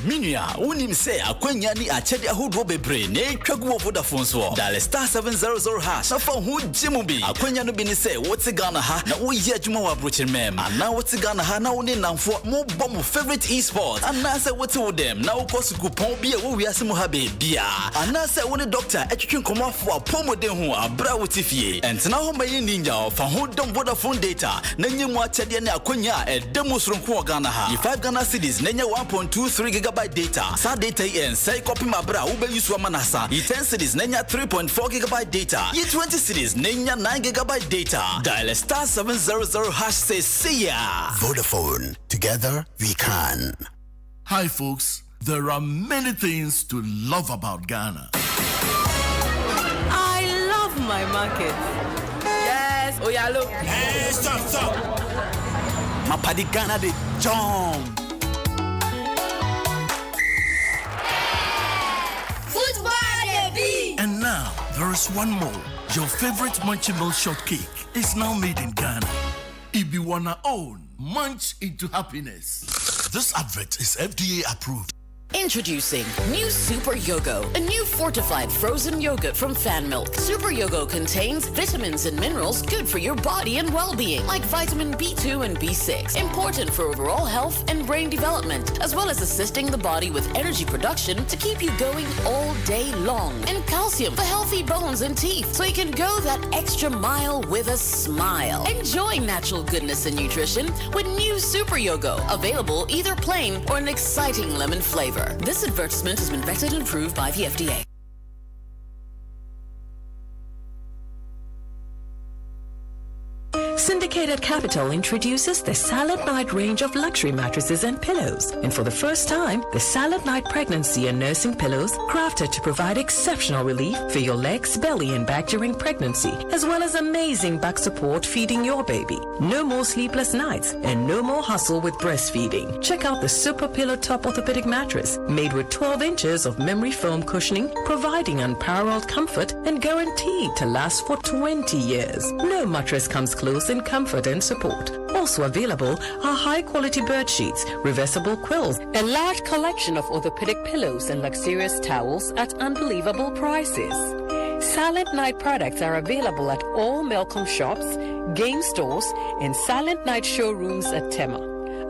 S17: Minia, unim say akwenya ni achede ahodo bebre na etwagu Vodafone so. Dial *700 hash. Na fa hu jimu bi. Akwenya no bi ni say wote Ghana ha na wo ye adwuma wa brochir mem. Ana wote Ghana ha na wo ne namfo mo bom favorite esports. Ana say wote wo dem na wo kosu coupon bi e wo wiase mo ha be bia. Ana say wo ne doctor etwetwe nkomafo apomoden ho abra wote fie. Entena ho maye ninja fa ho dom Vodafone data. Na nyemu achede ne akwenya e demo soronko Ghana ha. 5 Ghana cedis na nya 1.23 gigabyte data. Sa data en say copy mabra ube use wa manasa. 10 cities nenya 3.4 gigabyte data. 20 cities nenya 9 gigabyte data. Dial *700 hash say see ya.
S18: Vodafone. Together we can.
S19: Hi folks.
S5: There are many things to love about Ghana.
S24: I love my market. Yes, Oyalo.
S17: Hey, stop. My paddy Ghana de John.
S8: Football baby.
S5: And now, there is one more. Your favorite Munchable shortcake is now made in Ghana. If you wanna own, munch into happiness. This advert is FDA approved.
S22: Introducing new Super Yogo, a new fortified frozen yogurt from Fan Milk. Super Yogo contains vitamins and minerals good for your body and well-being, like vitamin B2 and B6, important for overall health and brain development, as well as assisting the body with energy production to keep you going all day long. And calcium for healthy bones and teeth, so you can go that extra mile with a smile. Enjoy natural goodness and nutrition with new Super Yogo, available either plain or an exciting lemon flavor. This advertisement has been vetted and approved by the FDA.
S10: Syndicated Capital introduces the Silent Night range of luxury mattresses and pillows. And for the first time, the Silent Night pregnancy and nursing pillows, crafted to provide exceptional relief for your legs, belly, and back during pregnancy, as well as amazing back support feeding your baby. No more sleepless nights and no more hustle with breastfeeding. Check out the Super Pillow Top Orthopedic Mattress, made with 12 inches of memory foam cushioning, providing unparalleled comfort and guaranteed to last for 20 years. No mattress comes close in comfort and support. Also available are high-quality bed sheets, reversible quills, a large collection of orthopedic pillows and luxurious towels at unbelievable prices. Silent Night products are available at all Melcom shops, game stores, and Silent Night showrooms at Tema,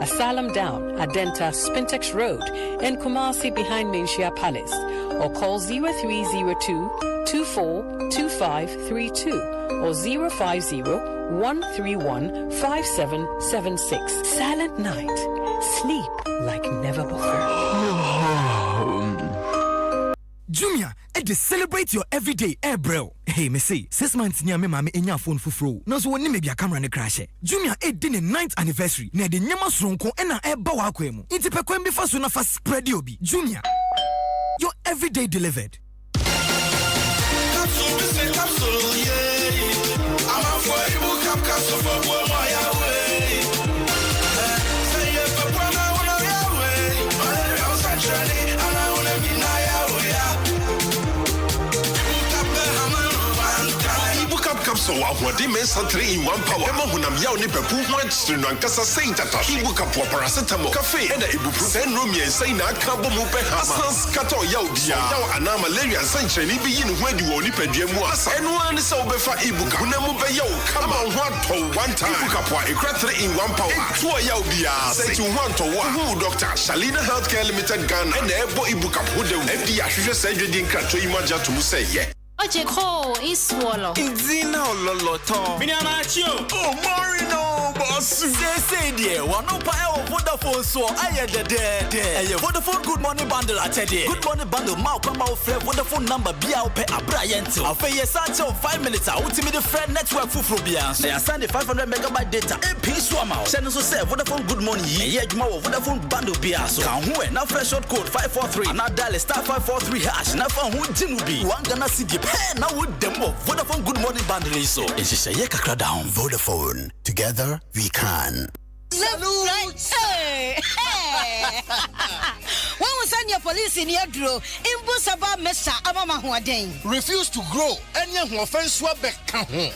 S10: Asylum Down, Adenta, Spintex Road, and Kumasi behind Menchia Palace, or call 0302 242532 or 050-131-5776. Silent Night. Sleep like never before.
S3: Junior, they celebrate your everyday bro. Hey, me say 6 months near me mama enya phone fufro. No so woni me bia camera ne crash. Junior did the 9th anniversary. Na de nyama sonko na eba wa kwemu. Inti pekwem bi fa so na fa spread obi. Junior, your everyday delivered.
S15: Capsule, yeah. I'm a forever capsule for my way. Say if I wanna way. I'm actually and I wanna be
S11: capsule wa hodi men santre in one power. Ema hunam yaw ni pepu ho akyiri no ankasa sei tata. Ibu kapwa paracetamol. Cafe and ibuprofen no mien sei na aka bo mu pe ha. Asas kato yaw dia. Yaw ana malaria sanche ni bi yin ho adi wo ni padua mu asa. Eno an se obefa ibuka. Hunam mu be yaw kama ho ato one time. Ibu kapwa ekra 3 in 1 power. To yaw dia. Say to one to wa. Who Dr. Shalina Healthcare Limited Ghana. And ebo ibu kapwo de. FDA ahwehwe say dwedin krato imaja to mu say ye.
S2: Oje ko iswolo.
S17: Inzina ololoto.
S9: Miniamachio.
S17: Oh, Marino, boss. Say dear, one no pa Vodafone so aye de. Vodafone good morning bundle atede. Good morning bundle ma kwa ma ofre Vodafone number bia ope abrayento. Afeye sanche 5 minutes ultimate the friend network fufuro bia. So ya send 500 megabyte data. MP so ma. Send so say Vodafone good morning yi. Ye adwuma wo Vodafone bundle bia so. Kan ho na fresh short code 543 na dial *543 hash na fa ho jimu bi. One Ghana cedi. Hey, now with them Vodafone good morning bundle so. It's just a kakra down.
S18: Vodafone. Together we can.
S12: Hey. When we send your police in your draw, Imbusaba Mesa Abama Huadeng.
S21: Refuse to grow. Any offense swabek.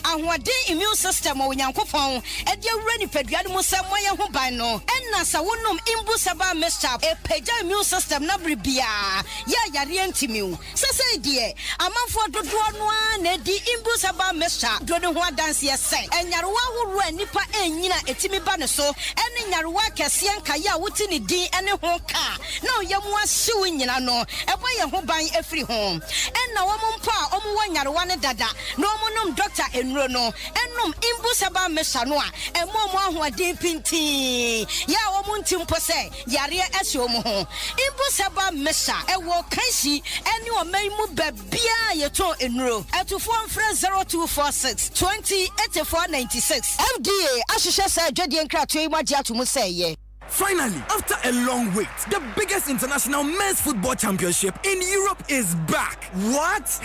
S12: And what day immune system when Yankopon, and your ready pediatric Samoya Hubano, and Nasa Wunum Imbusaba Mesa, a peja immune system nabri bia. Ya rientimu. Sasa dear, a man for the one, the Imbusaba Mesa, don't want dance say, and Yarwa who ran Nipa and Nina Etimi Banaso, and Yarwa Cassian Kaya Wutini D and a home car. No, Yamwa suing you know, a boy who buy every home. And now one pa, one Yarwana Dada, no monum doctor and Rono, and num Imbusaba Mesanoa, and Moma who are deep in tea. Ya womuntim pose, Yaria Esiomo. Imbusaba Mesa, a walk Kashi, and you may move Bia Yato in row. At to phone friend 0246 20 8496. FDA, Ashisha said, Jodian Crack to Imagia to Musay.
S4: Finally, after a long wait, the biggest international men's football championship in Europe is back. What?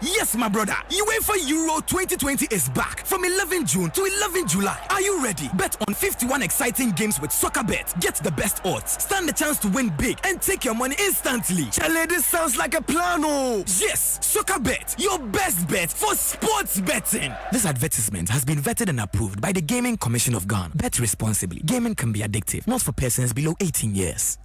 S4: Yes, my brother. UEFA Euro 2020 is back from 11 June to 11 July. Are you ready? Bet on 51 exciting games with SoccerBet. Get the best odds, stand the chance to win big, and take your money instantly. Chale, this sounds like a plan, oh. Yes, SoccerBet, your best bet for sports betting. This advertisement has been vetted and approved by the Gaming Commission of Ghana. Bet responsibly. Gaming can be addictive, not for persons below 18 years.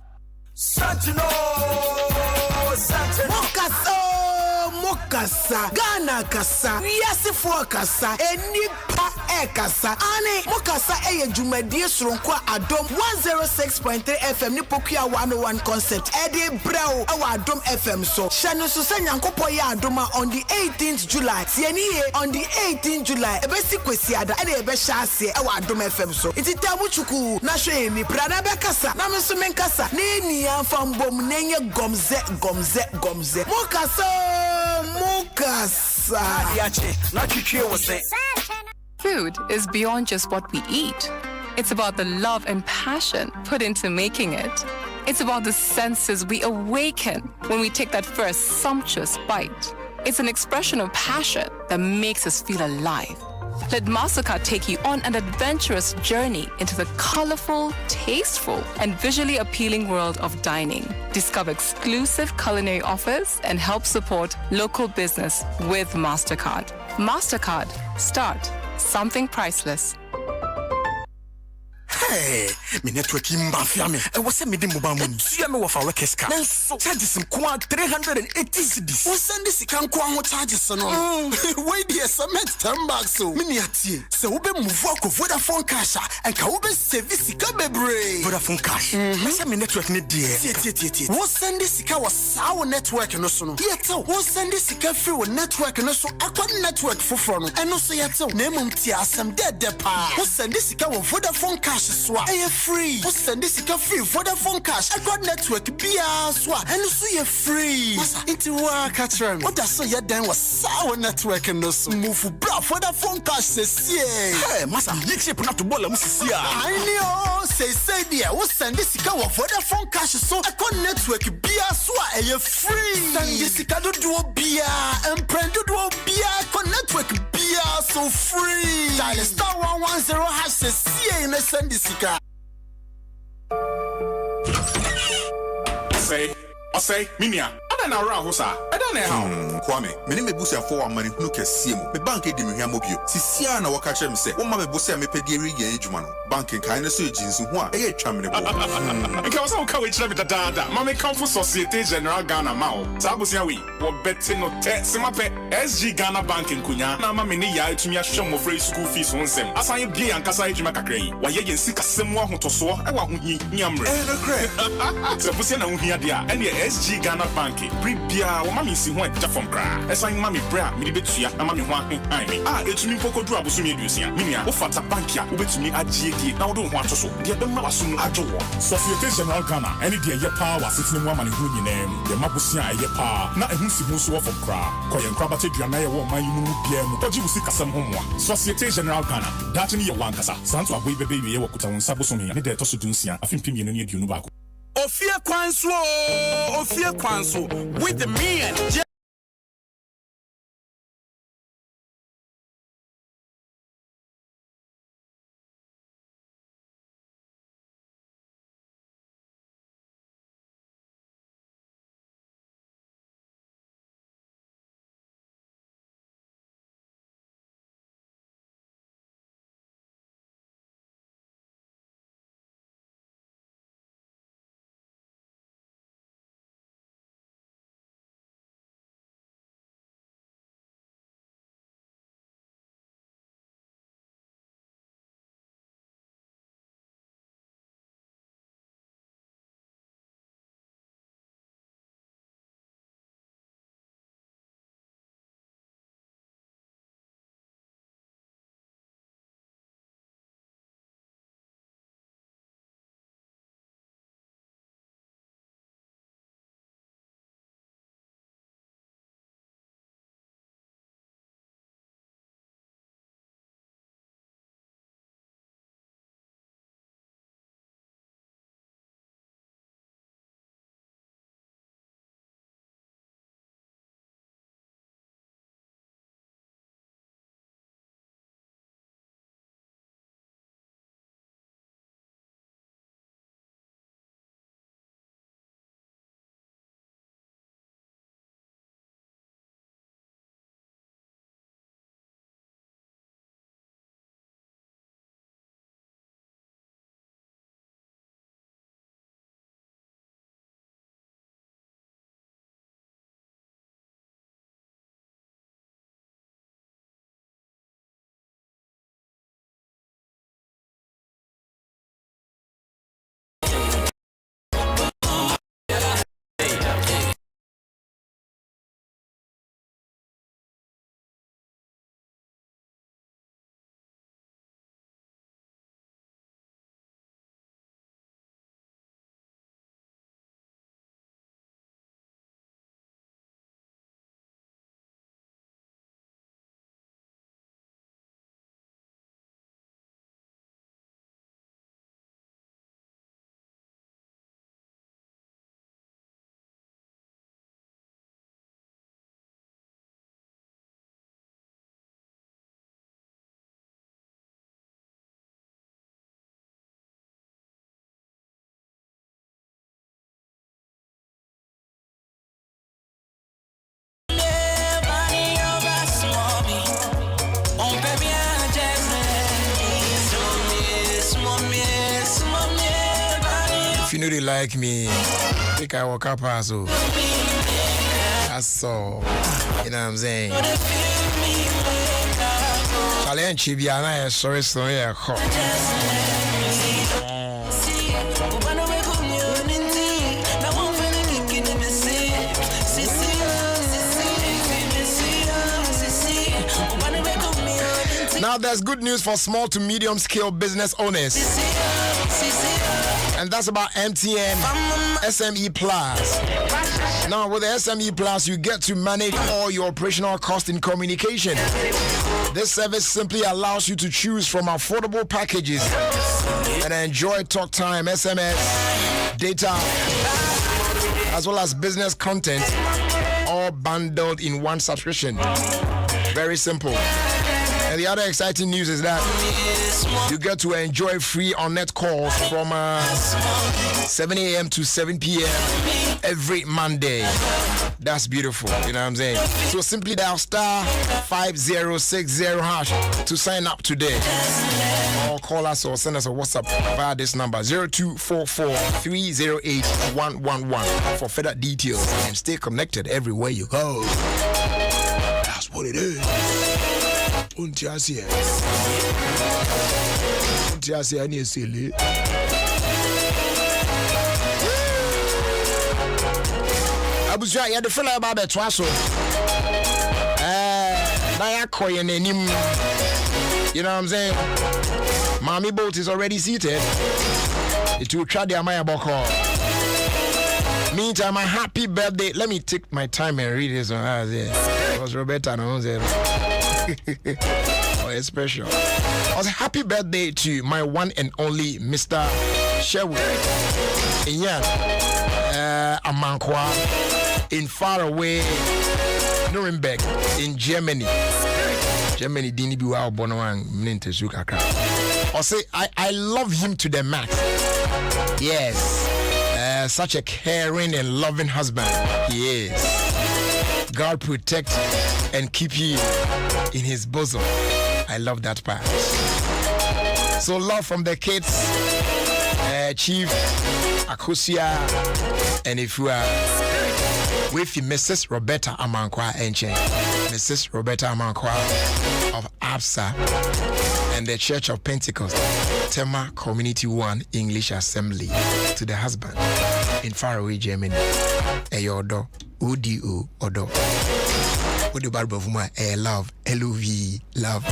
S6: Mokasa, Ghana kasa, Yasifo kasa, Enipa kasa, Ane Mokasa Jumadi Srunkwa Adom 106.3 FM Nipokia 101 concept, Eddie Brow, our Adom FM so. Shano Susanya Kopoya Adoma on the 18th July, Sienie on the 18th July, Ebesi Kwesiada, and Ebeshase, our Adom FM so. It's Itamuchuku, Nashe mi Prada Bekasa, Namasu Kasa, Nenia from Bom Nenya Gomze, Mokasa.
S13: Food is beyond just what we eat. It's about the love and passion put into making it. It's about the senses we awaken when we take that first sumptuous bite. It's an expression of passion that makes us feel alive. Let Mastercard take you on an adventurous journey into the colorful, tasteful, and visually appealing world of dining. Discover exclusive culinary offers and help support local business with Mastercard. Mastercard. Start something priceless.
S3: Hey, me network mafia me. I was send me the mobile money. See me with our keska. Nanso charges some 380 cedis. We send this can kwa charges no. Wait there cement 10 bucks so. Me ni atie. Se we be move work of Vodafone cash and ka we be service ka bebre. Vodafone cash. Me say me network ni there. Tie. We send this ka was our network no so no. Yeto. We send this ka free with network no so akwa network foforo no. Eno so yeto. Na emum tie asem de pa. We send this ka with Vodafone cash swap. Free. We send this free Vodafone cash. I got network bia swap. And so you free. Masa into work catch me. What that's so you then was sour network and no so move for bra Vodafone cash says hey masa next year not to ball musisi I know say there we send this Vodafone cash so I got network bia swap and you free. Send this do bia and prend do bia con network bia so free. Dial star 110 hash say in send this
S21: Say, Minia, I don't know Rahusa. I don't know how. Kwame, many me busia for one money who can see me. The bank didn't hear mobile. Sisia na waka chem say, "One my busia me pediri ye jumano." Banking kindness urgings who are a champion. And can also come with dada. Mammy come for Societe General Ghana Mao. Sabusia we, what betting no text mape SG Ghana Banking Kunya. Na mammy ni ya to me a show of free school fees on them. As I be and Kasai Jimakakray. Why ye sick a similar to so I want yamre. So Busia no here dia and the SG Ghana Banking. Pribia, or mammy see one from cra. As I mammy bra, me betia, and mammy want me. It's me poco drop to me, Minia, who fat a bankia, who bet me at GD. Now don't want to so. The other soon at your Societe General Ghana, any day your power sitting woman in who name, the Mabusia, your power, not a Musi off of cra. Koyan Krabate, Dranaya, woman, you PM, but you will see some home. Societe General Ghana, that's in your one casa. Santo away the baby, you could on Sabusumi, and the Tosuduncia, I think Pimian and Yunubaku. Ofie Kwanso, with the me and
S1: If you know they like me, I think I walk up so. That's all. You know what I'm saying? Challenge Chibiana, sorry, so yeah, Now there's good news for small to medium scale business owners. And that's about MTN SME Plus. Now with the SME Plus, you get to manage all your operational costs in communication. This service simply allows you to choose from affordable packages and enjoy talk time, SMS, data, as well as business content, all bundled in one subscription. Very simple. And the other exciting news is that you get to enjoy free on-net calls from 7 a.m. to 7 p.m. every Monday. That's beautiful, you know what I'm saying? So simply dial star 5060 hash to sign up today. Or call us or send us a WhatsApp via this number 0244-308-111 for further details, and stay connected everywhere you go. That's what it is. Untiasia ni silly. Abusua ya de fella ba betwa so. Na ya koye nanim. You know what I'm saying? Mommy Boat is already seated. It will try the Amaya Boko. Meantime, a happy birthday. Let me take my time and read this one. It was Roberta. No, oh, it's special. I was a happy birthday to my one and only Mr. Sherwood Inyan Amankwa in faraway Nuremberg in Germany. Germany didn't be well born one minute Sukaka. I say I love him to the max. Yes. Such a caring and loving husband he is. God protect and keep you in his bosom. I love that part. So love from the kids, Chief Akosia, and if you are with Mrs. Roberta Amankwa Enche, Mrs. Roberta Amankwa of ABSA and the Church of Pentecost, Tema Community 1 English Assembly, to the husband in faraway Germany, Eyodo, Udo, Odo. What the Bible of my love, L-O-V, love.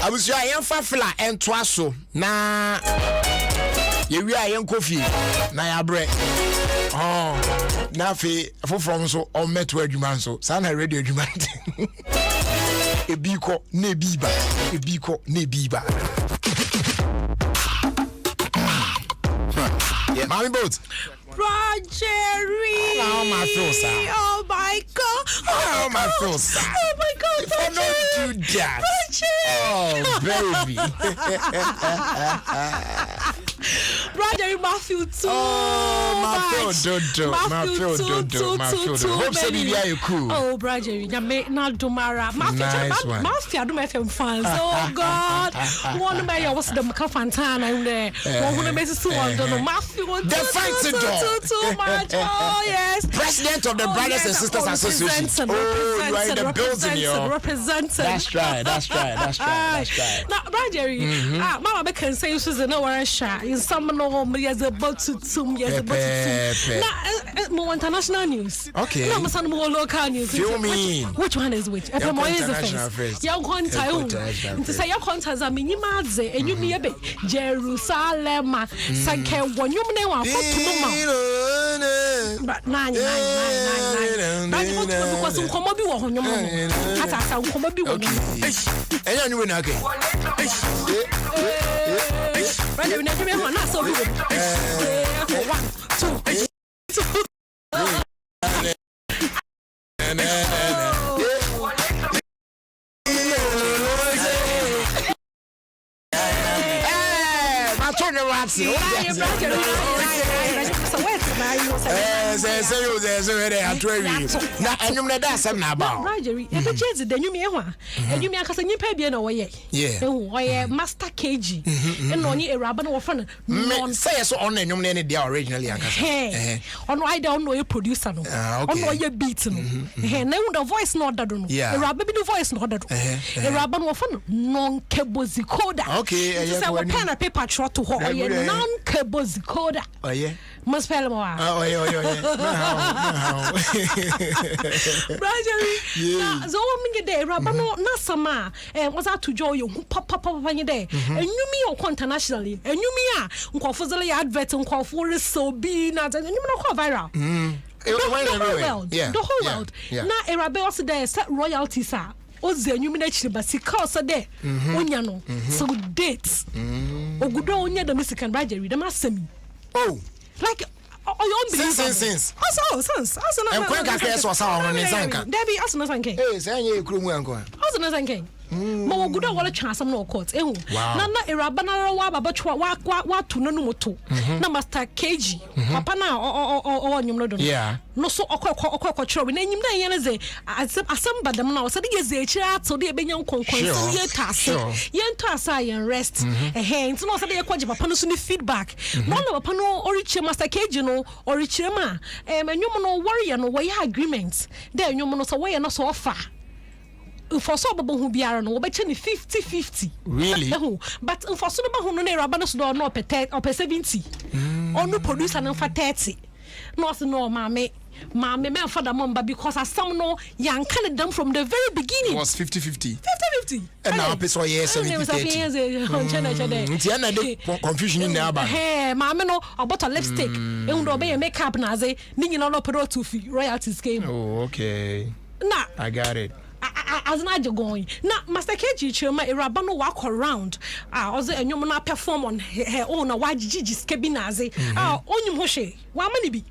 S1: I was sure I am Fafla and Twasso. Na, you are young coffee, na ya bread. Oh, na fe, from so, or met where you man so, Sana radio you man. A biko, ne biba, a biko, ne biba. Yeah, Mommy Boat.
S23: Jerry.
S1: Oh my God.
S23: Oh my God.
S1: Oh my God.
S23: Oh my God.
S1: If I don't do that. Oh baby.
S23: Roger, Matthew too.
S1: Oh, Matthew, Hope so be you cool.
S23: Oh, Roger, you make not Domara.
S1: Nice one.
S23: Matthew, I do my FM fans. Oh God, one of my was the Macafantana in there. One of my sister one don't Matthew.
S1: The fighting dog.
S23: Too much. Oh yes.
S1: President of the Brothers and Sisters Association. Oh, you are in the building, yo.
S23: Represented.
S1: That's right. Now,
S23: Roger, Mama can say you should know where I shot. In some no years about to tum years about to tum. More international news.
S1: Okay.
S23: No, some more local news. Which one is which? FM is the first. Young contact. To say your contacts are minimaze and you be a bit Jerusalem. Sanke one you may want but nine. But you want to come up with one. Come up with one.
S1: And you win again.
S23: But you never remember not so good. 1, 2, 3.
S1: turn around. Say I try you. Na enyum na da sam na ba.
S23: Roger, e be cheze de enyum ye ho a. Enyum ya kasa nyipa bia na wo ye.
S1: Yeah.
S23: Oye master KG. E no ni Eraba na wo fa no.
S1: Say so on enyum na dia originally akasa.
S23: Ono I don't know a producer no. Ono ye beat no. Na the voice no order no. Eraba be the voice no order. Eraba no wo fa no non cable decoder.
S1: Okay,
S23: say we pen and paper trot to ho. Oye non cable decoder.
S1: Oh yeah.
S23: Must spell mo.
S1: Oh yeah.
S23: Na zo wo minge de Eraba no na sama was out to joy you papa nye de. Enyumi o internationally. Enyumi a nkofo zele advert nkofo so be na enyumi no go viral. The whole world. Na Eraba also there set royalties are. Oze enyumi na chiri ba sika oso de onya no so dates. Ogudo onya the Mexican Roger them asemi.
S1: Oh.
S23: Like unbelievable.
S1: Since.
S23: Also
S1: na. Enko ka ka so sa ono ne sanka.
S23: Debi also na sanke.
S1: Say anye ekuru mu anko.
S23: Also na sanke. Ma wogudo wole twa asam na court ehu. Na Eraba na wa baba twa wa to no moto. Na master KG. Papa na o nyum no do.
S1: Yeah.
S23: No so okọ chiro na enyim na yen ze asam badam na o se de ye ze chira ato de ebenya nkonkon so ye tase yen to asa yen rest nti no se de ye kwaje papa no so ni feedback no na papa no oriche master KG no oriche ma enyum no warrior no we agreement de enyum no so we no so offer for so babo hu biara no obeche ni 50-50
S1: really
S23: but for so babo hu no na Eraba no so do no op 70 onu producer no fa 30 no so no mame me for the mamba because as some know young kind them from the very beginning.
S1: It was 50-50.
S23: 50-50.
S1: And now people yes 70-30. Confusion in there.
S23: Hey, mama no about a lipstick. And do be makeup na say ni no pro to royalties game.
S1: Oh, okay.
S23: Nah,
S1: I got it.
S23: As na je going na Master KG chirema Eraba no walk around ozo enyom na perform on her own na wajiji skebi na aze onyum ho hwe wa mani bi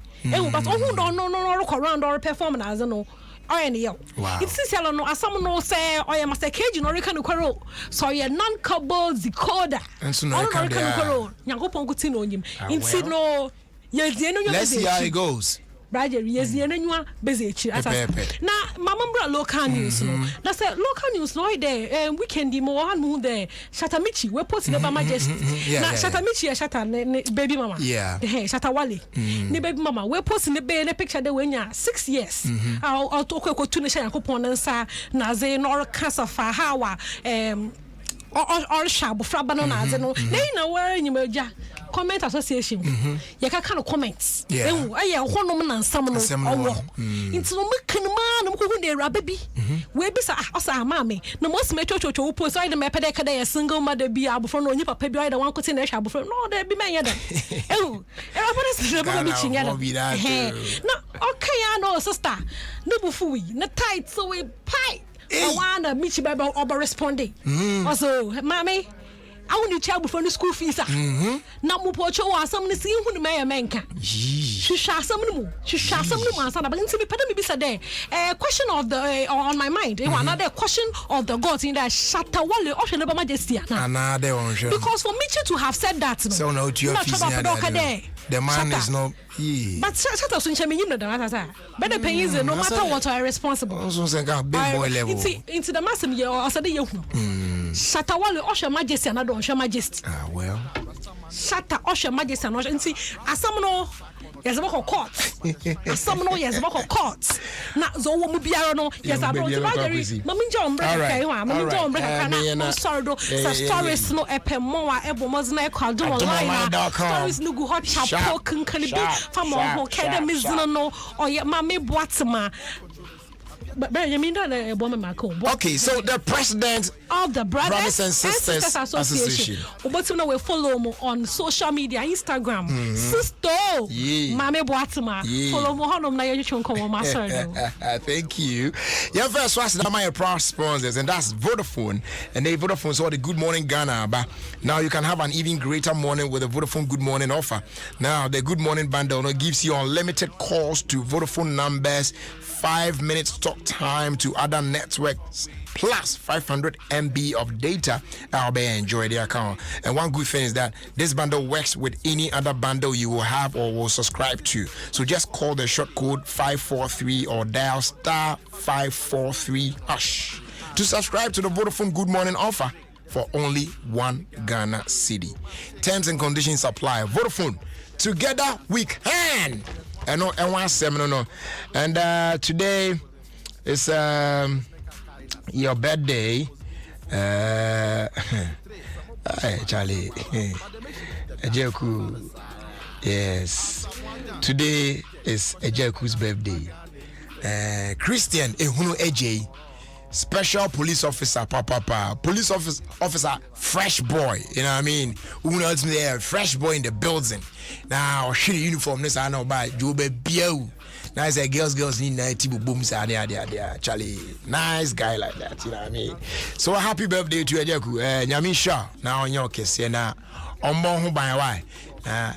S23: but ohun do no walk around or perform na aze no oye ne yo it's sell no asam no say oye Master KG no reka no kwaro so ye non cable decoder
S1: enso no reka no
S23: kwaro nyakopon kuti no onyim inti no ye die no
S1: let's see how it goes.
S23: Brajer yes ye nanwa bezechi na mama mbra local news no na say local news no there weekend mo han mu there Shatamichi we post the majesty na Shatamichi ya Shata ne baby mama Shata Wale ne baby mama we post ne be ne picture de we nya 6 years I'll talk ko tu ne sha yakopon nsa na ze no cancer fa hawa or shabo fraba no na ze no na where nyimaja comment association you can kind of comments aye honom na nsam no owo into no mekan ma no ko hu de Eraba bi we bi sa osa mama na mo sme chochocho wo post I de me pede kada ya single mother bi abofo no onyi papa bi I de wan kote na hwa abofo no de bi menya da Eraba is the bi chinya da na okay ya no sister no bufu wi na tight so we pie I wanna meet you by over responding also mommy I want to tell before the school fees. Now, Mupocho or some see who the mayor menka. She shall some more. She shall some more. But into me, maybe said question of the on my mind. Another question of the gods in that Shatawale Ocean of Majesty.
S1: Another one.
S23: Because for Mitchell to have said that,
S1: so no, the man is not.
S23: But Shata Sunshine, you know that. Better pay is no matter what I responsible.
S1: Big boy level.
S23: Into the massive year or Saturday. Shatawale Ocean Majesty and Adom Majesty.
S1: Well.
S23: Shatta Ocean Majesty and Ocean. See, as some know, yes, about court. As some know, yes, about court. Not so Mubiaro, no, yes, I brought Mammy John Brecker, Mammy John Brecker, sorry, stories no epemoa, ebomosne, called stories no good hot chapel can be from all academy, no, or yet Mammy Boatsma. But you mean that woman
S1: okay, so the president
S23: of the Brothers
S1: and Sisters Association.
S23: But you know we follow me on social media, Instagram. Sister, Mame Boatima. Follow me on my YouTube channel.
S1: Thank you. Your first was my proud sponsors, and that's Vodafone. And they Vodafone so the Good Morning Ghana. But now you can have an even greater morning with a Vodafone Good Morning offer. Now the Good Morning bundle gives you unlimited calls to Vodafone numbers, 5 minutes talk time to other networks plus 500 MB of data. I'll be enjoy the account. And one good thing is that this bundle works with any other bundle you will have or will subscribe to. So just call the short code 543 or dial *543# to subscribe to the Vodafone Good Morning offer for only 1 Ghana cedi. Terms and conditions apply. Vodafone, together we can. And one seminar. And today is your birthday. Charlie. Ejeku. Yes. Today is Ejeku's birthday. Christian Ehunu Eje. Special police officer, police officer, fresh boy, you know what I mean? Who knows me there, fresh boy in the building. Now, shitty uniform, this I know by Jobe Bio. Nice girls need night booms, Charlie. Nice guy like that, you know what I mean? So happy birthday to Ejeku, Nyamisha, now on your case, and on by why. But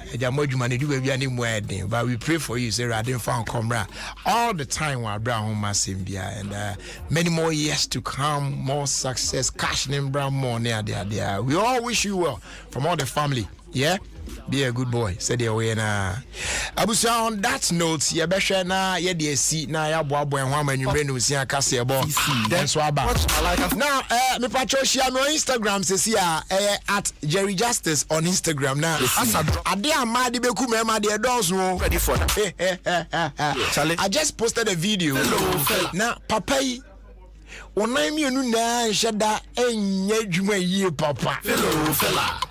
S1: we pray for you, Sarah. I didn't find Comra all the time while Brown Homa Simbia, and many more years to come, more success, cash name Brown more near there. We all wish you well from all the family. Yeah, be a good boy. Said the way na. Abusa, on that note, ya besha na ya de seat na ya boy and woman you bring to see a cassia boy. That's why now me patro share me on Instagram says here at Jerry Justice on Instagram now. Adia mad be ku me mad dons no. Ready for that. I just posted a video. Now papa yi onai mi enu na nheda enye dwuma yi papa. Hello fella.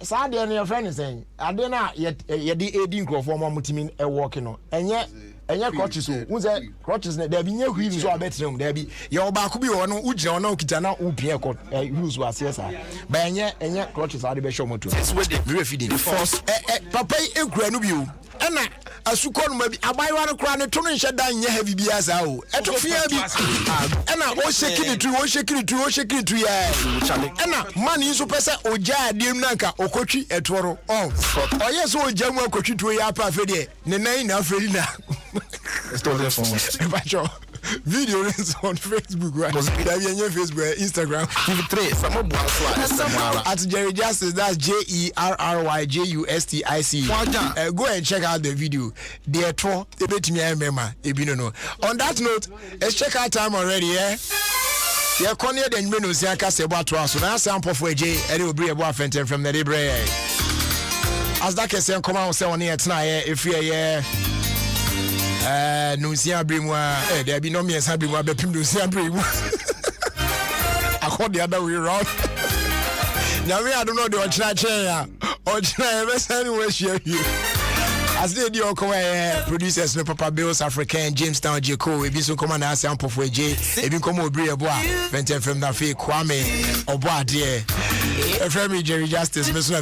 S1: Saturday and your friend is saying, I don't know yet. You did 18 crop for one team walking on, and yet crutches. Who's that crutches? There be no wheels so I bet him. There be your back be on Uja no Kitana Upia who's was yes, sir. But and yet crutches are the best show motor. It's with the feeding. First, Papa Granubu. And as you call me, I buy one crown and turn and shut down your heavy beers out. And I was shaking it to and money is a person or Jad Dimnaka or Kochi at Toro. Oh, yes, old General Kochi to Yapa Fede, Nena Fredina. Video is on Facebook, right? Facebook, Instagram. At Jerry Justice, that's JERRYJUSTIC. Go and check out the video. They are true. They bet me I remember. On that note, let's check out time already, yeah? Yeah, Konya then Menu Siaka Sebatwa. So now sample for J. Eddie will bring a boyfriend from the library. As that can say, come out say on here tonight, if you're here. No see abrimwa there be no me abrimwa be pim no see abrimwa I call the other way around now me I don't know the ochina chair ochina be send we share you as they do come producers no Papa Bills African Jamestown Jeko e bi so come na sample for J e bi come obri ebo a vent from na fe Kwame obo ade e frame Jerry Justice me so